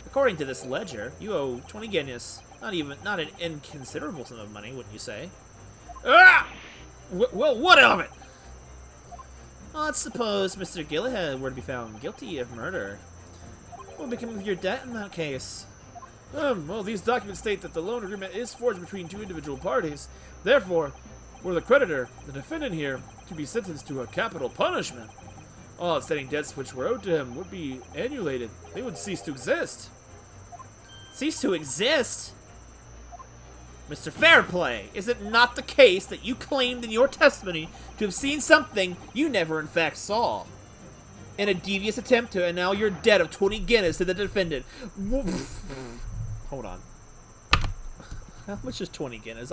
According to this ledger, you owe 20 guineas. Not an inconsiderable sum of money, wouldn't you say? Ah! Well, what of it? Let's suppose Mr. Gillihead were to be found guilty of murder. What would become of your debt in that case? Well, these documents state that the loan agreement is forged between two individual parties. Therefore, were the creditor, the defendant here, to be sentenced to a capital punishment, all outstanding debts which were owed to him would be annullated. They would cease to exist. Cease to exist? Mr. Fairplay, is it not the case that you claimed in your testimony to have seen something you never in fact saw? In a devious attempt to annul your debt of 20 guineas to the defendant. Hold on. How much is 20 guineas?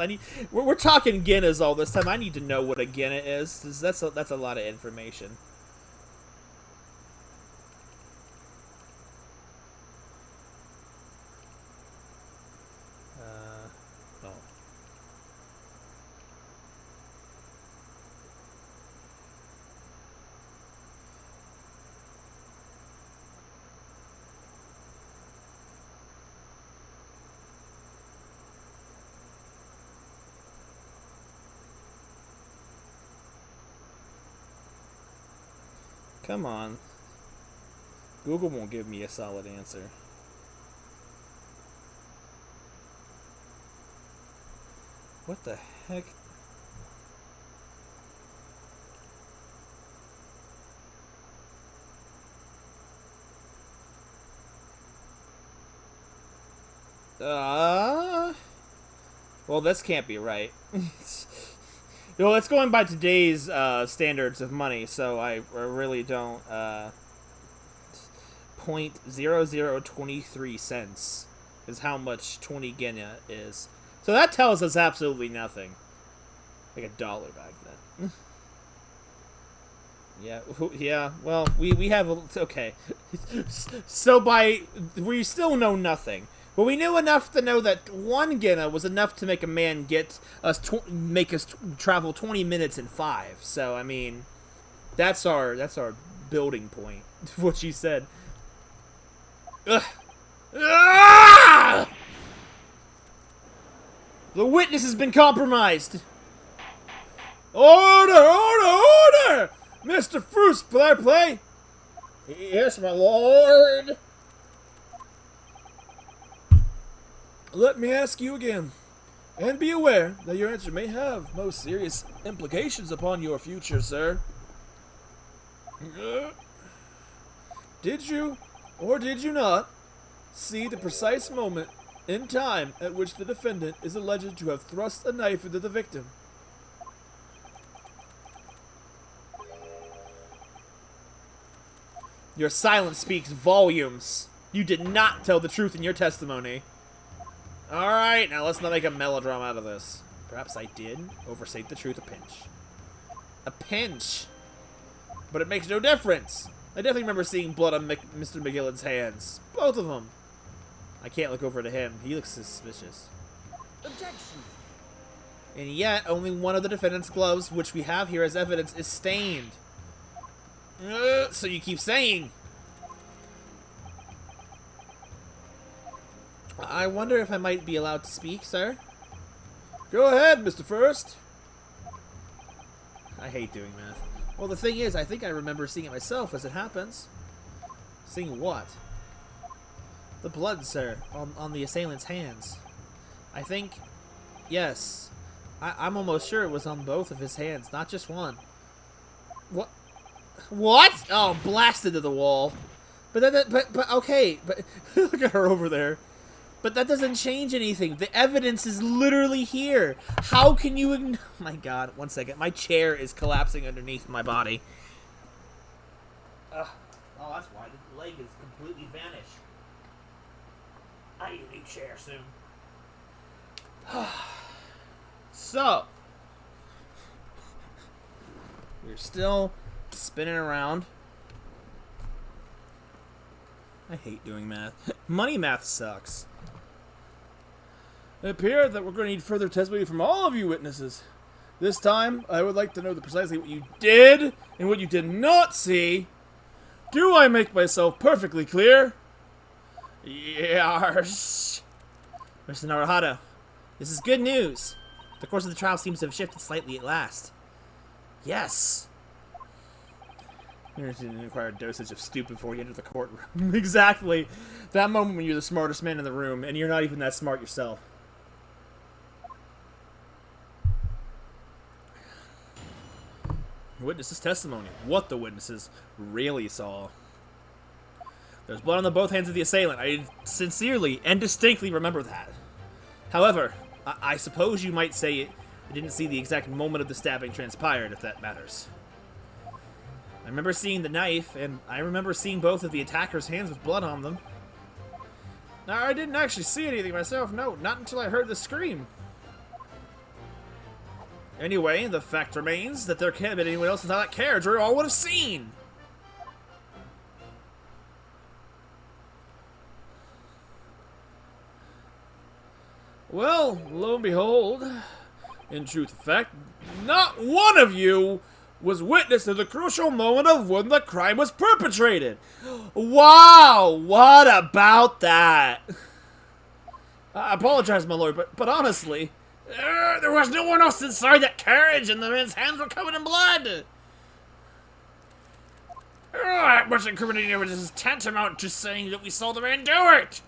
We're talking guineas all this time. I need to know what a guinea is. That's a lot of information. Oh. Come on. Google won't give me a solid answer. What the heck? Well, this can't be right. Well, it's going by today's standards of money, so I really don't. 0.0023 cents is how much 20 guinea is. So that tells us absolutely nothing. Like $1 back then. Yeah. Well, we have okay. So we still know nothing. But we knew enough to know that 1 guinea was enough to make a man make us travel 20 minutes in 5. So I mean, that's our building point. What she said. Ugh. Ah! The witness has been compromised. Order! Mr. Fruce, play. Yes, my lord. Let me ask you again, and be aware that your answer may have most serious implications upon your future, sir. Did you, or did you not, see the precise moment in time at which the defendant is alleged to have thrust a knife into the victim? Your silence speaks volumes. You did not tell the truth in your testimony. Alright, now let's not make a melodrama out of this. Perhaps I did overstate the truth a pinch. A pinch? But it makes no difference. I definitely remember seeing blood on Mr. McGillen's hands. Both of them. I can't look over to him. He looks suspicious. Objection! And yet, only one of the defendant's gloves, which we have here as evidence, is stained. So you keep saying. I wonder if I might be allowed to speak, sir? Go ahead, Mr. First. I hate doing math. Well, the thing is, I think I remember seeing it myself as it happens. Seeing what? The blood, sir, on the assailant's hands. I think, yes. I'm almost sure it was on both of his hands, not just one. What? What? Oh, blasted to the wall. But okay, but look at her over there. But that doesn't change anything. The evidence is literally here. How can you oh my god, 1 second. My chair is collapsing underneath my body. Oh, that's why the leg is completely vanished. I need a new chair soon. So, we're still spinning around. I hate doing math. Money math sucks. It appears that we're going to need further testimony from all of you witnesses. This time, I would like to know precisely what you did and what you did not see. Do I make myself perfectly clear? Yes. Mr. Naruhito, this is good news. The course of the trial seems to have shifted slightly at last. Yes. There's an required dosage of stupid before you enter the courtroom. Exactly. That moment when you're the smartest man in the room, and you're not even that smart yourself. Witnesses' testimony. What the witnesses really saw. There's blood on the both hands of the assailant. I sincerely and distinctly remember that. However, I suppose you might say I didn't see the exact moment of the stabbing transpired, if that matters. I remember seeing the knife, and I remember seeing both of the attackers' hands with blood on them. Now, I didn't actually see anything myself, no, not until I heard the scream. Anyway, the fact remains that there can't have been anyone else inside that carriage or all would have seen. Well, lo and behold, in truth of fact, not one of you was witness to the crucial moment of when the crime was perpetrated. Wow, what about that? I apologize, my lord, but honestly, there was no one else inside that carriage, and the man's hands were covered in blood. That much incriminating evidence is tantamount to saying that we saw the man do it.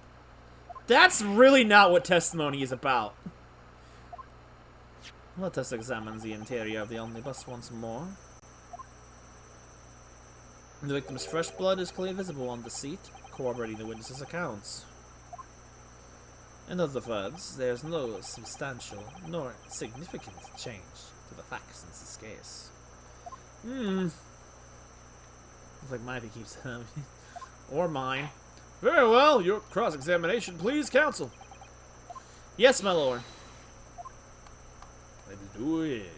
That's really not what testimony is about. Let us examine the interior of the omnibus once more. The victim's fresh blood is clearly visible on the seat, corroborating the witness's accounts. In other words, there's no substantial nor significant change to the facts in this case. Looks like Mivey keeps or mine. Very well, your cross-examination, please, counsel. Yes, my lord. Let's do it.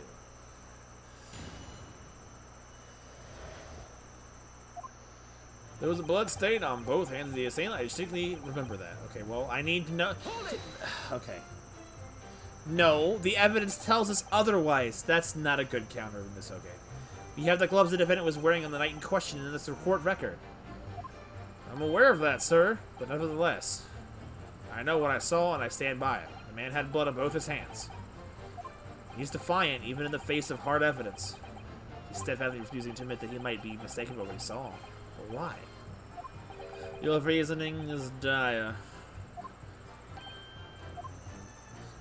There was a blood stain on both hands of the assailant. I distinctly remember that. Okay, well, I need to know. Okay. No, the evidence tells us otherwise. That's not a good counter in this, okay. We have the gloves the defendant was wearing on the night in question in this report record. I'm aware of that, sir, but nevertheless, I know what I saw and I stand by it. The man had blood on both his hands. He's defiant, even in the face of hard evidence. He's steadfastly refusing to admit that he might be mistaken about what he saw. But why? Your reasoning is dire.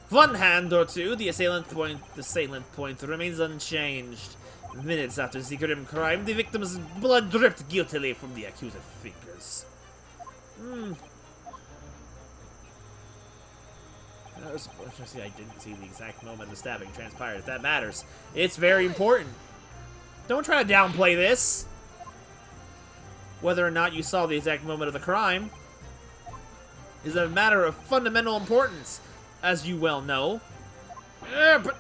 One hand or two, the assailant point remains unchanged. Minutes after the grim crime, the victim's blood dripped guiltily from the accuser's fingers. I didn't see the exact moment the stabbing transpired. If that matters, it's very important. Don't try to downplay this. Whether or not you saw the exact moment of the crime is a matter of fundamental importance, as you well know. But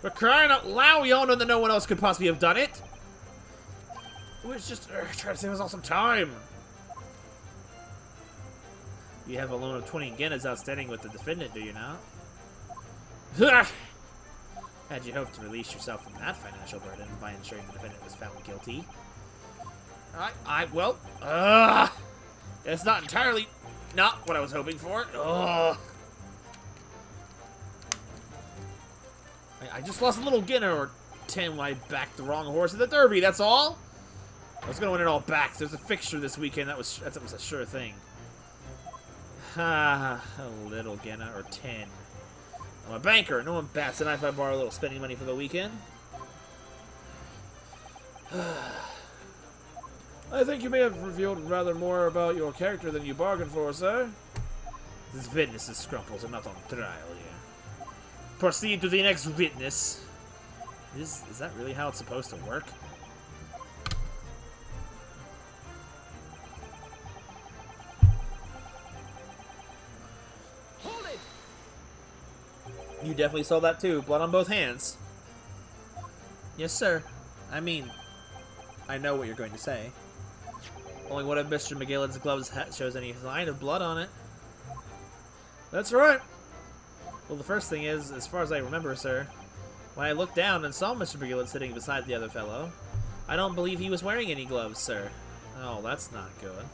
for crying out loud, we all know that no one else could possibly have done it. We're just trying to save us all some time. You have a loan of 20 guineas outstanding with the defendant, do you not? Had you hoped to release yourself from that financial burden by ensuring the defendant was found guilty? Well, that's not entirely not what I was hoping for. I just lost a little guinea or 10 when I backed the wrong horse at the Derby, that's all. I was gonna win it all back. There's a fixture this weekend that was a sure thing. A little guinea or 10. I'm a banker. No one bats an eye if I borrow a little spending money for the weekend. I think you may have revealed rather more about your character than you bargained for, sir. These witnesses' scruples are not on trial here. Proceed to the next witness. Is that really how it's supposed to work? Hold it! You definitely saw that too. Blood on both hands. Yes, sir. I mean, I know what you're going to say. Only one of Mr. McGillen's gloves shows any sign of blood on it. That's right. Well, the first thing is, as far as I remember, sir, when I looked down and saw Mr. McGillen sitting beside the other fellow, I don't believe he was wearing any gloves, sir. Oh, that's not good.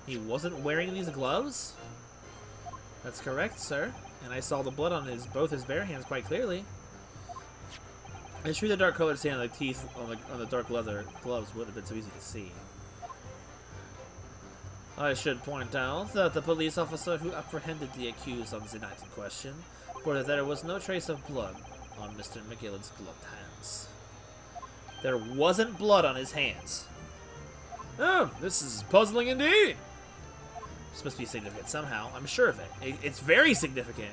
He wasn't wearing these gloves? That's correct, sir. And I saw the blood on both his bare hands quite clearly. It's true the dark colored sand on the teeth on the dark leather gloves would have been so easy to see. I should point out that the police officer who apprehended the accused on the night in question reported that there was no trace of blood on Mr. McGillen's gloved hands. There wasn't blood on his hands. Oh, this is puzzling indeed. This must be significant somehow. I'm sure of it. It's very significant.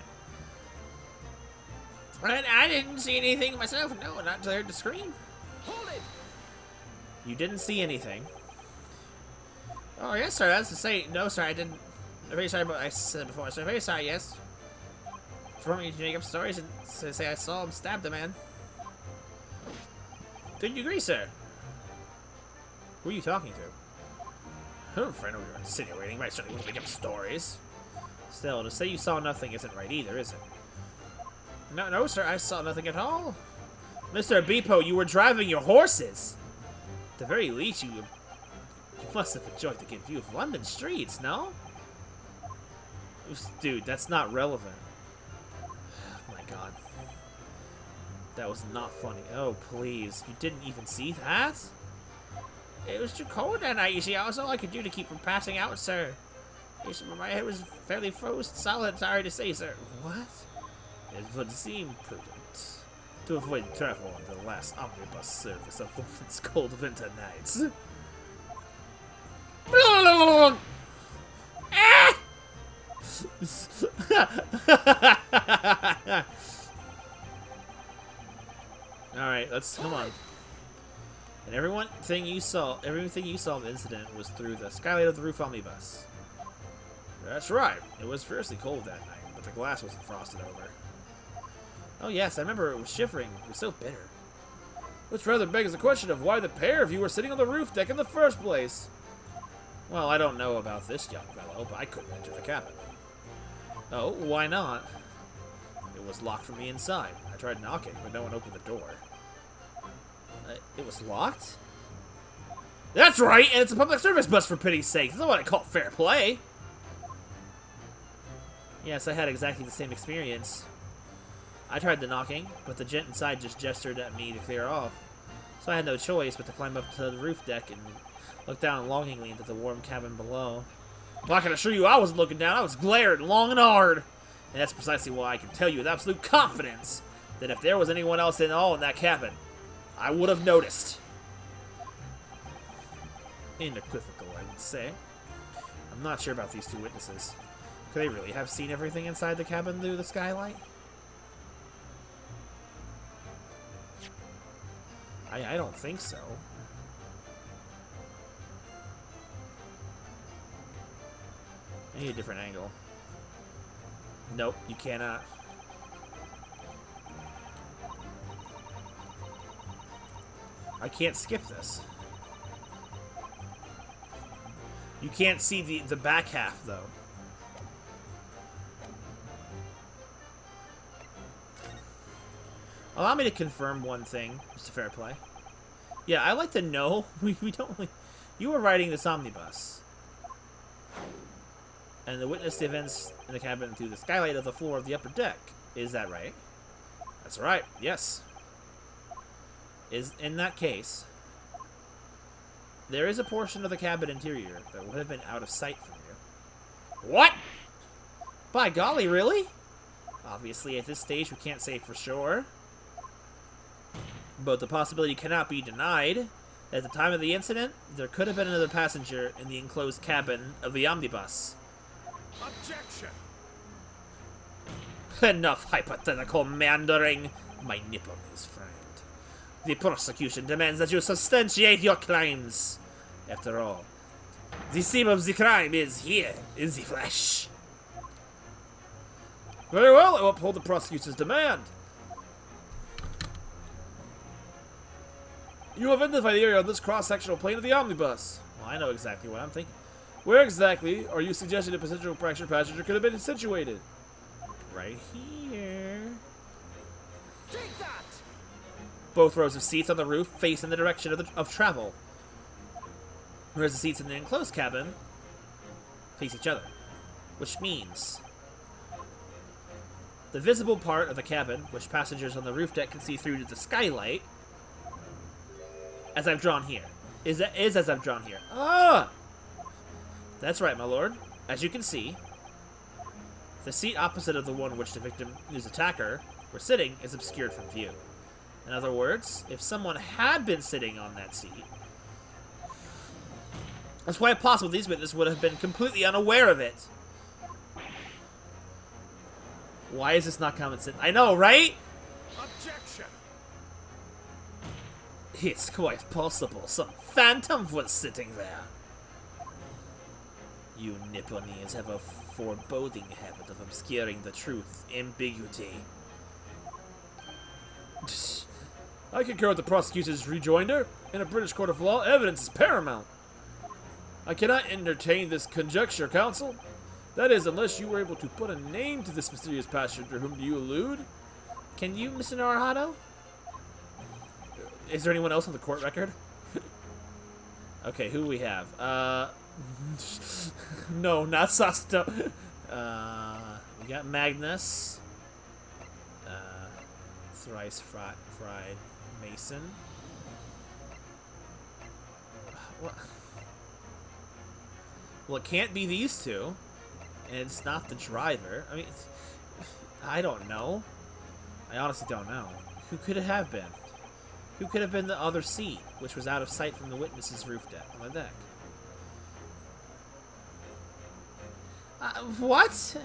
I didn't see anything myself. No, not until I heard the scream. Hold it! You didn't see anything. Oh, yes, sir. That's to say, no, sir, I didn't. I'm very sorry about what I said before, sir. Very sorry, yes. For me to make up stories and say I saw him stab the man. Did you agree, sir? Who are you talking to? Oh, friend, we were insinuating, but I certainly wouldn't make up stories. Still, to say you saw nothing isn't right either, is it? No, sir, I saw nothing at all. Mr. Beepo, you were driving your horses! At the very least, you must have enjoyed the good view of London streets, no? Dude, that's not relevant. Oh my god. That was not funny. Oh, please. You didn't even see that? It was too cold that night, you see. That was all I could do to keep from passing out, sir. Yes, my head was fairly frozen solid, sorry to say, sir. What? It would seem prudent to avoid travel on the last omnibus service of London's cold winter nights. Alright, let's come on. And everything you saw in the incident was through the skylight of the roof omnibus. That's right. It was fiercely cold that night, but the glass wasn't frosted over. Oh yes, I remember it was shivering. It was so bitter. Which rather begs the question of why the pair of you were sitting on the roof deck in the first place. Well, I don't know about this young fellow, but I couldn't enter the cabin. Oh, why not? It was locked from the inside. I tried knocking, but no one opened the door. It was locked? That's right, and it's a public service bus, for pity's sake. That's not what I call fair play. Yes, I had exactly the same experience. I tried the knocking, but the gent inside just gestured at me to clear off. So I had no choice but to climb up to the roof deck and look down longingly into the warm cabin below. Well, I can assure you I wasn't looking down. I was glaring long and hard. And that's precisely why I can tell you with absolute confidence that if there was anyone else in that cabin, I would have noticed. Unequivocal, I would say. I'm not sure about these two witnesses. Could they really have seen everything inside the cabin through the skylight? I don't think so. I need a different angle. Nope, you cannot. I can't skip this. You can't see the back half, though. Allow me to confirm one thing, Mr. Fairplay. Yeah, I like to know. We don't really... You were riding this omnibus. And the witness the events in the cabin through the skylight of the floor of the upper deck. Is that right? That's right, yes. In that case, there is a portion of the cabin interior that would have been out of sight from you. What? By golly, really? Obviously, at this stage, we can't say for sure. But the possibility cannot be denied. At the time of the incident, there could have been another passenger in the enclosed cabin of the omnibus. Objection! Enough hypothetical meandering, my Nipponiese friend. The prosecution demands that you substantiate your claims. After all, the scene of the crime is here, in the flesh. Very well, I will uphold the prosecutor's demand. You have identified the area on this cross-sectional plane of the omnibus. Well, I know exactly what I'm thinking. Where exactly are you suggesting a potential fractured passenger could have been situated? Right here. Take that! Both rows of seats on the roof face in the direction of travel, whereas the seats in the enclosed cabin face each other. Which means The visible part of the cabin, which passengers on the roof deck can see through to the skylight, as I've drawn here, is as I've drawn here. Ah! That's right, my lord. As you can see, the seat opposite of the one which the victim, his attacker, were sitting is obscured from view. In other words, if someone had been sitting on that seat, it's quite possible these witnesses would have been completely unaware of it. Why is this not common sense? I know, right? Objection! It's quite possible some phantom was sitting there. You Nipponese have a foreboding habit of obscuring the truth. Ambiguity. I concur with the prosecutor's rejoinder. In a British court of law, evidence is paramount. I cannot entertain this conjecture, counsel. That is, unless you were able to put a name to this mysterious passenger whom you allude. Can you, Mr. Naruhado? Is there anyone else on the court record? Okay, who we have? No, not Sasto. We got Magnus. Thrice fried Mason. What? Well, it can't be these two. And it's not the driver. I mean, I don't know. I honestly don't know. Who could it have been? Who could have been the other seat, which was out of sight from the witness's roof deck on the deck? What?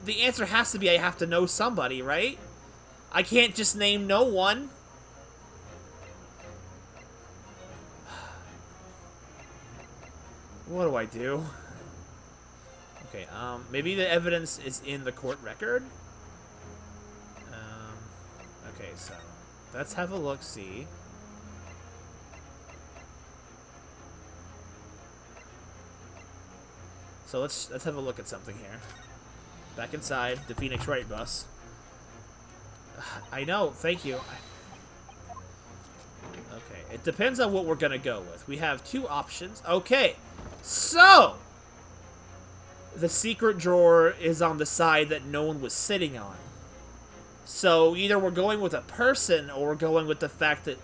The answer has to be I have to know somebody, right? I can't just name no one. What do I do? Okay, maybe the evidence is in the court record? Okay, so let's have a look-see. So let's have a look at something here. Back inside the Phoenix Wright bus. I know, thank you. Okay, it depends on what we're gonna go with. We have two options. Okay, so the secret drawer is on the side that no one was sitting on. So either we're going with a person or we're going with the fact that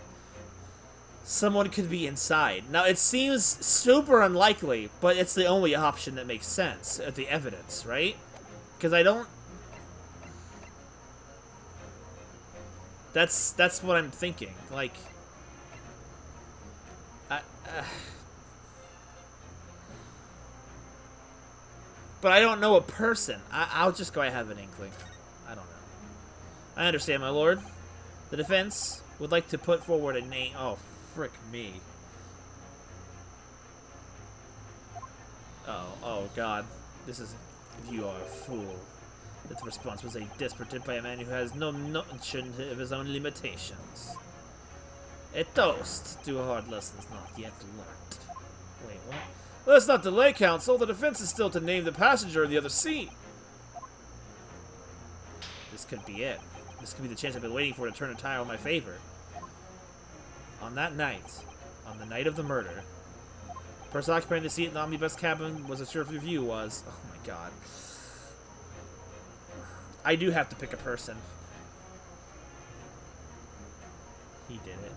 someone could be inside. Now, it seems super unlikely, but it's the only option that makes sense of the evidence, right? Because I don't... That's what I'm thinking. Like... But I don't know a person. I'll just go ahead and have an inkling. I don't know. I understand, my lord. The defense would like to put forward a name... Oh, frick me. Oh, God. This is... You are a fool. That response was a desperate by a man who has no notion of his own limitations. A toast to hard lessons not yet learned. Wait, what? Let's not delay, counsel. The defense is still to name the passenger in the other seat. This could be it. This could be the chance I've been waiting for to turn a tire in my favor. On that night, on the night of the murder, the person occupying the seat in the omnibus cabin was assured of the view was... Oh my god. I do have to pick a person. He did it.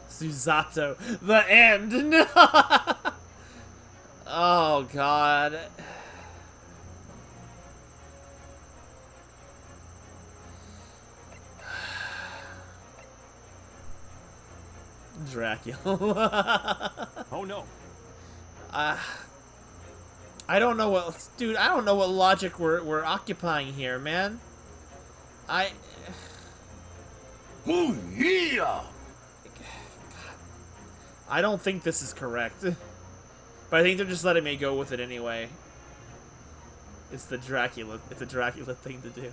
Susato. The end. No. Oh, God. Dracula. Oh no. I don't know what... Dude, I don't know what logic we're occupying here, man. I don't think this is correct. But I think they're just letting me go with it anyway. It's the Dracula. It's a Dracula thing to do.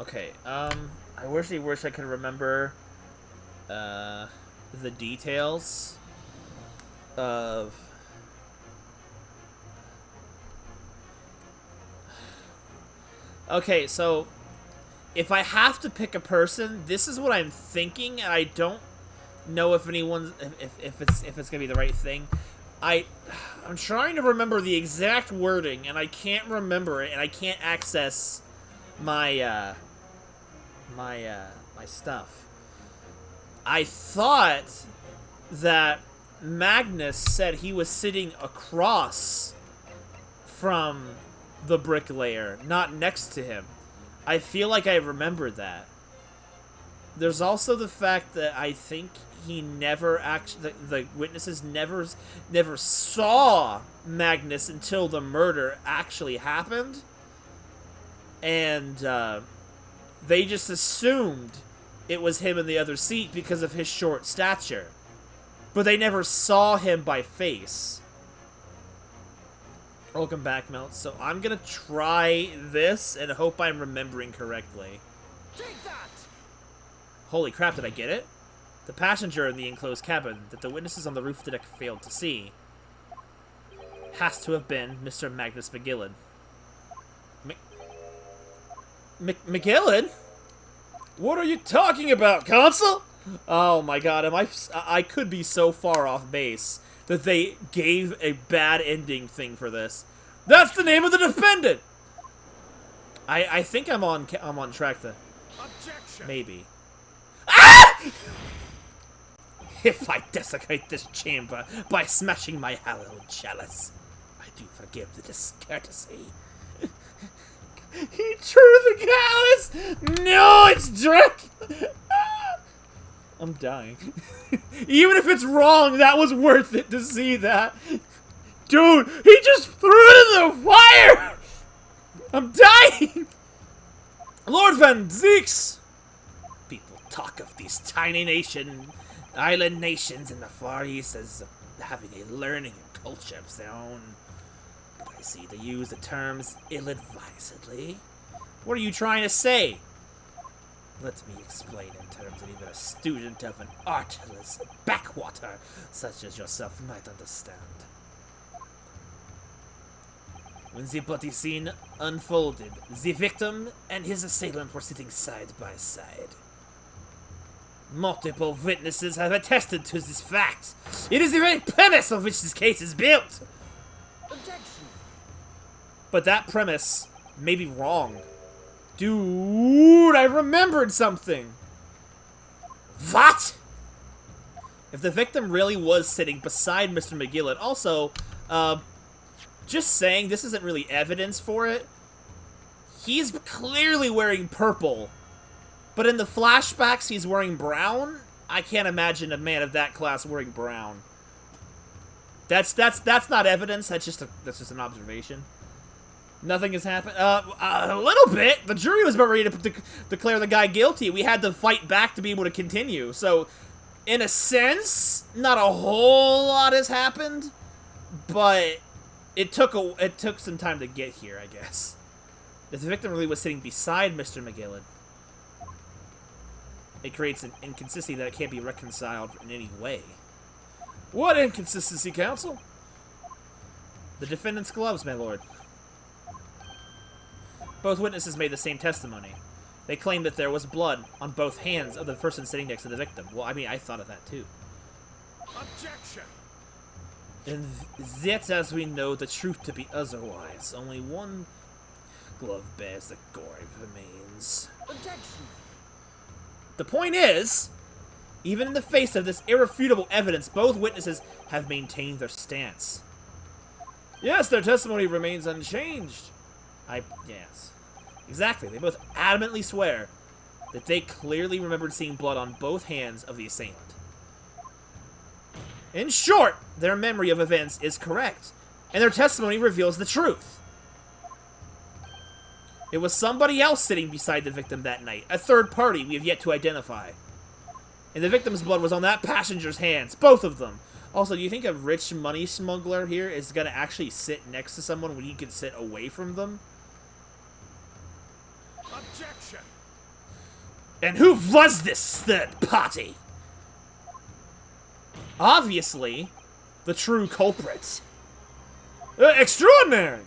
Okay, I wish I could remember the details of... Okay, so if I have to pick a person, this is what I'm thinking, and I don't know if anyone's if it's gonna be the right thing. I'm trying to remember the exact wording, and I can't remember it, and I can't access my my stuff. I thought that Magnus said he was sitting across from the bricklayer, not next to him. I feel like I remember that. There's also the fact that I think he never actually, the witnesses never saw Magnus until the murder actually happened, and they just assumed it was him in the other seat because of his short stature, but they never saw him by face. Welcome back, Melt. So I'm gonna try this and hope I'm remembering correctly. Take that! Holy crap, did I get it? The passenger in the enclosed cabin that the witnesses on the roof deck failed to see has to have been Mr. Magnus McGillen. McGillen? What are you talking about, Consul? Oh my god, I could be so far off base that they gave a bad ending thing for this. That's the name of the defendant! I think I'm on track to... Objection! Maybe. Ah! If I desecrate this chamber by smashing my hallowed chalice, I do forgive the discourtesy. He drew the chalice! No, it's Dracula! I'm dying. Even if it's wrong, that was worth it to see that. Dude, he just threw it in the fire! I'm dying! Lord Van Zeeks! People talk of these tiny island nations in the Far East as having a learning and culture of their own. But I see they use the terms ill-advisedly. What are you trying to say? Let me explain in terms that even a student of an artless backwater such as yourself might understand. When the bloody scene unfolded, the victim and his assailant were sitting side by side. Multiple witnesses have attested to this fact. It is the very premise on which this case is built. Objection! But that premise may be wrong. Dude, I remembered something. What? If the victim really was sitting beside Mr. McGillen, also, just saying, this isn't really evidence for it. He's clearly wearing purple, but in the flashbacks he's wearing brown. I can't imagine a man of that class wearing brown. That's not evidence. That's just an observation. Nothing has happened. A little bit. The jury was about ready to declare the guy guilty. We had to fight back to be able to continue. So, in a sense, not a whole lot has happened, but it took some time to get here, I guess. If the victim really was sitting beside Mr. McGillen, it creates an inconsistency that can't be reconciled in any way. What inconsistency, counsel? The defendant's gloves, my lord. Both witnesses made the same testimony. They claimed that there was blood on both hands of the person sitting next to the victim. Well, I mean, I thought of that too. Objection! And that, as we know the truth to be otherwise, only one glove bears the gory remains. Objection! The point is, even in the face of this irrefutable evidence, both witnesses have maintained their stance. Yes, their testimony remains unchanged. Yes. Exactly. They both adamantly swear that they clearly remembered seeing blood on both hands of the assailant. In short, their memory of events is correct, and their testimony reveals the truth. It was somebody else sitting beside the victim that night, a third party we have yet to identify. And the victim's blood was on that passenger's hands, both of them. Also, do you think a rich money smuggler here is going to actually sit next to someone when he can sit away from them? Objection! And who was this third party? Obviously, the true culprit. Extraordinary!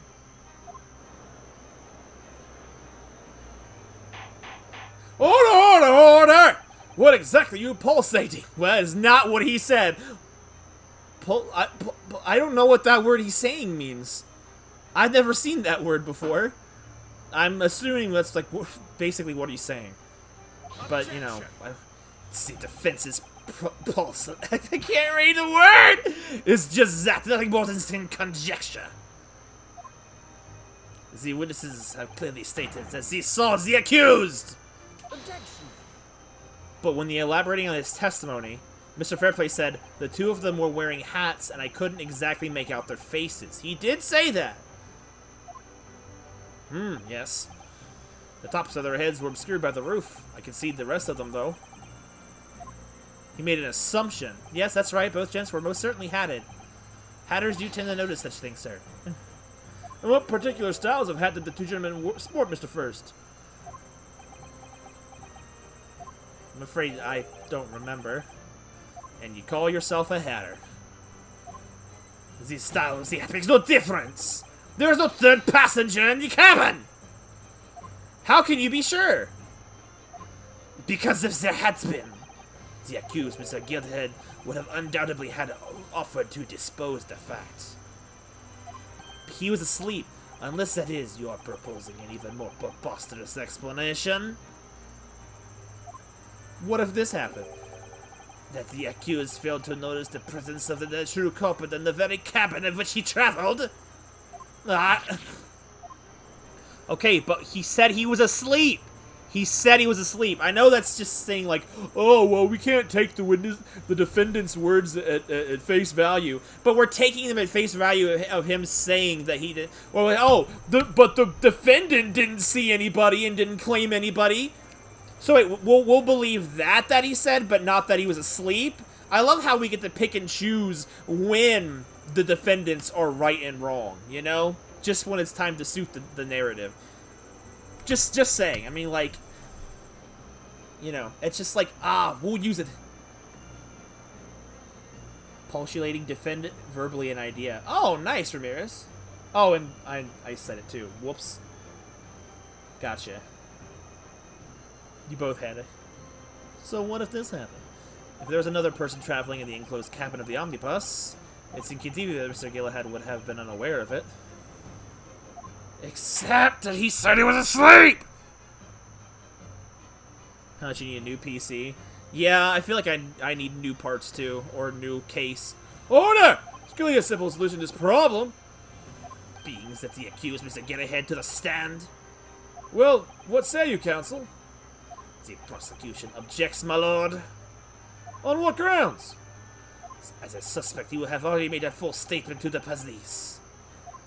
Order! What exactly are you pulsating? Well, it's not what he said. I don't know what that word he's saying means. I've never seen that word before. I'm assuming that's like basically what he's saying. But, you know, see, defense is pulse. I can't read the word! It's just that, nothing more than conjecture. The witnesses have clearly stated that they saw the accused! Objection. But when elaborating on his testimony, Mr. Fairplay said the two of them were wearing hats and I couldn't exactly make out their faces. He did say that! Yes. The tops of their heads were obscured by the roof. I could see the rest of them, though. He made an assumption. Yes, that's right, both gents were most certainly hatted. Hatters do tend to notice such things, sir. And what particular styles of hat did the two gentlemen sport, Mr. First? I'm afraid I don't remember. And you call yourself a hatter. The style of the hat makes no difference! There is no third passenger in the cabin! How can you be sure? Because if there had been, the accused, Mr. Gilthead, would have undoubtedly had offered to dispose the facts. He was asleep, unless that is you are proposing an even more preposterous explanation. What if this happened? That the accused failed to notice the presence of the true culprit in the very cabin in which he traveled? Okay, but he said he was asleep. He said he was asleep. I know that's just saying like, oh, well, we can't take the defendant's words at face value, but we're taking them at face value of him saying that he did. Well, but the defendant didn't see anybody and didn't claim anybody. So wait, we'll believe that he said, but not that he was asleep. I love how we get to pick and choose when the defendants are right and wrong, you know? Just when it's time to suit the narrative. Just saying. I mean, like, you know, it's just like, we'll use it. Postulating defendant verbally an idea. Oh, nice, Ramirez. Oh, and I said it too. Whoops. Gotcha. You both had it. So what if this happened? If there was another person traveling in the enclosed cabin of the omnibus, it's inconceivable that Mr. Gillihead would have been unaware of it. Except that he said he was asleep! How much you need a new PC? Yeah, I feel like I need new parts too, or new case. Order! It's clearly a simple solution to this problem. Being that the accused Mr. Gillihead to the stand. Well, what say you, counsel? The prosecution objects, my lord. On what grounds? As a suspect, he will have already made a full statement to the police.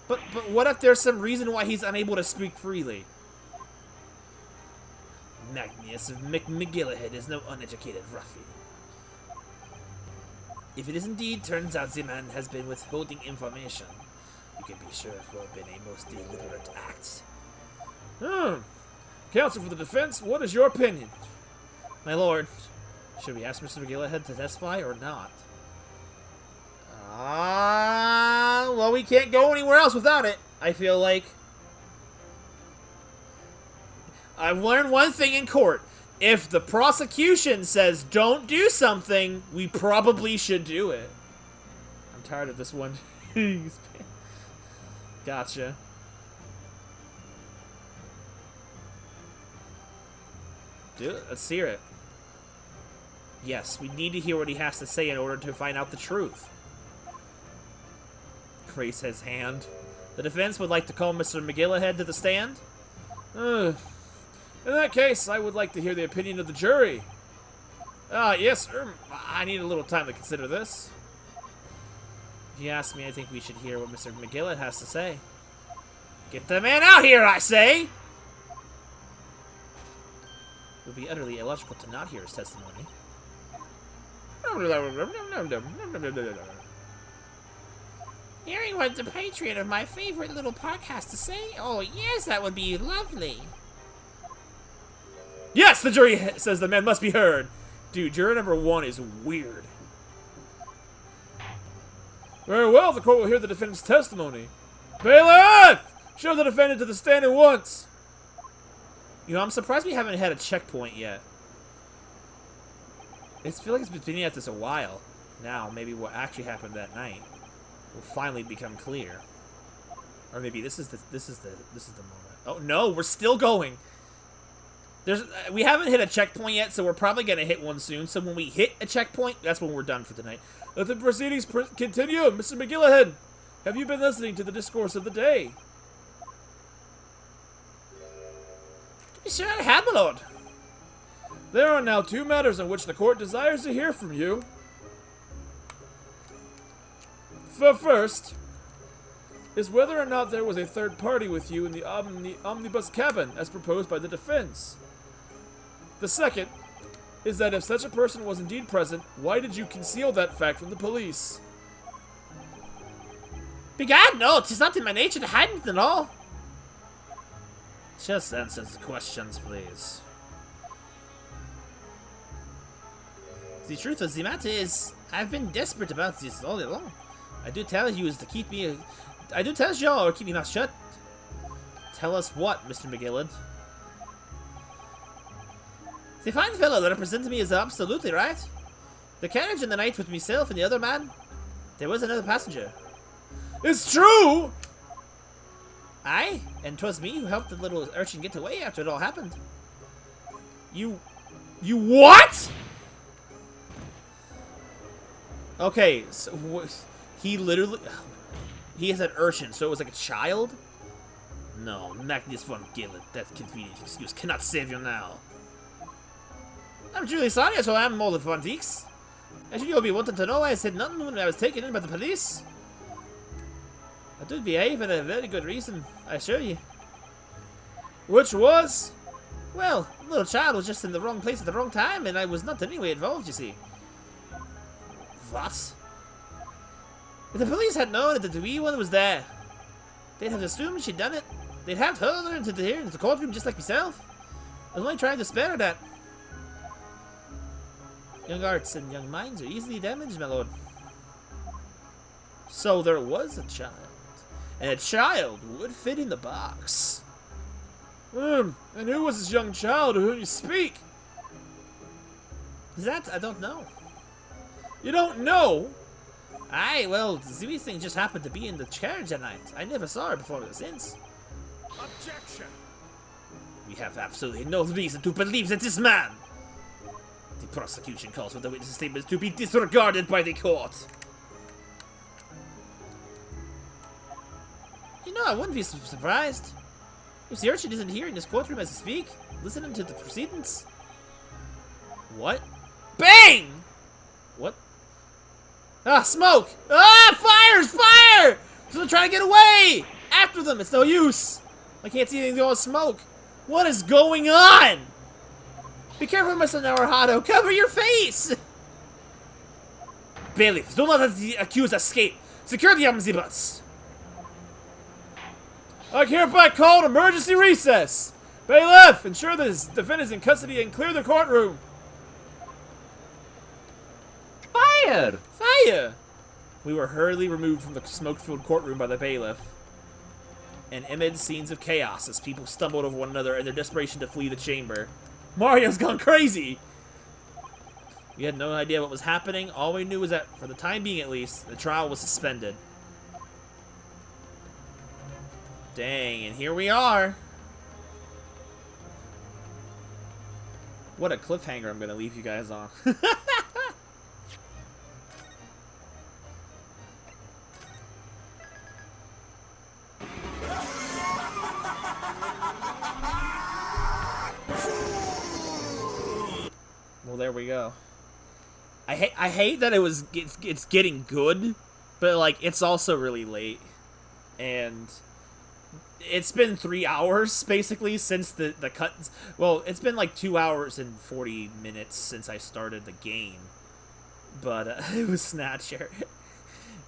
But what if there's some reason why he's unable to speak freely? Magnus McGillihead is no uneducated ruffian. If it is indeed turns out the man has been withholding information, you can be sure it will have been a most deliberate act. Counsel for the defense, what is your opinion? My lord, should we ask Mr. McGillihead to testify or not? Well, we can't go anywhere else without it, I feel like. I've learned one thing in court. If the prosecution says don't do something, we probably should do it. I'm tired of this one. Gotcha. Do it. Let's hear it. Yes, we need to hear what he has to say in order to find out the truth. Raise his hand. The defense would like to call Mr. McGillihead to the stand? In that case, I would like to hear the opinion of the jury. Yes, sir. I need a little time to consider this. If you ask me, I think we should hear what Mr. McGillihead has to say. Get the man out here, I say! It would be utterly illogical to not hear his testimony. Hearing what the patriot of my favorite little park has to say? Oh, yes, that would be lovely. Yes, the jury says the man must be heard. Dude, juror number 1 is weird. Very well, the court will hear the defendant's testimony. Bailiff! Show the defendant to the stand at once. You know, I'm surprised we haven't had a checkpoint yet. I feel like it's been being at this a while. Now, maybe what actually happened that night will finally become clear. Or maybe this is the moment. Oh no, we're still going. We haven't hit a checkpoint yet, so we're probably gonna hit one soon. So when we hit a checkpoint, that's when we're done for tonight. Let the proceedings continue. Mr. McGillahan, have you been listening to the discourse of the day? To be sure I have, my lord. There are now 2 matters on which the court desires to hear from you. First is whether or not there was a third party with you in the omnibus cabin, as proposed by the defense. The second is that if such a person was indeed present, why did you conceal that fact from the police? Begad, no, 'tis not in my nature to hide anything at all. Just answer the questions, please. The truth of the matter is, I've been desperate about this all along. I do tell you is to keep me... I do tell you or keep me mouth shut. Tell us what, Mr. McGillen? The fine fellow that represented me is absolutely right. The carriage in the night with myself and the other man, there was another passenger. It's true! Aye, and 'twas me who helped the little urchin get away after it all happened. You what? Okay, so he literally... He is an urchin, so it was like a child? No, Magnus von Gillet, that convenient excuse cannot save you now. I'm truly sorry, so I am more than von Deeks. As you'll be wanting to know, I said nothing when I was taken in by the police. I did behave for a very good reason, I assure you. Which was? Well, the little child was just in the wrong place at the wrong time, and I was not in any way involved, you see. What? If the police had known that the wee one was there, they'd have assumed she'd done it. They'd have hurled her into the courtroom just like myself. I was only trying to spare her that. Young hearts and young minds are easily damaged, my lord. So there was a child. And a child would fit in the box. And who was this young child of whom you speak? That I don't know. You don't know? Aye, well, the wee thing just happened to be in the carriage that night. I never saw her before or since. Objection! We have absolutely no reason to believe that this man... The prosecution calls for the witness' statements to be disregarded by the court. You know, I wouldn't be surprised if the urchin isn't here in this courtroom as we speak, listening to the proceedings. What? Bang! What? Ah, smoke! Ah, fires! Fire! So they're trying to get away! After them, it's no use! I can't see anything going smoke. What is going on? Be careful, Mr. Naruhado. Cover your face! Bailiffs, do not let the accused escape. Secure the omnibus. I hereby call an emergency recess. Bailiff, ensure that the defendant is in custody and clear the courtroom. Fire! Fire! We were hurriedly removed from the smoke-filled courtroom by the bailiff, and amid scenes of chaos as people stumbled over one another in their desperation to flee the chamber. Mario's gone crazy! We had no idea what was happening. All we knew was that, for the time being at least, the trial was suspended. Dang, and here we are! What a cliffhanger I'm gonna leave you guys on. Well, there we go. I hate that it's getting good, but like it's also really late, and it's been 3 hours basically since the cuts. Well, it's been like 2 hours and 40 minutes since I started the game, but it was Snatcher.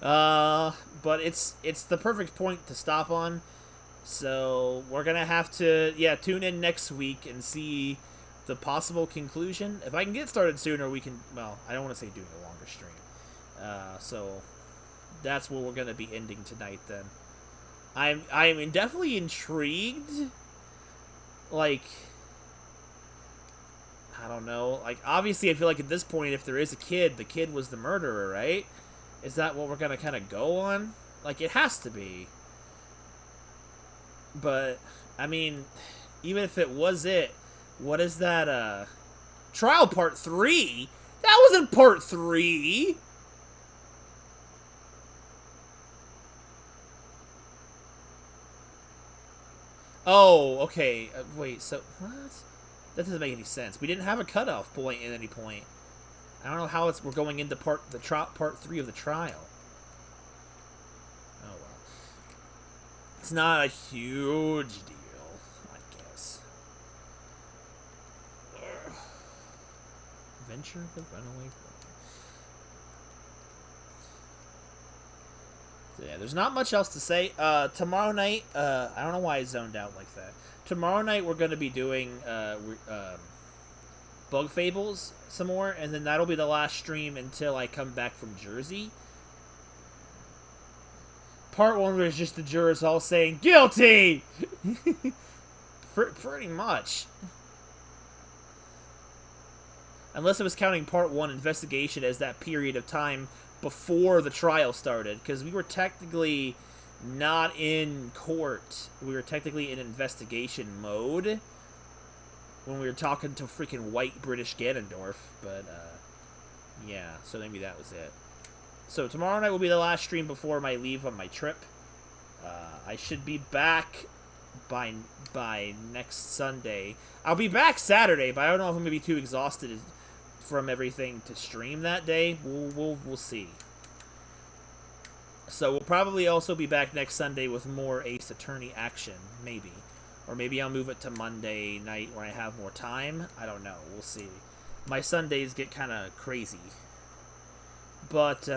But it's the perfect point to stop on. So we're gonna have to tune in next week and see the possible conclusion. If I can get started sooner, we can. Well, I don't want to say doing a longer stream. So that's where we're gonna be ending tonight. Then I'm definitely intrigued. Like, I don't know. Like, obviously, I feel like at this point, if there is a kid, the kid was the murderer, right? Is that what we're gonna kind of go on? Like, it has to be. But I mean, even if it was it, what is that? Trial Part 3? That wasn't Part 3. Oh, okay. Wait, so what? That doesn't make any sense. We didn't have a cutoff point at any point. I don't know how we're going into part 3 of the trial. Oh well. It's not a huge deal, I guess. Ugh. Adventure of the Runaway Bride. So yeah, there's not much else to say. Tomorrow night, I don't know why I zoned out like that. Tomorrow night we're going to be doing Bug Fables some more, and then that'll be the last stream until I come back from Jersey. Part 1 was just the jurors all saying, "Guilty!" Pretty much. Unless it was counting Part 1 investigation as that period of time before the trial started, because we were technically not in court. We were technically in investigation mode when we were talking to freaking white British Ganondorf, but, yeah, so maybe that was it. So tomorrow night will be the last stream before my leave on my trip. I should be back by next Sunday. I'll be back Saturday, but I don't know if I'm going to be too exhausted from everything to stream that day. We'll see. So we'll probably also be back next Sunday with more Ace Attorney action, maybe. Or maybe I'll move it to Monday night when I have more time. I don't know. We'll see. My Sundays get kind of crazy. But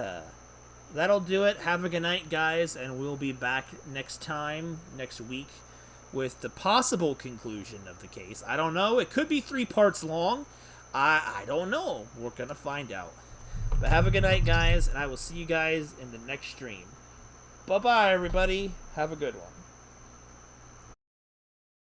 that'll do it. Have a good night, guys, and we'll be back next week, with the possible conclusion of the case. I don't know. It could be 3 parts long. I don't know. We're going to find out. But have a good night, guys, and I will see you guys in the next stream. Bye-bye, everybody. Have a good one.